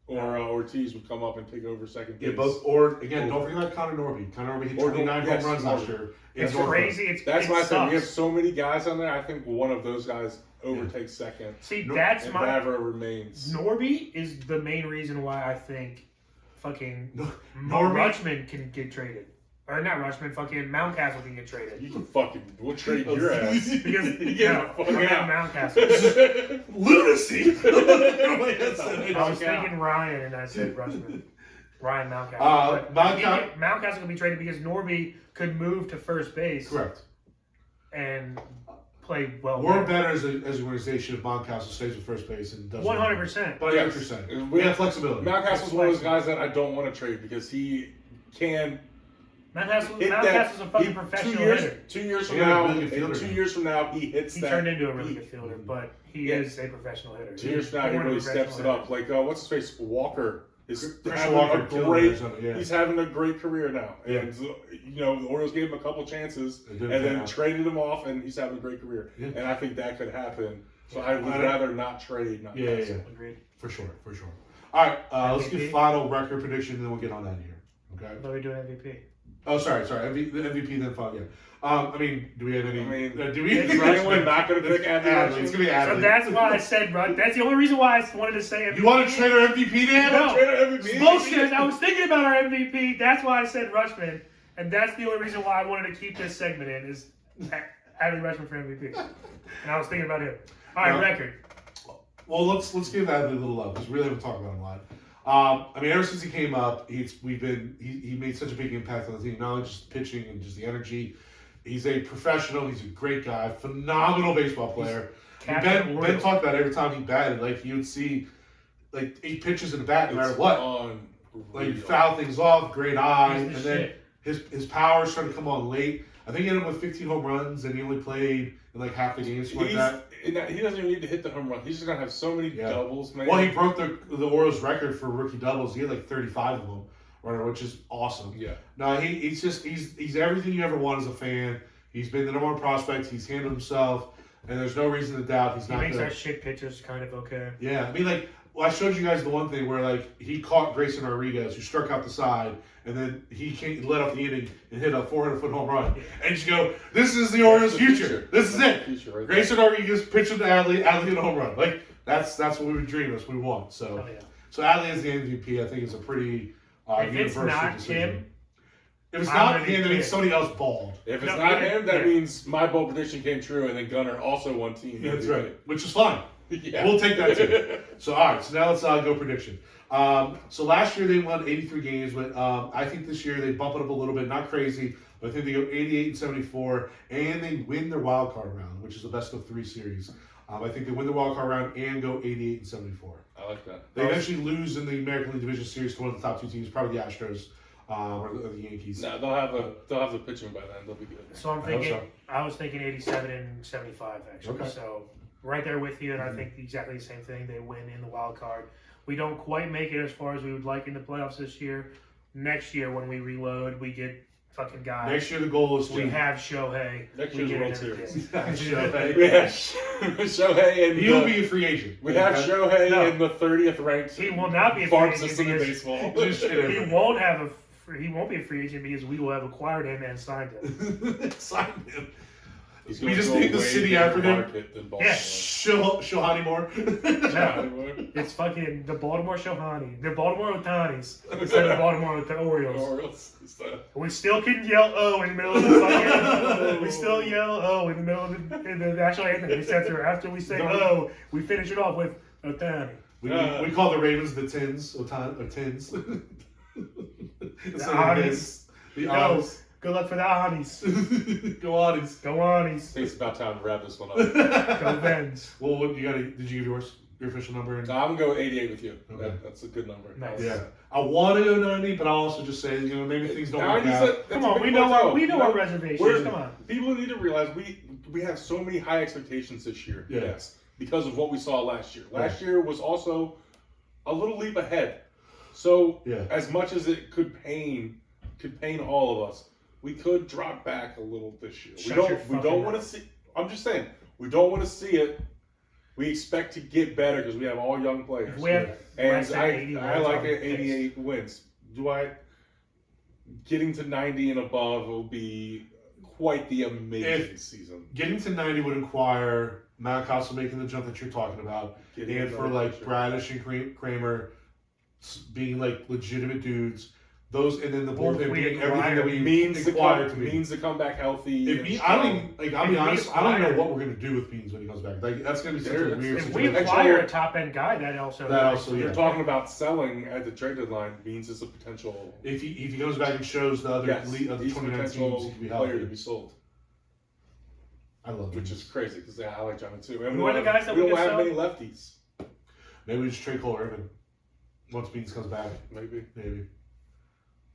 Or Ortiz would come up and take over second base. Yeah, both. Or again, don't forget about Connor Norby. Connor Norby hit 29 home runs last year. It's crazy. That's it my thing. We have sucks. so many guys on there. I think one of those guys overtakes second. See, that's and my. Vavra remains. Norby is the main reason why I think fucking Norby- Rutschman can get traded. Or not Rutschman, fucking Mountcastle can get traded. You can fucking, we'll trade your ass. Because Yeah, no, fuck I'm out. not Mountcastle. Lunacy. I was thinking Ryan and I said Rutschman. Ryan Mountcastle. Mountcastle can be traded because Norby could move to first base Correct. and play well. We're better as an organization if Mountcastle stays with first base and does 100%. But I get what you're saying. We have flexibility. Mountcastle's one of those guys that I don't want to trade because he can. Mountcastle's a fucking professional hitter. 2 years from Yeah, now, really good in fielder. 2 years from now, he hits He that. turned into a really good fielder, but he is a professional hitter. 2 years from now, he Born a really steps it professional up. Like, what's his face? Walker is Christian having Walker a killed great. or something, yeah. He's having a great career now, Yeah. and you know the Orioles gave him a couple chances, It and didn't pan then out. traded him off, and he's having a great career. Yeah. And I think that could happen. So I would I don't- rather not trade. Not Yeah, pass. yeah. Agreed. For sure. All right, let's MVP? get final record prediction, and then we'll get on out of here. Okay. I thought we were doing MVP. Oh, sorry. The MVP then final. Yeah. I mean, do we have any? I mean, do we? is anyone not going to pick Adley? It's gonna be So Adley. that's why I said Rut. That's the only reason why I wanted to say MVP. You want to trade our MVP, Dan? No. MVP? Bullshit. I was thinking about our MVP. That's why I said Rutschman, and that's the only reason why I wanted to keep this segment in is Adley Rutschman for MVP. And I was thinking about him. All right, No. record. Well, let's give Adley a little love because we really haven't talked about him a lot. I mean, ever since he came up, he made such a big impact on the team. Not only just pitching and just the energy. He's a professional. He's a great guy. Phenomenal baseball player. Captain Ben Orioles. talked about every time he batted, like you would see, like 8 pitches in the bat, no matter what. Like foul things off, great eye, He's and the then shit. his power started to come on late. I think he ended up with 15 home runs, and he only played in like half the games, something like that. He doesn't even need to hit the home run. He's just going to have so many Yeah. doubles, man. Well, he broke the Orioles record for rookie doubles. He had like 35 of them, which is awesome. Yeah. No, he's everything you ever want as a fan. He's been the number one prospect. He's handled himself, and there's no reason to doubt he's He not makes gonna. our shit pitches kind of okay. Yeah, I mean, like, well, I showed you guys the one thing where, like, he caught Grayson Rodriguez, who struck out the side, and then he let off the inning and hit a 400-foot home run. And you go, this is the Orioles' future. This is it. Future right Grayson Rodriguez pitching to Adley hit a home run. Like, that's what we would dream. That's what we want. So, Hell yeah. so Adley is the MVP. I think it's a pretty If it's universal not decision. him, If it's I'm not gonna be him, that means pissed. somebody else balled. If it's No, not yeah, him, that yeah. means my bold prediction came true, and then Gunnar also won team. Yeah, that's right. Which is fine. Yeah. We'll take that too. So, all right. So now let's go prediction. So last year they won 83 games, but I think this year they bump it up a little bit. Not crazy, but I think they go 88 and 74, and they win their wild card round, which is the best of 3 series. I think they win the wild card round and go 88 and 74. I like that. They eventually lose in the American League Division Series to one of the top 2 teams, probably the Astros or the Yankees. No, they'll have the pitching by then. They'll be good. so I'm I hope thinking. so. I was thinking 87 and 75 actually. Okay. So right there with you, and I think exactly the same thing. They win in the wild card. We don't quite make it as far as we would like in the playoffs this year. Next year when we reload, we get fucking guys. Next year the goal is to we have Shohei. Next we year's get World it Series. Shohei. We have Shohei and He'll be a free agent. we have Shohei No. in the 30th ranked He will not be a farm free agent system in because baseball. Just shit he everywhere. won't have a. He won't be a free agent because we will have acquired him and signed him. Sign him. He's We gonna just go named the way city bigger after him. market than Baltimore. Yeah. Shohani Moore. No, it's fucking the Baltimore Shohani. The Baltimore Otanis instead of the Baltimore Orioles. Orioles. We still can yell "oh" in the middle of the fucking. We still yell "oh" in the middle of the national anthem. After we say "oh," we finish it off with Otani. We call the Ravens the Tins. Tins. The Instead of Anis. Vince, the No, Anis. good luck for the Anis. Go Anis. Go Anis. I think it's about time to wrap this one up. Go Vens. Well, what you got? Did you give yours? Your official number? So I'm going to go 88 with you. Okay. That's a good number. Nice. Yeah. I want to go 90, but I'll also just say, maybe things don't work out. Come on, we know our reservations. Come on. People need to realize we have so many high expectations this year. Yeah. Yes. Because of what we saw last year. Last year was also a little leap ahead. So as much as it could pain all of us, we could drop back a little this year. We don't want to see. I'm just saying, we don't want to see it. We expect to get better because we have all young players. We have I like it. 88 wins. Getting to 90 and above will be quite the amazing season. Getting to 90 would require Malakoff making the jump that you're talking about, and for like Bradish and Kramer being like legitimate dudes. Those and then the bullpen being everything that we means to come back healthy. I'll be honest, I don't know what we're gonna do with Beans when he comes back. Like that's gonna be such a weird If situation. we acquire a top end guy, that also you're talking about selling at the trade deadline. Beans is a potential. If he comes back and shows the other he's 29 teams, he can be player healthy. to be sold. I love which is crazy because I like Johnny too. And we don't have many lefties. Maybe we just trade Cole Irvin once Beans comes back. Maybe.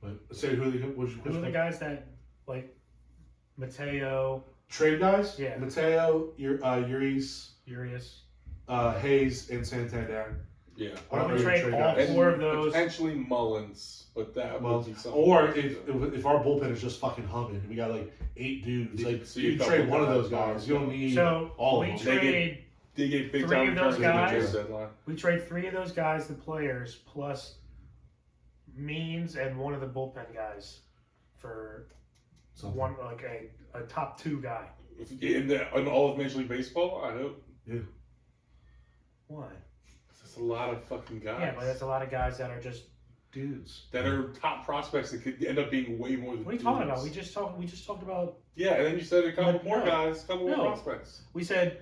But say who are the guys that like Mateo? Trade guys? Yeah. Mateo, Urias, Hayes, and Santander. Yeah. Why don't we trade all four of those? Potentially Mullins, but that would be something. Or if our bullpen is just fucking humming, we got like 8 dudes. Like so you trade one of those guys. You don't need all of them. They get big 3 of those guys. Deadline. We trade 3 of those guys, the players, plus Means and one of the bullpen guys for one like a top 2 guy. In all of Major League Baseball, I hope. Yeah. Why? That's a lot of fucking guys. Yeah, but that's a lot of guys that are just dudes. That are top prospects that could end up being way more than. What are you talking about? We just talked about. Yeah, and then you said a couple more guys, more prospects. We said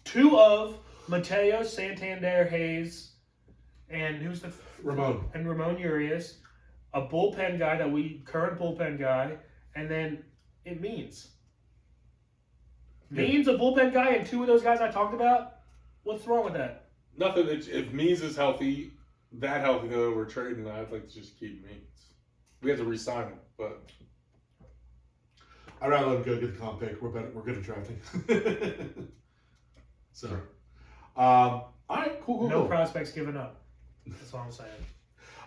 2 of Mateo, Santander, Hayes, and who's the Ramon Urias, a bullpen guy current bullpen guy, and then it Means a bullpen guy, and 2 of those guys I talked about. What's wrong with that? Nothing. If Means is healthy, though we're trading, I'd like to just keep Means. We have to re-sign him, but I'd rather let him go get the comp pick. We're good at drafting. So, all right, cool. No prospects given up. That's all I'm saying.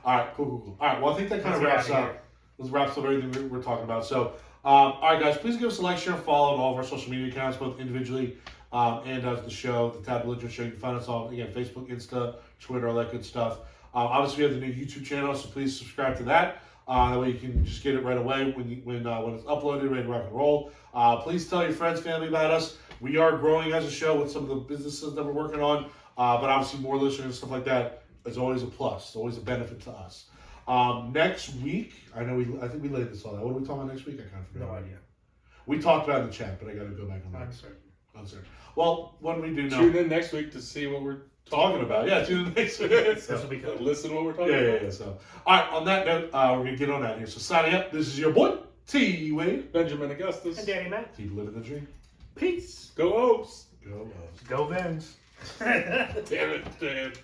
All right, cool. All right, well, I think that kind of wraps up. This wraps up everything we're talking about. So, all right, guys, please give us a like, share, and follow on all of our social media accounts, both individually and as the show, the Tab Belligerent Show. You can find us on, again, Facebook, Insta, Twitter, all that good stuff. Obviously, we have the new YouTube channel, so please subscribe to that. That way you can just get it right away when it's uploaded, ready to rock and roll. Please tell your friends, family about us. We are growing as a show with some of the businesses that we're working on, but obviously more listeners and stuff like that is always a plus. It's always a benefit to us. Next week, I think we laid this all out. What are we talking about next week? I kind of forgot. No idea. We talked about it in the chat, but I got to go back on that. Uncertain. Well, when we do know. Tune in next week to see what we're talking about. Yeah, tune in next week. Listen to what we're talking about. Yeah. So, all right, on that note, we're going to get on out of here. So, signing up, this is your boy, T.Wade. Benjamin Augustus. And DannyMatt. Keep living the dream. Peace. Go Oaks. Go Oaks. Go Vens. Damn it.